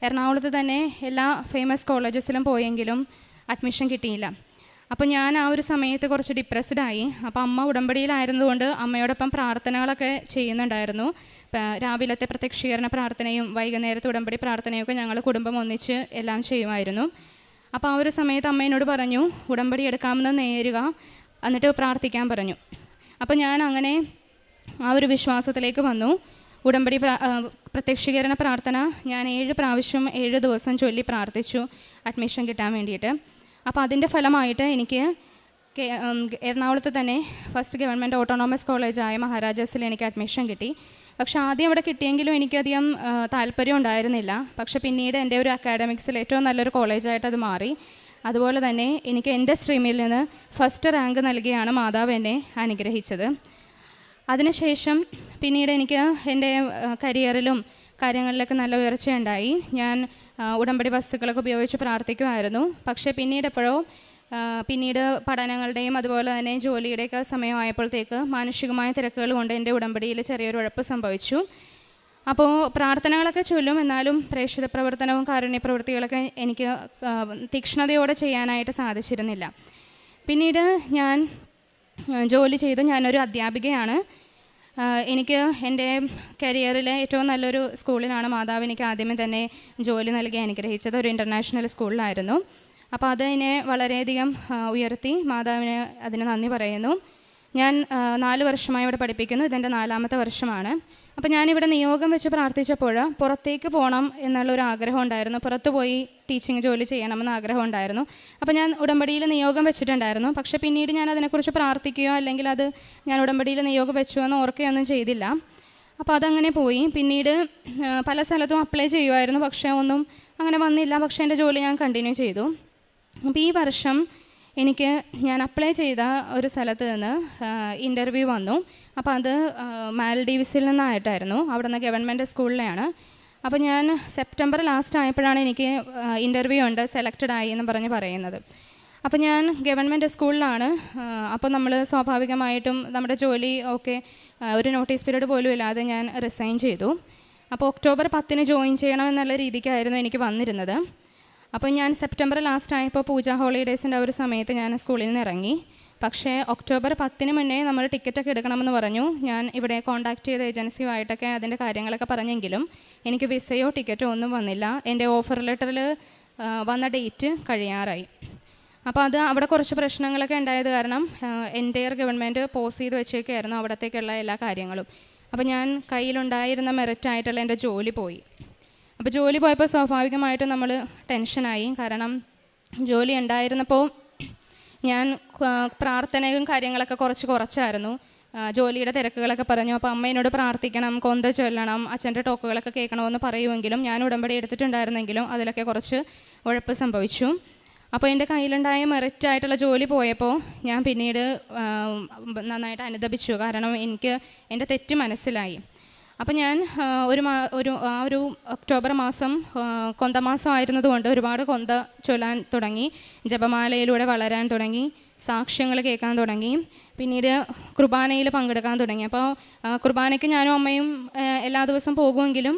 എറണാകുളത്ത് തന്നെ എല്ലാ ഫേമസ് കോളേജസിലും പോയെങ്കിലും അഡ്മിഷൻ കിട്ടിയില്ല. അപ്പോൾ ഞാൻ ആ ഒരു സമയത്ത് കുറച്ച് ഡിപ്രസ്ഡായി. അപ്പോൾ അമ്മ ഉടമ്പടിയിലായിരുന്നതുകൊണ്ട് അമ്മയോടൊപ്പം പ്രാർത്ഥനകളൊക്കെ ചെയ്യുന്നുണ്ടായിരുന്നു. രാവിലത്തെ പ്രത്യക്ഷീകരണ പ്രാർത്ഥനയും വൈകുന്നേരത്തെ ഉടമ്പടി പ്രാർത്ഥനയൊക്കെ ഞങ്ങൾ കുടുംബം ഒന്നിച്ച് എല്ലാം ചെയ്യുമായിരുന്നു. അപ്പോൾ ആ ഒരു സമയത്ത് അമ്മ എന്നോട് പറഞ്ഞു, ഉടമ്പടി എടുക്കാമെന്ന് നേരുക, എന്നിട്ട് പ്രാർത്ഥിക്കാൻ പറഞ്ഞു. അപ്പോൾ ഞാൻ അങ്ങനെ ആ ഒരു വിശ്വാസത്തിലേക്ക് വന്നു. ഉടമ്പടി പ്രത്യക്ഷീകരണ പ്രാർത്ഥന ഞാൻ 7 പ്രാവശ്യം 7 ദിവസം ചൊല്ലി പ്രാർത്ഥിച്ചു അഡ്മിഷൻ കിട്ടാൻ വേണ്ടിയിട്ട്. അപ്പോൾ അതിൻ്റെ ഫലമായിട്ട് എനിക്ക് എറണാകുളത്ത് തന്നെ ഫസ്റ്റ് ഗവൺമെൻറ് ഓട്ടോണോമസ് കോളേജായ മഹാരാജാസിൽ എനിക്ക് അഡ്മിഷൻ കിട്ടി. പക്ഷേ ആദ്യം അവിടെ കിട്ടിയെങ്കിലും എനിക്കധികം താല്പര്യം ഉണ്ടായിരുന്നില്ല. പക്ഷേ പിന്നീട് എൻ്റെ ഒരു അക്കാഡമിക്സിൽ ഏറ്റവും നല്ലൊരു കോളേജായിട്ട് അത് മാറി. അതുപോലെ തന്നെ എനിക്ക് എൻ്റെ സ്ട്രീമിൽ നിന്ന് ഫസ്റ്റ് റാങ്ക് നൽകിയാണ് മാതാവ് എന്നെ അനുഗ്രഹിച്ചത്. അതിനുശേഷം പിന്നീട് എനിക്ക് എൻ്റെ കരിയറിലും കാര്യങ്ങളിലൊക്കെ നല്ല ഉയർച്ചയുണ്ടായി. ഞാൻ ഉടമ്പടി വസ്തുക്കളൊക്കെ ഉപയോഗിച്ച് പ്രാർത്ഥിക്കുമായിരുന്നു. പക്ഷേ പിന്നീട് പഠനങ്ങളുടെയും അതുപോലെ തന്നെ ജോലിയുടെയൊക്കെ സമയമായപ്പോഴത്തേക്ക് മാനുഷികമായ തിരക്കുകൾ കൊണ്ട് എൻ്റെ ഉടമ്പടിയിൽ ചെറിയൊരു ഉഴപ്പ് സംഭവിച്ചു. അപ്പോൾ പ്രാർത്ഥനകളൊക്കെ ചൊല്ലും, എന്നാലും പ്രേക്ഷിത പ്രവർത്തനവും കാരുണ്യ പ്രവൃത്തികളൊക്കെ എനിക്ക് തീക്ഷ്ണതയോടെ ചെയ്യാനായിട്ട് സാധിച്ചിരുന്നില്ല. പിന്നീട് ഞാൻ ജോലി ചെയ്തു. ഞാനൊരു അധ്യാപികയാണ്. എനിക്ക് എൻ്റെ കരിയറിലെ ഏറ്റവും നല്ലൊരു സ്കൂളിലാണ് മാതാവ് എനിക്ക് ആദ്യമേ തന്നെ ജോലി നൽകി അനുഗ്രഹിച്ചത്. ഒരു ഇൻ്റർനാഷണൽ സ്കൂളിലായിരുന്നു. അപ്പോൾ അതിനെ വളരെയധികം ഉയർത്തി. മാതാവിന് അതിന് നന്ദി പറയുന്നു. ഞാൻ 4 വർഷമായി ഇവിടെ പഠിപ്പിക്കുന്നു. ഇതെൻ്റെ 4ാമത്തെ വർഷമാണ്. അപ്പോൾ ഞാനിവിടെ നിയോഗം വെച്ച് പ്രാർത്ഥിച്ചപ്പോൾ പുറത്തേക്ക് പോകണം എന്നുള്ളൊരു ആഗ്രഹം ഉണ്ടായിരുന്നു. പുറത്ത് പോയി ടീച്ചിങ് ജോലി ചെയ്യണമെന്ന് ആഗ്രഹം ഉണ്ടായിരുന്നു. അപ്പോൾ ഞാൻ ഉടമ്പടിയിൽ നിയോഗം വെച്ചിട്ടുണ്ടായിരുന്നു. പക്ഷേ പിന്നീട് ഞാൻ അതിനെക്കുറിച്ച് പ്രാർത്ഥിക്കുകയോ അല്ലെങ്കിൽ അത് ഞാൻ ഉടമ്പടിയിൽ നിയോഗം വെച്ചോ എന്ന് ഓർക്കുകയൊന്നും ചെയ്തില്ല. അപ്പോൾ അതങ്ങനെ പോയി. പിന്നീട് പല സ്ഥലത്തും അപ്ലൈ ചെയ്യുമായിരുന്നു, പക്ഷേ ഒന്നും അങ്ങനെ വന്നില്ല. പക്ഷേ എൻ്റെ ജോലി ഞാൻ കണ്ടിന്യൂ ചെയ്തു. അപ്പോൾ ഈ വർഷം എനിക്ക് ഞാൻ അപ്ലൈ ചെയ്ത ഒരു സ്ഥലത്ത് നിന്ന് ഇൻ്റർവ്യൂ വന്നു. അപ്പോൾ അത് മാൽഡീവ്സിൽ നിന്നായിട്ടായിരുന്നു. അവിടെ നിന്ന് ഗവൺമെൻറ് സ്കൂളിലെയാണ്. അപ്പോൾ ഞാൻ സെപ്റ്റംബർ ലാസ്റ്റ് ആയപ്പോഴാണ് എനിക്ക് ഇൻ്റർവ്യൂ ഉണ്ട്, സെലക്റ്റഡ് ആയി എന്ന് പറയുന്നത്. അപ്പോൾ ഞാൻ ഗവൺമെൻറ് സ്കൂളിലാണ്. അപ്പോൾ നമ്മൾ സ്വാഭാവികമായിട്ടും നമ്മുടെ ജോലി ഒക്കെ ഒരു നോട്ടീസ് പീരീഡ് പോലും ഇല്ലാതെ ഞാൻ റിസൈൻ ചെയ്തു. അപ്പോൾ ഒക്ടോബർ 10 ജോയിൻ ചെയ്യണമെന്നുള്ള രീതിക്കായിരുന്നു എനിക്ക് വന്നിരുന്നത്. അപ്പോൾ ഞാൻ സെപ്റ്റംബർ ലാസ്റ്റ് ആയപ്പോൾ പൂജ ഹോളിഡേയ്സിൻ്റെ ഒരു സമയത്ത് ഞാൻ സ്കൂളിൽ നിന്ന് ഇറങ്ങി. പക്ഷേ ഒക്ടോബർ 10 മുന്നേ നമ്മൾ ടിക്കറ്റൊക്കെ എടുക്കണമെന്ന് പറഞ്ഞു. ഞാൻ ഇവിടെ കോൺടാക്ട് ചെയ്ത ഏജൻസിയുമായിട്ടൊക്കെ അതിൻ്റെ കാര്യങ്ങളൊക്കെ പറഞ്ഞെങ്കിലും എനിക്ക് വിസയോ ടിക്കറ്റോ ഒന്നും വന്നില്ല. എൻ്റെ ഓഫർ ലെറ്ററിൽ വന്ന ഡേറ്റ് കഴിയാറായി. അപ്പോൾ അത് അവിടെ കുറച്ച് പ്രശ്നങ്ങളൊക്കെ ഉണ്ടായത് കാരണം എൻ്റെയർ ഗവൺമെൻറ് പോസ് ചെയ്ത് വെച്ചേക്കായിരുന്നു അവിടത്തേക്കുള്ള എല്ലാ കാര്യങ്ങളും. അപ്പോൾ ഞാൻ കയ്യിലുണ്ടായിരുന്ന മെറിറ്റായിട്ടുള്ള എൻ്റെ ജോലി പോയി. അപ്പോൾ ജോലി പോയപ്പോൾ സ്വാഭാവികമായിട്ടും നമ്മൾ ടെൻഷനായി. കാരണം ജോലി ഉണ്ടായിരുന്നപ്പോൾ ഞാൻ പ്രാർത്ഥനയും കാര്യങ്ങളൊക്കെ കുറച്ചായിരുന്നു. ജോലിയുടെ തിരക്കുകളൊക്കെ പറഞ്ഞു. അപ്പോൾ അമ്മേനോട് പ്രാർത്ഥിക്കണം, കൊന്ത ചൊല്ലണം, അച്ഛൻ്റെ ടോക്കുകളൊക്കെ കേൾക്കണമെന്ന് പറയുമെങ്കിലും ഞാൻ ഉടമ്പടി എടുത്തിട്ടുണ്ടായിരുന്നെങ്കിലും അതിലൊക്കെ കുറച്ച് ഉഴപ്പ് സംഭവിച്ചു. അപ്പോൾ എൻ്റെ കയ്യിലുണ്ടായ മെറിറ്റായിട്ടുള്ള ജോലി പോയപ്പോൾ ഞാൻ പിന്നീട് നന്നായിട്ട് അനുദപിച്ചു. കാരണം എനിക്ക് എൻ്റെ തെറ്റ് മനസ്സിലായി. അപ്പോൾ ഞാൻ ഒരു ഒക്ടോബർ മാസം കൊന്തമാസം ആയിരുന്നതുകൊണ്ട് ഒരുപാട് കൊന്ത ചൊല്ലാൻ തുടങ്ങി, ജപമാലയിലൂടെ വളരാൻ തുടങ്ങി, സാക്ഷ്യങ്ങൾ കേൾക്കാൻ തുടങ്ങി, പിന്നീട് കുർബാനയിൽ പങ്കെടുക്കാൻ തുടങ്ങി. അപ്പോൾ കുർബാനയ്ക്ക് ഞാനും അമ്മയും എല്ലാ ദിവസവും പോകുമെങ്കിലും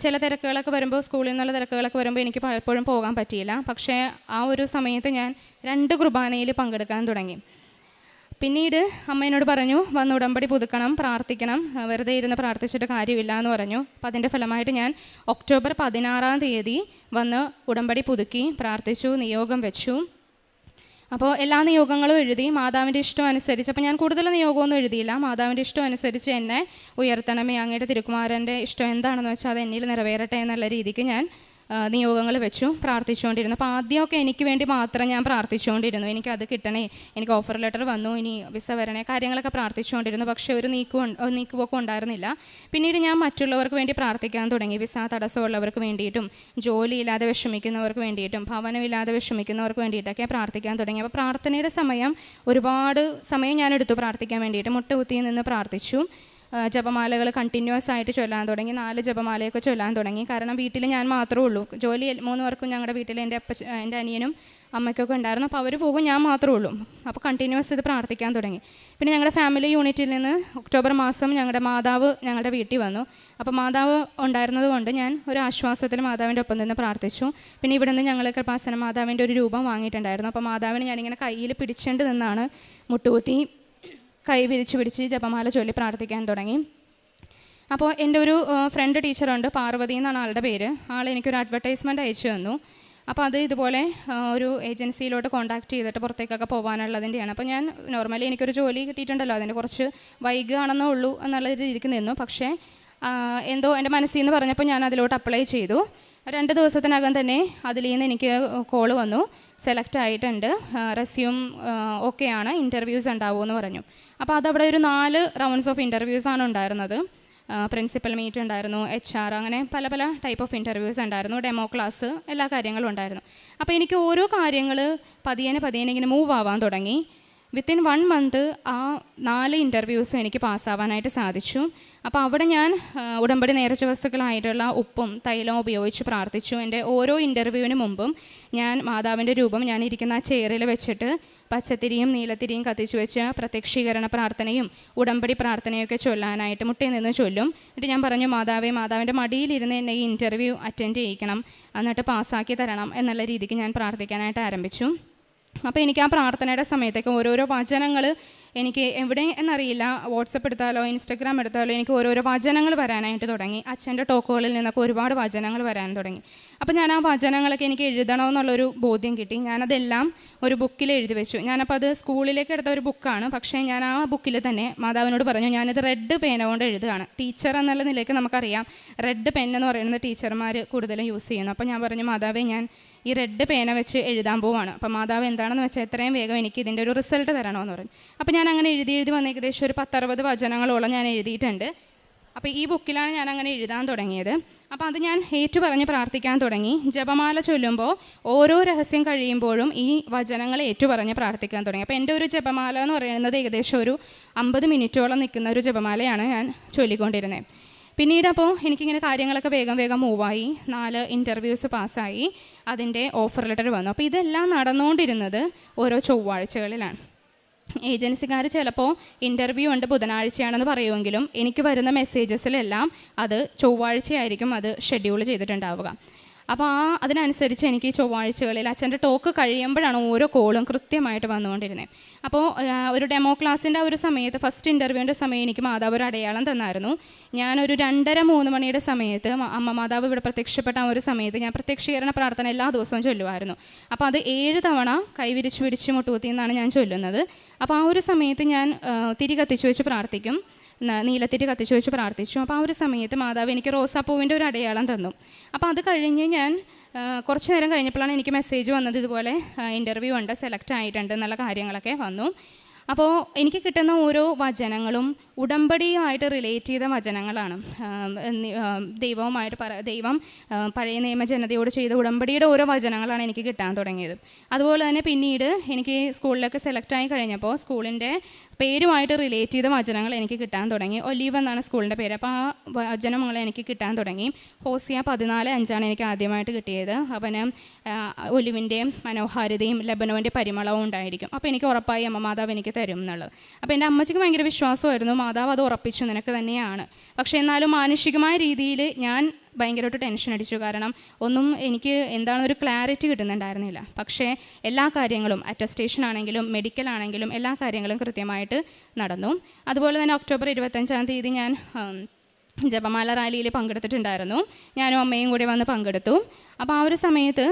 ചില തിരക്കുകളൊക്കെ വരുമ്പോൾ, സ്കൂളിൽ നിന്നുള്ള തിരക്കുകളൊക്കെ വരുമ്പോൾ എനിക്ക് പലപ്പോഴും പോകാൻ പറ്റിയില്ല. പക്ഷേ ആ ഒരു സമയത്ത് ഞാൻ 2 കുർബാനയിൽ പങ്കെടുക്കാൻ തുടങ്ങി. പിന്നീട് അമ്മേനോട് പറഞ്ഞു, വന്ന് ഉടമ്പടി പുതുക്കണം, പ്രാർത്ഥിക്കണം, വെറുതെ ഇരുന്ന് പ്രാർത്ഥിച്ചിട്ട് കാര്യമില്ല എന്ന് പറഞ്ഞു. അപ്പോൾ അതിൻ്റെ ഫലമായിട്ട് ഞാൻ ഒക്ടോബർ 16 വന്ന് ഉടമ്പടി പുതുക്കി, പ്രാർത്ഥിച്ചു, നിയോഗം വെച്ചു. അപ്പോൾ എല്ലാ നിയോഗങ്ങളും എഴുതി മാതാവിൻ്റെ ഇഷ്ടം അനുസരിച്ച്. അപ്പോൾ ഞാൻ കൂടുതൽ നിയോഗമൊന്നും എഴുതിയില്ല. മാതാവിൻ്റെ ഇഷ്ടം അനുസരിച്ച് എന്നെ ഉയർത്തണമേ, അങ്ങയുടെ തിരുക്കുമാരൻ്റെ ഇഷ്ടം എന്താണെന്ന് വെച്ചാൽ അത് എന്നിൽ നിറവേറട്ടെ എന്നുള്ള രീതിക്ക് ഞാൻ നിയോഗങ്ങൾ വെച്ചു, പ്രാർത്ഥിച്ചുകൊണ്ടിരുന്നു. അപ്പോൾ ആദ്യമൊക്കെ എനിക്ക് വേണ്ടി മാത്രം ഞാൻ പ്രാർത്ഥിച്ചുകൊണ്ടിരുന്നു. എനിക്കത് കിട്ടണേ, എനിക്ക് ഓഫർ ലെറ്റർ വന്നു, ഇനി വിസ വരണേ, കാര്യങ്ങളൊക്കെ പ്രാർത്ഥിച്ചുകൊണ്ടിരുന്നു. പക്ഷേ ഒരു നീക്കുപോക്കും ഉണ്ടായിരുന്നില്ല. പിന്നീട് ഞാൻ മറ്റുള്ളവർക്ക് വേണ്ടി പ്രാർത്ഥിക്കാൻ തുടങ്ങി. വിസ തടസ്സമുള്ളവർക്ക് വേണ്ടിയിട്ടും, ജോലിയില്ലാതെ വിഷമിക്കുന്നവർക്ക് വേണ്ടിയിട്ടും, ഭവനമില്ലാതെ വിഷമിക്കുന്നവർക്ക് വേണ്ടിയിട്ടൊക്കെ പ്രാർത്ഥിക്കാൻ തുടങ്ങി. അപ്പോൾ പ്രാർത്ഥനയുടെ ഒരുപാട് സമയം ഞാൻ എടുത്തു പ്രാർത്ഥിക്കാൻ വേണ്ടിയിട്ട്. മുട്ടുകുത്തി നിന്ന് പ്രാർത്ഥിച്ചു. ജപമാലകൾ കണ്ടിന്യൂസ് ആയിട്ട് ചൊല്ലാൻ തുടങ്ങി. 4 ജപമാലയൊക്കെ ചൊല്ലാൻ തുടങ്ങി. കാരണം വീട്ടിൽ ഞാൻ മാത്രമേ ഉള്ളൂ. ജോലി 3 പേർക്കും ഞങ്ങളുടെ വീട്ടിൽ എൻ്റെ അനിയനും അമ്മയ്ക്കൊക്കെ ഉണ്ടായിരുന്നു. അപ്പോൾ അവർ പോകും, ഞാൻ മാത്രമേ ഉള്ളൂ. അപ്പോൾ കണ്ടിന്യൂസ് ഇത് പ്രാർത്ഥിക്കാൻ തുടങ്ങി. പിന്നെ ഞങ്ങളുടെ ഫാമിലി യൂണിറ്റിൽ നിന്ന് ഒക്ടോബർ മാസം ഞങ്ങളുടെ മാതാവ് ഞങ്ങളുടെ വീട്ടിൽ വന്നു. അപ്പോൾ മാതാവ് ഉണ്ടായിരുന്നത് കൊണ്ട് ഞാൻ ഒരു ആശ്വാസത്തിൽ മാതാവിൻ്റെ ഒപ്പം നിന്ന് പ്രാർത്ഥിച്ചു. പിന്നെ ഇവിടെ നിന്ന് ഞങ്ങൾ കൃപാസന മാതാവിൻ്റെ ഒരു രൂപം വാങ്ങിയിട്ടുണ്ടായിരുന്നു. അപ്പോൾ മാതാവിനെ ഞാനിങ്ങനെ കയ്യിൽ പിടിച്ചേണ്ടി നിന്നാണ് മുട്ടുകുത്തി കൈ പിടിച്ച് ജപമാല ചൊല്ലി പ്രാർത്ഥിക്കാൻ തുടങ്ങി. അപ്പോൾ എൻ്റെ ഒരു ഫ്രണ്ട് ടീച്ചറുണ്ട്, പാർവതി എന്നാണ് ആളുടെ പേര്. ആൾ എനിക്കൊരു അഡ്വർടൈസ്മെൻറ്റ് അയച്ചു തന്നു. അപ്പോൾ അത് ഇതുപോലെ ഒരു ഏജൻസിയിലോട്ട് കോൺടാക്ട് ചെയ്തിട്ട് പുറത്തേക്കൊക്കെ പോകാനുള്ളതിൻ്റെയാണ്. അപ്പോൾ ഞാൻ നോർമലി എനിക്കൊരു ജോലി കിട്ടിയിട്ടുണ്ടല്ലോ, അതിൻ്റെ കുറച്ച് വൈകുകയാണെന്നേ ഉള്ളൂ എന്നുള്ള രീതിക്ക് നിന്നു. പക്ഷേ എന്തോ എൻ്റെ മനസ്സിൽ നിന്ന് പറഞ്ഞപ്പോൾ ഞാൻ അതിലോട്ട് അപ്ലൈ ചെയ്തു. 2 ദിവസത്തിനകം തന്നെ അതിൽ നിന്ന് എനിക്ക് കോള് വന്നു, സെലക്ട് ആയിട്ടുണ്ട്, റെസ്യൂം ഓക്കെയാണ്, ഇൻ്റർവ്യൂസ് ഉണ്ടാവുമെന്ന് പറഞ്ഞു. അപ്പോൾ അതവിടെ ഒരു 4 റൗണ്ട്സ് ഓഫ് ഇൻ്റർവ്യൂസാണ് ഉണ്ടായിരുന്നത്. പ്രിൻസിപ്പൽ മീറ്റ് ഉണ്ടായിരുന്നു, HR, അങ്ങനെ പല ടൈപ്പ് ഓഫ് ഇൻ്റർവ്യൂസ് ഉണ്ടായിരുന്നു, ഡെമോ ക്ലാസ്, എല്ലാ കാര്യങ്ങളും ഉണ്ടായിരുന്നു. അപ്പോൾ എനിക്ക് ഓരോ കാര്യങ്ങൾ പതിയെ ഇങ്ങനെ മൂവ് ആവാൻ തുടങ്ങി. വിത്തിൻ 1 മന്ത് ആ 4 ഇൻ്റർവ്യൂസും എനിക്ക് പാസ്സാവാനായിട്ട് സാധിച്ചു. അപ്പോൾ അവിടെ ഞാൻ ഉടമ്പടി നേർച്ച വസ്തുക്കളായിട്ടുള്ള ഉപ്പും തൈലവും ഉപയോഗിച്ച് പ്രാർത്ഥിച്ചു. എൻ്റെ ഓരോ ഇൻ്റർവ്യൂവിന് മുമ്പും ഞാൻ മാതാവിൻ്റെ രൂപം ഞാൻ ഇരിക്കുന്ന ആ ചെയറിൽ വെച്ചിട്ട് പച്ചത്തിരിയും നീലത്തിരിയും കത്തിച്ചു വെച്ച് പ്രത്യക്ഷീകരണ പ്രാർത്ഥനയും ഉടമ്പടി പ്രാർത്ഥനയൊക്കെ ചൊല്ലാനായിട്ട് മുട്ടയിൽ നിന്ന് ചൊല്ലും. എന്നിട്ട് ഞാൻ പറഞ്ഞു, മാതാവിൻ്റെ മടിയിലിരുന്ന് എന്നെ ഈ ഇൻ്റർവ്യൂ അറ്റൻഡ് ചെയ്യിക്കണം, എന്നിട്ട് പാസ്സാക്കി തരണം എന്നുള്ള രീതിക്ക് ഞാൻ പ്രാർത്ഥിക്കാനായിട്ട് ആരംഭിച്ചു. അപ്പോൾ എനിക്ക് ആ പ്രാർത്ഥനയുടെ സമയത്തേക്ക് ഓരോരോ വചനങ്ങൾ എനിക്ക് എവിടെ എന്നറിയില്ല, വാട്സപ്പ് എടുത്താലോ ഇൻസ്റ്റഗ്രാം എടുത്താലോ എനിക്ക് ഓരോരോ വചനങ്ങൾ വരാനായിട്ട് തുടങ്ങി. അച്ഛൻ്റെ ടോക്കുകളിൽ നിന്നൊക്കെ ഒരുപാട് വചനങ്ങൾ വരാൻ തുടങ്ങി. അപ്പോൾ ഞാൻ ആ വചനങ്ങളൊക്കെ എനിക്ക് എഴുതണമെന്നുള്ളൊരു ബോധ്യം കിട്ടി. ഞാനതെല്ലാം ഒരു ബുക്കിൽ എഴുതി വെച്ചു. ഞാനപ്പോൾ അത് സ്കൂളിലേക്ക് എടുത്ത ഒരു ബുക്കാണ്. പക്ഷേ ഞാൻ ആ ബുക്കിൽ തന്നെ മാതാവിനോട് പറഞ്ഞു, ഞാനിത് റെഡ് പേന കൊണ്ട് എഴുതുകയാണ്. ടീച്ചർ എന്നുള്ള നിലയ്ക്ക് നമുക്കറിയാം റെഡ് പെൻ എന്ന് പറയുന്നത് ടീച്ചർമാർ കൂടുതലും യൂസ് ചെയ്യുന്നു. അപ്പോൾ ഞാൻ പറഞ്ഞു, മാതാവേ ഞാൻ ഈ റെഡ് പേന വെച്ച് എഴുതാൻ പോവാണ്. അപ്പോൾ മാതാവ് എന്താണെന്ന് വെച്ചാൽ എത്രയും വേഗം എനിക്ക് ഇതിൻ്റെ ഒരു റിസൾട്ട് തരണമെന്ന് പറഞ്ഞു. അപ്പോൾ ഞാൻ അങ്ങനെ എഴുതി വന്ന് ഏകദേശം ഒരു 10-60 വചനങ്ങളോളം ഞാൻ എഴുതിയിട്ടുണ്ട്. അപ്പോൾ ഈ ബുക്കിലാണ് ഞാൻ അങ്ങനെ എഴുതാൻ തുടങ്ങിയത്. അപ്പോൾ അത് ഞാൻ ഏറ്റുപറഞ്ഞ് പ്രാർത്ഥിക്കാൻ തുടങ്ങി. ജപമാല ചൊല്ലുമ്പോൾ ഓരോ രഹസ്യം കഴിയുമ്പോഴും ഈ വചനങ്ങൾ ഏറ്റുപറഞ്ഞ് പ്രാർത്ഥിക്കാൻ തുടങ്ങി. അപ്പോൾ എൻ്റെ ഒരു ജപമാല എന്ന് പറയുന്നത് ഏകദേശം ഒരു 50 മിനിറ്റോളം നിൽക്കുന്ന ഒരു ജപമാലയാണ് ഞാൻ ചൊല്ലിക്കൊണ്ടിരുന്നത്. പിന്നീട് അപ്പോൾ എനിക്കിങ്ങനെ കാര്യങ്ങളൊക്കെ വേഗം മൂവായി. 4 ഇൻ്റർവ്യൂസ് പാസ്സായി, അതിൻ്റെ ഓഫർ ലെറ്റർ വന്നു. അപ്പോൾ ഇതെല്ലാം നടന്നുകൊണ്ടിരുന്നത് ഓരോ ചൊവ്വാഴ്ചകളിലാണ്. ഏജൻസിക്കാർ ചിലപ്പോൾ ഇൻ്റർവ്യൂ ഉണ്ട് ബുധനാഴ്ചയാണെന്ന് പറയുമെങ്കിലും എനിക്ക് വരുന്ന മെസ്സേജസിലെല്ലാം അത് ചൊവ്വാഴ്ചയായിരിക്കും അത് ഷെഡ്യൂൾ ചെയ്തിട്ടുണ്ടാവുക. അപ്പോൾ അതിനനുസരിച്ച് എനിക്ക് ചൊവ്വാഴ്ചകളിൽ അച്ഛൻ്റെ ടോക്ക് കഴിയുമ്പോഴാണ് ഓരോ കോളും കൃത്യമായിട്ട് വന്നുകൊണ്ടിരുന്നത്. അപ്പോൾ ഒരു ഡെമോ ക്ലാസ്സിൻ്റെ ഒരു സമയത്ത് ഫസ്റ്റ് ഇൻ്റർവ്യൂവിൻ്റെ സമയം എനിക്ക് മാതാവ് ഒരു അടയാളം തന്നായിരുന്നു. ഞാനൊരു 2:30-3 മണിയുടെ സമയത്ത് അമ്മ മാതാവ് ഇവിടെ പ്രത്യക്ഷപ്പെട്ട ഒരു സമയത്ത് ഞാൻ പ്രത്യക്ഷീകരണ പ്രാർത്ഥന എല്ലാ ദിവസവും ചൊല്ലുമായിരുന്നു. അപ്പോൾ അത് 7 തവണ കൈവിരിച്ച് പിടിച്ച് മുട്ടുകുത്തി എന്നാണ് ഞാൻ ചൊല്ലുന്നത്. അപ്പോൾ ഒരു സമയത്ത് ഞാൻ തിരി കത്തിച്ച് വെച്ച് പ്രാർത്ഥിക്കും, നീലത്തിരി കത്തിച്ച് വെച്ച് പ്രാർത്ഥിച്ചു. അപ്പോൾ ഒരു സമയത്ത് മാതാവ് എനിക്ക് റോസാപ്പൂവിൻ്റെ ഒരു അടയാളം തന്നു. അപ്പോൾ അത് കഴിഞ്ഞ് ഞാൻ കുറച്ച് നേരം കഴിഞ്ഞപ്പോഴാണ് എനിക്ക് മെസ്സേജ് വന്നത്, ഇതുപോലെ ഇൻ്റർവ്യൂ ഉണ്ട്, സെലക്ട് ആയിട്ടുണ്ട് എന്നുള്ള കാര്യങ്ങളൊക്കെ വന്നു. അപ്പോൾ എനിക്ക് കിട്ടുന്ന ഓരോ വചനങ്ങളും ഉടമ്പടിയുമായിട്ട് റിലേറ്റ് ചെയ്ത വചനങ്ങളാണ്. ദൈവം പഴയ നിയമ ജനതയോട് ചെയ്ത ഉടമ്പടിയുടെ ഓരോ വചനങ്ങളാണ് എനിക്ക് കിട്ടാൻ തുടങ്ങിയത്. അതുപോലെ തന്നെ പിന്നീട് എനിക്ക് സ്കൂളിലൊക്കെ സെലക്റ്റായി കഴിഞ്ഞപ്പോൾ സ്കൂളിൻ്റെ പേരുമായിട്ട് റിലേറ്റ് ചെയ്ത വചനങ്ങൾ എനിക്ക് കിട്ടാൻ തുടങ്ങി. ഒലീവ് എന്നാണ് സ്കൂളിൻ്റെ പേര്. അപ്പോൾ വചനങ്ങൾ എനിക്ക് കിട്ടാൻ തുടങ്ങി. ഹോസിയ 14:5 എനിക്ക് ആദ്യമായിട്ട് കിട്ടിയത്. അവന് ഒലിവിൻ്റെ മനോഹാരിതയും ലബനോൻ്റെ പരിമളവും ഉണ്ടായിരിക്കും. അപ്പോൾ എനിക്ക് ഉറപ്പായി അമ്മ മാതാവ് എനിക്ക് തരും എന്നുള്ളത്. അപ്പോൾ എൻ്റെ അമ്മച്ചിക്ക് ഭയങ്കര വിശ്വാസമായിരുന്നു, മാതാവ് അത് ഉറപ്പിച്ചു, നിനക്ക് തന്നെയാണ്. പക്ഷേ എന്നാലും മാനുഷികമായ രീതിയിൽ ഞാൻ ഭയങ്കരമായിട്ട് ടെൻഷൻ അടിച്ചു. കാരണം ഒന്നും എനിക്ക് എന്താണെന്നൊരു ക്ലാരിറ്റി കിട്ടുന്നുണ്ടായിരുന്നില്ല. പക്ഷേ എല്ലാ കാര്യങ്ങളും അറ്റസ്റ്റേഷൻ ആണെങ്കിലും മെഡിക്കൽ ആണെങ്കിലും എല്ലാ കാര്യങ്ങളും കൃത്യമായിട്ട് നടന്നു. അതുപോലെ തന്നെ ഒക്ടോബർ 25-ാം തീയതി ഞാൻ ജപമാല റാലിയിൽ പങ്കെടുത്തിട്ടുണ്ടായിരുന്നു. ഞാനും അമ്മയും കൂടി വന്ന് പങ്കെടുത്തു. അപ്പോൾ ഒരു സമയത്ത്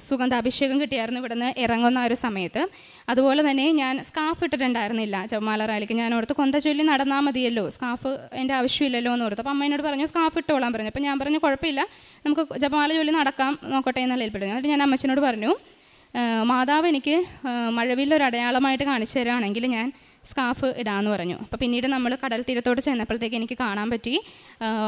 സുഗന്ധാഭിഷേകം കിട്ടിയായിരുന്നു ഇവിടുന്ന് ഇറങ്ങുന്ന ഒരു സമയത്ത്. അതുപോലെ തന്നെ ഞാൻ സ്കാർഫ് ഇട്ടിട്ടുണ്ടായിരുന്നില്ല ജപമാല റാലിക്ക്. ഞാൻ ഓർത്ത് കൊന്ത ചൊല്ലി നടന്നാൽ മതിയല്ലോ, സ്കാർഫ് എൻ്റെ ആവശ്യമില്ലല്ലോ എന്ന് ഓർത്തു. അപ്പോൾ അമ്മ എന്നോട് പറഞ്ഞു സ്കാർഫ് ഇട്ടോളാൻ പറഞ്ഞു. അപ്പോൾ ഞാൻ പറഞ്ഞു കുഴപ്പമില്ല, നമുക്ക് ജപമാല ചൊല്ലി നടക്കാം, നോക്കട്ടെ എന്നുള്ള ഏൽപ്പെടുന്നു. എന്നിട്ട് ഞാൻ അമ്മച്ചനോട് പറഞ്ഞു, മാതാവ് എനിക്ക് മഴവില്ലൊരു അടയാളമായിട്ട് കാണിച്ചു തരാണെങ്കിൽ ഞാൻ സ്കാർഫ് ഇടാമെന്ന് പറഞ്ഞു. അപ്പോൾ പിന്നീട് നമ്മൾ കടൽ തീരത്തോട് ചെന്നപ്പോഴത്തേക്ക് എനിക്ക് കാണാൻ പറ്റി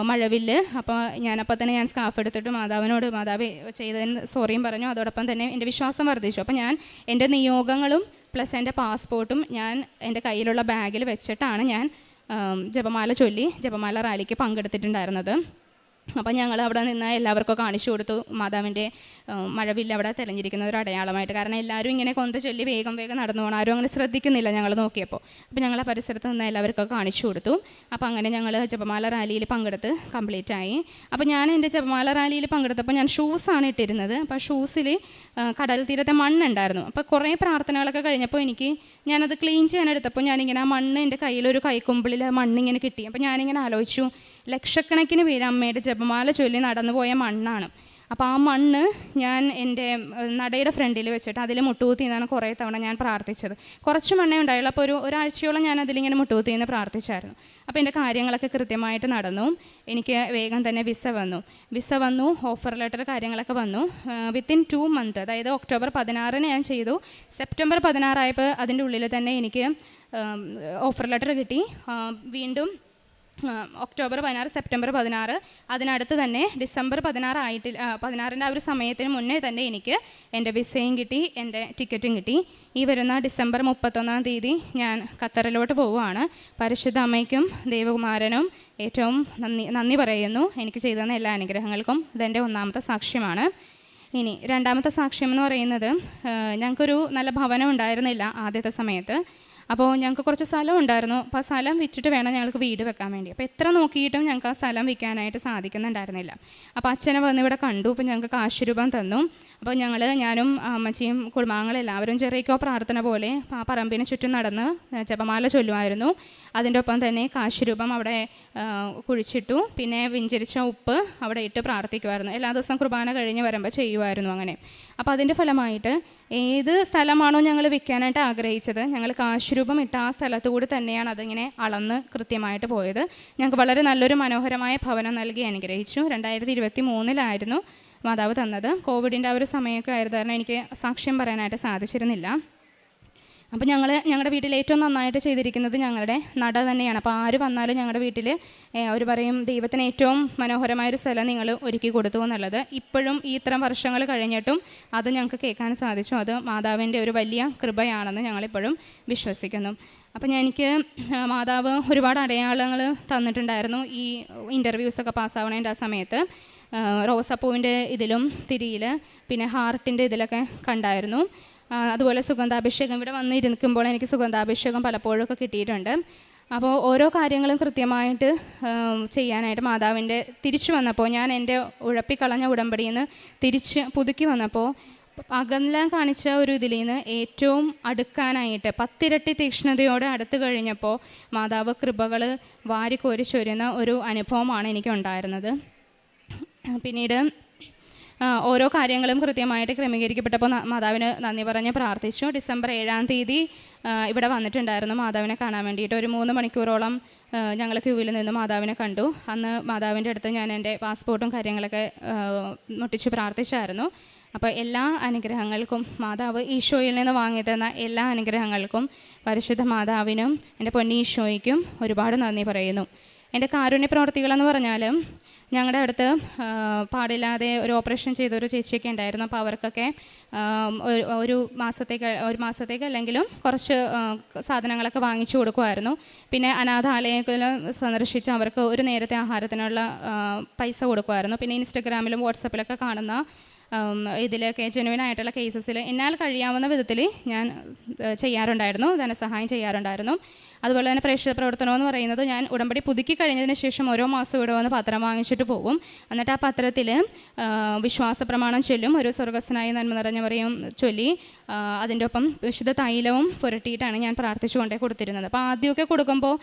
മഴവില്ല്. അപ്പോൾ തന്നെ ഞാൻ സ്കാർഫ് എടുത്തിട്ട് മാതാവിനോട് മാതാവ് ചെയ്തതിന് സോറിയും പറഞ്ഞു. അതോടൊപ്പം തന്നെ എൻ്റെ വിശ്വാസം വർദ്ധിച്ചു. അപ്പോൾ ഞാൻ എൻ്റെ നിയോഗങ്ങളും പ്ലസ് എൻ്റെ പാസ്പോർട്ടും ഞാൻ എൻ്റെ കയ്യിലുള്ള ബാഗിൽ വെച്ചിട്ടാണ് ഞാൻ ജപമാല ചൊല്ലി ജപമാല റാലിക്ക് പങ്കെടുത്തിട്ടുണ്ടായിരുന്നത്. അപ്പം ഞങ്ങൾ അവിടെ നിന്ന് എല്ലാവർക്കും കാണിച്ചു കൊടുത്തു മാതാവിൻ്റെ മഴവില്ല് അവിടെ തെളിഞ്ഞിരിക്കുന്ന ഒരു അടയാളമായിട്ട്. കാരണം എല്ലാവരും ഇങ്ങനെ കൊന്ത ചൊല്ലി വേഗം നടന്നു പോകണം, ആരും അങ്ങനെ ശ്രദ്ധിക്കുന്നില്ല ഞങ്ങൾ നോക്കിയപ്പോൾ. അപ്പോൾ ഞങ്ങൾ ആ പരിസരത്ത് നിന്ന് എല്ലാവർക്കും കാണിച്ചു കൊടുത്തു. അപ്പോൾ അങ്ങനെ ഞങ്ങൾ ജപമാല റാലിയിൽ പങ്കെടുത്ത് കംപ്ലീറ്റ് ആയി. അപ്പോൾ ഞാൻ എൻ്റെ ജപമാല റാലിയിൽ പങ്കെടുത്തപ്പോൾ ഞാൻ ഷൂസാണ് ഇട്ടിരുന്നത്. അപ്പോൾ ഷൂസിൽ കടൽ തീരത്തെ മണ്ണുണ്ടായിരുന്നു. അപ്പോൾ കുറേ പ്രാർത്ഥനകളൊക്കെ കഴിഞ്ഞപ്പോൾ ഞാനത് ക്ലീൻ ചെയ്യാനെടുത്തപ്പോൾ ഞാനിങ്ങനെ ആ മണ്ണ് എൻ്റെ കയ്യിലൊരു കൈക്കൊമ്പിളിൽ മണ്ണിങ്ങനെ കിട്ടി. അപ്പോൾ ഞാനിങ്ങനെ ആലോചിച്ചു, ലക്ഷക്കണക്കിന് പേര് അമ്മയുടെ ജപമാല ചൊല്ലി നടന്നുപോയ മണ്ണാണ്. അപ്പോൾ ആ മണ്ണ് ഞാൻ എൻ്റെ നടയുടെ ഫ്രണ്ടിൽ വെച്ചിട്ട് അതിൽ മുട്ടുകുത്തി എന്നാണ് കുറേ തവണ ഞാൻ പ്രാർത്ഥിച്ചത്. കുറച്ച് മണ്ണേ ഉണ്ടായുള്ളൂ. അപ്പോൾ ഒരാഴ്ചയോളം ഞാൻ അതിലിങ്ങനെ മുട്ടുകുത്തി എന്ന് പ്രാർത്ഥിച്ചായിരുന്നു. അപ്പോൾ എൻ്റെ കാര്യങ്ങളൊക്കെ കൃത്യമായിട്ട് നടന്നു. എനിക്ക് വേഗം തന്നെ വിസ വന്നു, ഓഫർ ലെറ്റർ കാര്യങ്ങളൊക്കെ വന്നു. വിത്തിൻ 2 മന്ത്, അതായത് ഒക്ടോബർ 16 ഞാൻ ചെയ്തു. സെപ്റ്റംബർ 16 ആയപ്പോൾ അതിൻ്റെ ഉള്ളിൽ തന്നെ എനിക്ക് ഓഫർ ലെറ്റർ കിട്ടി. വീണ്ടും ഒക്ടോബർ 16, സെപ്റ്റംബർ 16, അതിനടുത്ത് തന്നെ ഡിസംബർ 16 ആ ഒരു സമയത്തിന് മുന്നേ തന്നെ എനിക്ക് എൻ്റെ വിസയും കിട്ടി, എൻ്റെ ടിക്കറ്റും കിട്ടി. ഈ വരുന്ന ഡിസംബർ 31-ാം തീയതി ഞാൻ ഖത്തറിലോട്ട് പോവുകയാണ്. പരിശുദ്ധ അമ്മയ്ക്കും ദൈവകുമാരനും ഏറ്റവും നന്ദി പറയുന്നു എനിക്ക് ചെയ്തു തന്ന എല്ലാ അനുഗ്രഹങ്ങൾക്കും. ഇതെൻ്റെ 1ാമത്തെ സാക്ഷ്യമാണ്. ഇനി 2ാമത്തെ സാക്ഷ്യം എന്ന് പറയുന്നത്, ഞങ്ങൾക്കൊരു നല്ല ഭവനം ഉണ്ടായിരുന്നില്ല ആദ്യത്തെ സമയത്ത്. അപ്പോൾ ഞങ്ങൾക്ക് കുറച്ച് സ്ഥലം ഉണ്ടായിരുന്നു. അപ്പോൾ ആ സ്ഥലം വിറ്റിട്ട് വേണം ഞങ്ങൾക്ക് വീട് വെക്കാൻ വേണ്ടി. അപ്പോൾ എത്ര നോക്കിയിട്ടും ഞങ്ങൾക്ക് ആ സ്ഥലം വിൽക്കാനായിട്ട് സാധിക്കുന്നുണ്ടായിരുന്നില്ല. അപ്പോൾ അച്ഛനെ വന്ന് ഇവിടെ കണ്ടു. അപ്പോൾ ഞങ്ങൾക്ക് കാശ് രൂപം തന്നു. അപ്പോൾ ഞാനും അമ്മച്ചിയും കുടുംബാംഗങ്ങളെല്ലാവരും ചെറിയ പ്രാർത്ഥന പോലെ ആ പറമ്പിന് ചുറ്റും നടന്ന് ജപമാല ചൊല്ലുമായിരുന്നു. അതിൻ്റെ ഒപ്പം തന്നെ കാശ് രൂപം അവിടെ കുഴിച്ചിട്ടു. പിന്നെ വിഞ്ചരിച്ച ഉപ്പ് അവിടെ ഇട്ട് പ്രാർത്ഥിക്കുമായിരുന്നു. എല്ലാ ദിവസവും കുർബാന കഴിഞ്ഞ് വരുമ്പോൾ ചെയ്യുമായിരുന്നു അങ്ങനെ. അപ്പോൾ അതിൻ്റെ ഫലമായിട്ട് ഏത് സ്ഥലമാണോ ഞങ്ങൾ വിൽക്കാനായിട്ട് ആഗ്രഹിച്ചത്, ഞങ്ങൾ കാശുരൂപം ഇട്ട ആ സ്ഥലത്തു കൂടി തന്നെയാണ് അതിങ്ങനെ അളന്ന് കൃത്യമായിട്ട് പോയത്. ഞങ്ങൾക്ക് വളരെ നല്ലൊരു മനോഹരമായ ഭവനം നൽകി അനുഗ്രഹിച്ചു. 2023 മാതാവ് തന്നത്. കോവിഡിൻ്റെ ആ ഒരു സമയമൊക്കെ ആയിരുന്നു കാരണം എനിക്ക് സാക്ഷ്യം പറയാനായിട്ട് സാധിച്ചിരുന്നില്ല. അപ്പോൾ ഞങ്ങളുടെ വീട്ടിൽ ഏറ്റവും നന്നായിട്ട് ചെയ്തിരിക്കുന്നത് ഞങ്ങളുടെ നട തന്നെയാണ്. അപ്പോൾ ആര് വന്നാലും ഞങ്ങളുടെ വീട്ടിൽ അവർ പറയും, ദൈവത്തിന് ഏറ്റവും മനോഹരമായൊരു സ്ഥലം നിങ്ങൾ ഒരുക്കി കൊടുത്തു എന്നുള്ളത്. ഇപ്പോഴും ഈ ഇത്തരം വർഷങ്ങൾ കഴിഞ്ഞിട്ടും അത് ഞങ്ങൾക്ക് കേൾക്കാൻ സാധിച്ചു. അത് മാതാവിൻ്റെ ഒരു വലിയ കൃപയാണെന്ന് ഞങ്ങളിപ്പോഴും വിശ്വസിക്കുന്നു. അപ്പം എനിക്ക് മാതാവ് ഒരുപാട് അടയാളങ്ങൾ തന്നിട്ടുണ്ടായിരുന്നു ഈ ഇൻ്റർവ്യൂസൊക്കെ പാസ്സാവണേൻ്റെ ആ സമയത്ത്. റോസാപ്പൂവിൻ്റെ ഇതിലും തിരിയിൽ പിന്നെ ഹാർട്ടിൻ്റെ ഇതിലൊക്കെ കണ്ടായിരുന്നു. അതുപോലെ സുഗന്ധാഭിഷേകം ഇവിടെ വന്നിരിക്കുമ്പോൾ എനിക്ക് സുഗന്ധാഭിഷേകം പലപ്പോഴൊക്കെ കിട്ടിയിട്ടുണ്ട്. അപ്പോൾ ഓരോ കാര്യങ്ങളും കൃത്യമായിട്ട് ചെയ്യാനായിട്ട് മാതാവിൻ്റെ തിരിച്ചു വന്നപ്പോൾ, ഞാൻ എൻ്റെ ഉഴപ്പിക്കളഞ്ഞ ഉടമ്പടിയിൽ നിന്ന് തിരിച്ച് പുതുക്കി വന്നപ്പോൾ, അകലാൻ കാണിച്ച ഒരു ഇതിൽ നിന്ന് ഏറ്റവും അടുക്കാനായിട്ട് 10 ഇരട്ടി തീക്ഷ്ണതയോടെ അടുത്ത് കഴിഞ്ഞപ്പോൾ മാതാവ് കൃപകൾ വാരിക്കോരി ചൊരിയുന്ന ഒരു അനുഭവമാണ് എനിക്കുണ്ടായിരുന്നത്. പിന്നീട് ഓരോ കാര്യങ്ങളും കൃത്യമായിട്ട് ക്രമീകരിക്കപ്പെട്ടപ്പോൾ മാതാവിന് നന്ദി പറഞ്ഞ് പ്രാർത്ഥിച്ചു. ഡിസംബർ 7-ാം തീയതി ഇവിടെ വന്നിട്ടുണ്ടായിരുന്നു മാതാവിനെ കാണാൻ വേണ്ടിയിട്ട്. ഒരു 3 മണിക്കൂറോളം ഞങ്ങൾ ക്യൂവിൽ നിന്ന് മാതാവിനെ കണ്ടു. അന്ന് മാതാവിൻ്റെ അടുത്ത് ഞാൻ എൻ്റെ പാസ്പോർട്ടും കാര്യങ്ങളൊക്കെ മുട്ടിച്ച് പ്രാർത്ഥിച്ചായിരുന്നു. അപ്പോൾ എല്ലാ അനുഗ്രഹങ്ങൾക്കും, മാതാവ് ഈശോയിൽ നിന്ന് വാങ്ങി തന്ന എല്ലാ അനുഗ്രഹങ്ങൾക്കും പരിശുദ്ധ മാതാവിനും എൻ്റെ പൊന്നീശോയ്ക്കും ഒരുപാട് നന്ദി പറയുന്നു. എൻ്റെ കാരുണ്യ പ്രവർത്തികളെന്ന് പറഞ്ഞാൽ, ഞങ്ങളുടെ അടുത്ത് പാടില്ലാതെ ഒരു ഓപ്പറേഷൻ ചെയ്തൊരു ചേച്ചിയൊക്കെ ഉണ്ടായിരുന്നു. അപ്പോൾ അവർക്കൊക്കെ ഒരു മാസത്തേക്ക് അല്ലെങ്കിലും കുറച്ച് സാധനങ്ങളൊക്കെ വാങ്ങിച്ചു കൊടുക്കുമായിരുന്നു. പിന്നെ അനാഥാലയത്തിൽ സന്ദർശിച്ച് അവർക്ക് ഒരു നേരത്തെ ആഹാരത്തിനുള്ള പൈസ കൊടുക്കുമായിരുന്നു. പിന്നെ ഇൻസ്റ്റഗ്രാമിലും വാട്സപ്പിലൊക്കെ കാണുന്ന ഇതിലൊക്കെ ജെനുവിനായിട്ടുള്ള കേസസിൽ എന്നാൽ കഴിയാവുന്ന വിധത്തിൽ ഞാൻ ചെയ്യാറുണ്ടായിരുന്നു, ധനസഹായം ചെയ്യാറുണ്ടായിരുന്നു. അതുപോലെ തന്നെ പ്രേക്ഷിത പ്രവർത്തനം എന്ന് പറയുന്നത്, ഞാൻ ഉടമ്പടി പുതുക്കി കഴിഞ്ഞതിന് ശേഷം ഓരോ മാസം ഇവിടെ വന്ന് പത്രം വാങ്ങിച്ചിട്ട് പോകും. എന്നിട്ട് ആ പത്രത്തിൽ വിശ്വാസ പ്രമാണം ചൊല്ലും, ഒരു സ്വർഗസ്സനായ നന്മ നിറഞ്ഞ മറിയം ചൊല്ലി അതിൻ്റെ ഒപ്പം വിശുദ്ധ തൈലവും പുരട്ടിയിട്ടാണ് ഞാൻ പ്രാർത്ഥിച്ചു കൊണ്ടേ കൊടുത്തിരുന്നത്. അപ്പോൾ ആദ്യമൊക്കെ കൊടുക്കുമ്പോൾ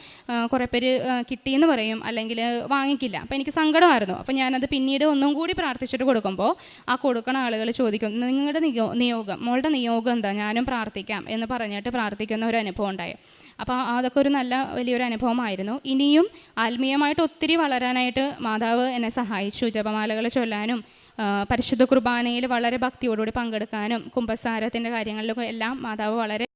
കുറേ പേര് കിട്ടിയെന്ന് പറയും, അല്ലെങ്കിൽ വാങ്ങിക്കില്ല. അപ്പോൾ എനിക്ക് സങ്കടമായിരുന്നു. അപ്പോൾ ഞാനത് പിന്നീട് ഒന്നും കൂടി പ്രാർത്ഥിച്ചിട്ട് കൊടുക്കുമ്പോൾ ആ കൊടുക്കുന്ന ആളുകൾ ചോദിക്കും, നിങ്ങളുടെ നിയോഗം, മോളുടെ നിയോഗം എന്താ, ഞാനും പ്രാർത്ഥിക്കാം എന്ന് പറഞ്ഞിട്ട് പ്രാർത്ഥിക്കുന്ന ഒരു അനുഭവം ഉണ്ടായി. അപ്പോൾ അതൊക്കെ ഒരു വലിയൊരു അനുഭവമായിരുന്നു. ഇനിയും ആത്മീയമായിട്ട് ഒത്തിരി വളരാനായിട്ട് മാതാവ് എന്നെ സഹായിച്ചു. ജപമാലകൾ ചൊല്ലാനും പരിശുദ്ധ കുർബാനയിൽ വളരെ ഭക്തിയോടുകൂടി പങ്കെടുക്കാനും കുമ്പസാരത്തിൻ്റെ കാര്യങ്ങളിലൊക്കെ എല്ലാം മാതാവ് വളരെ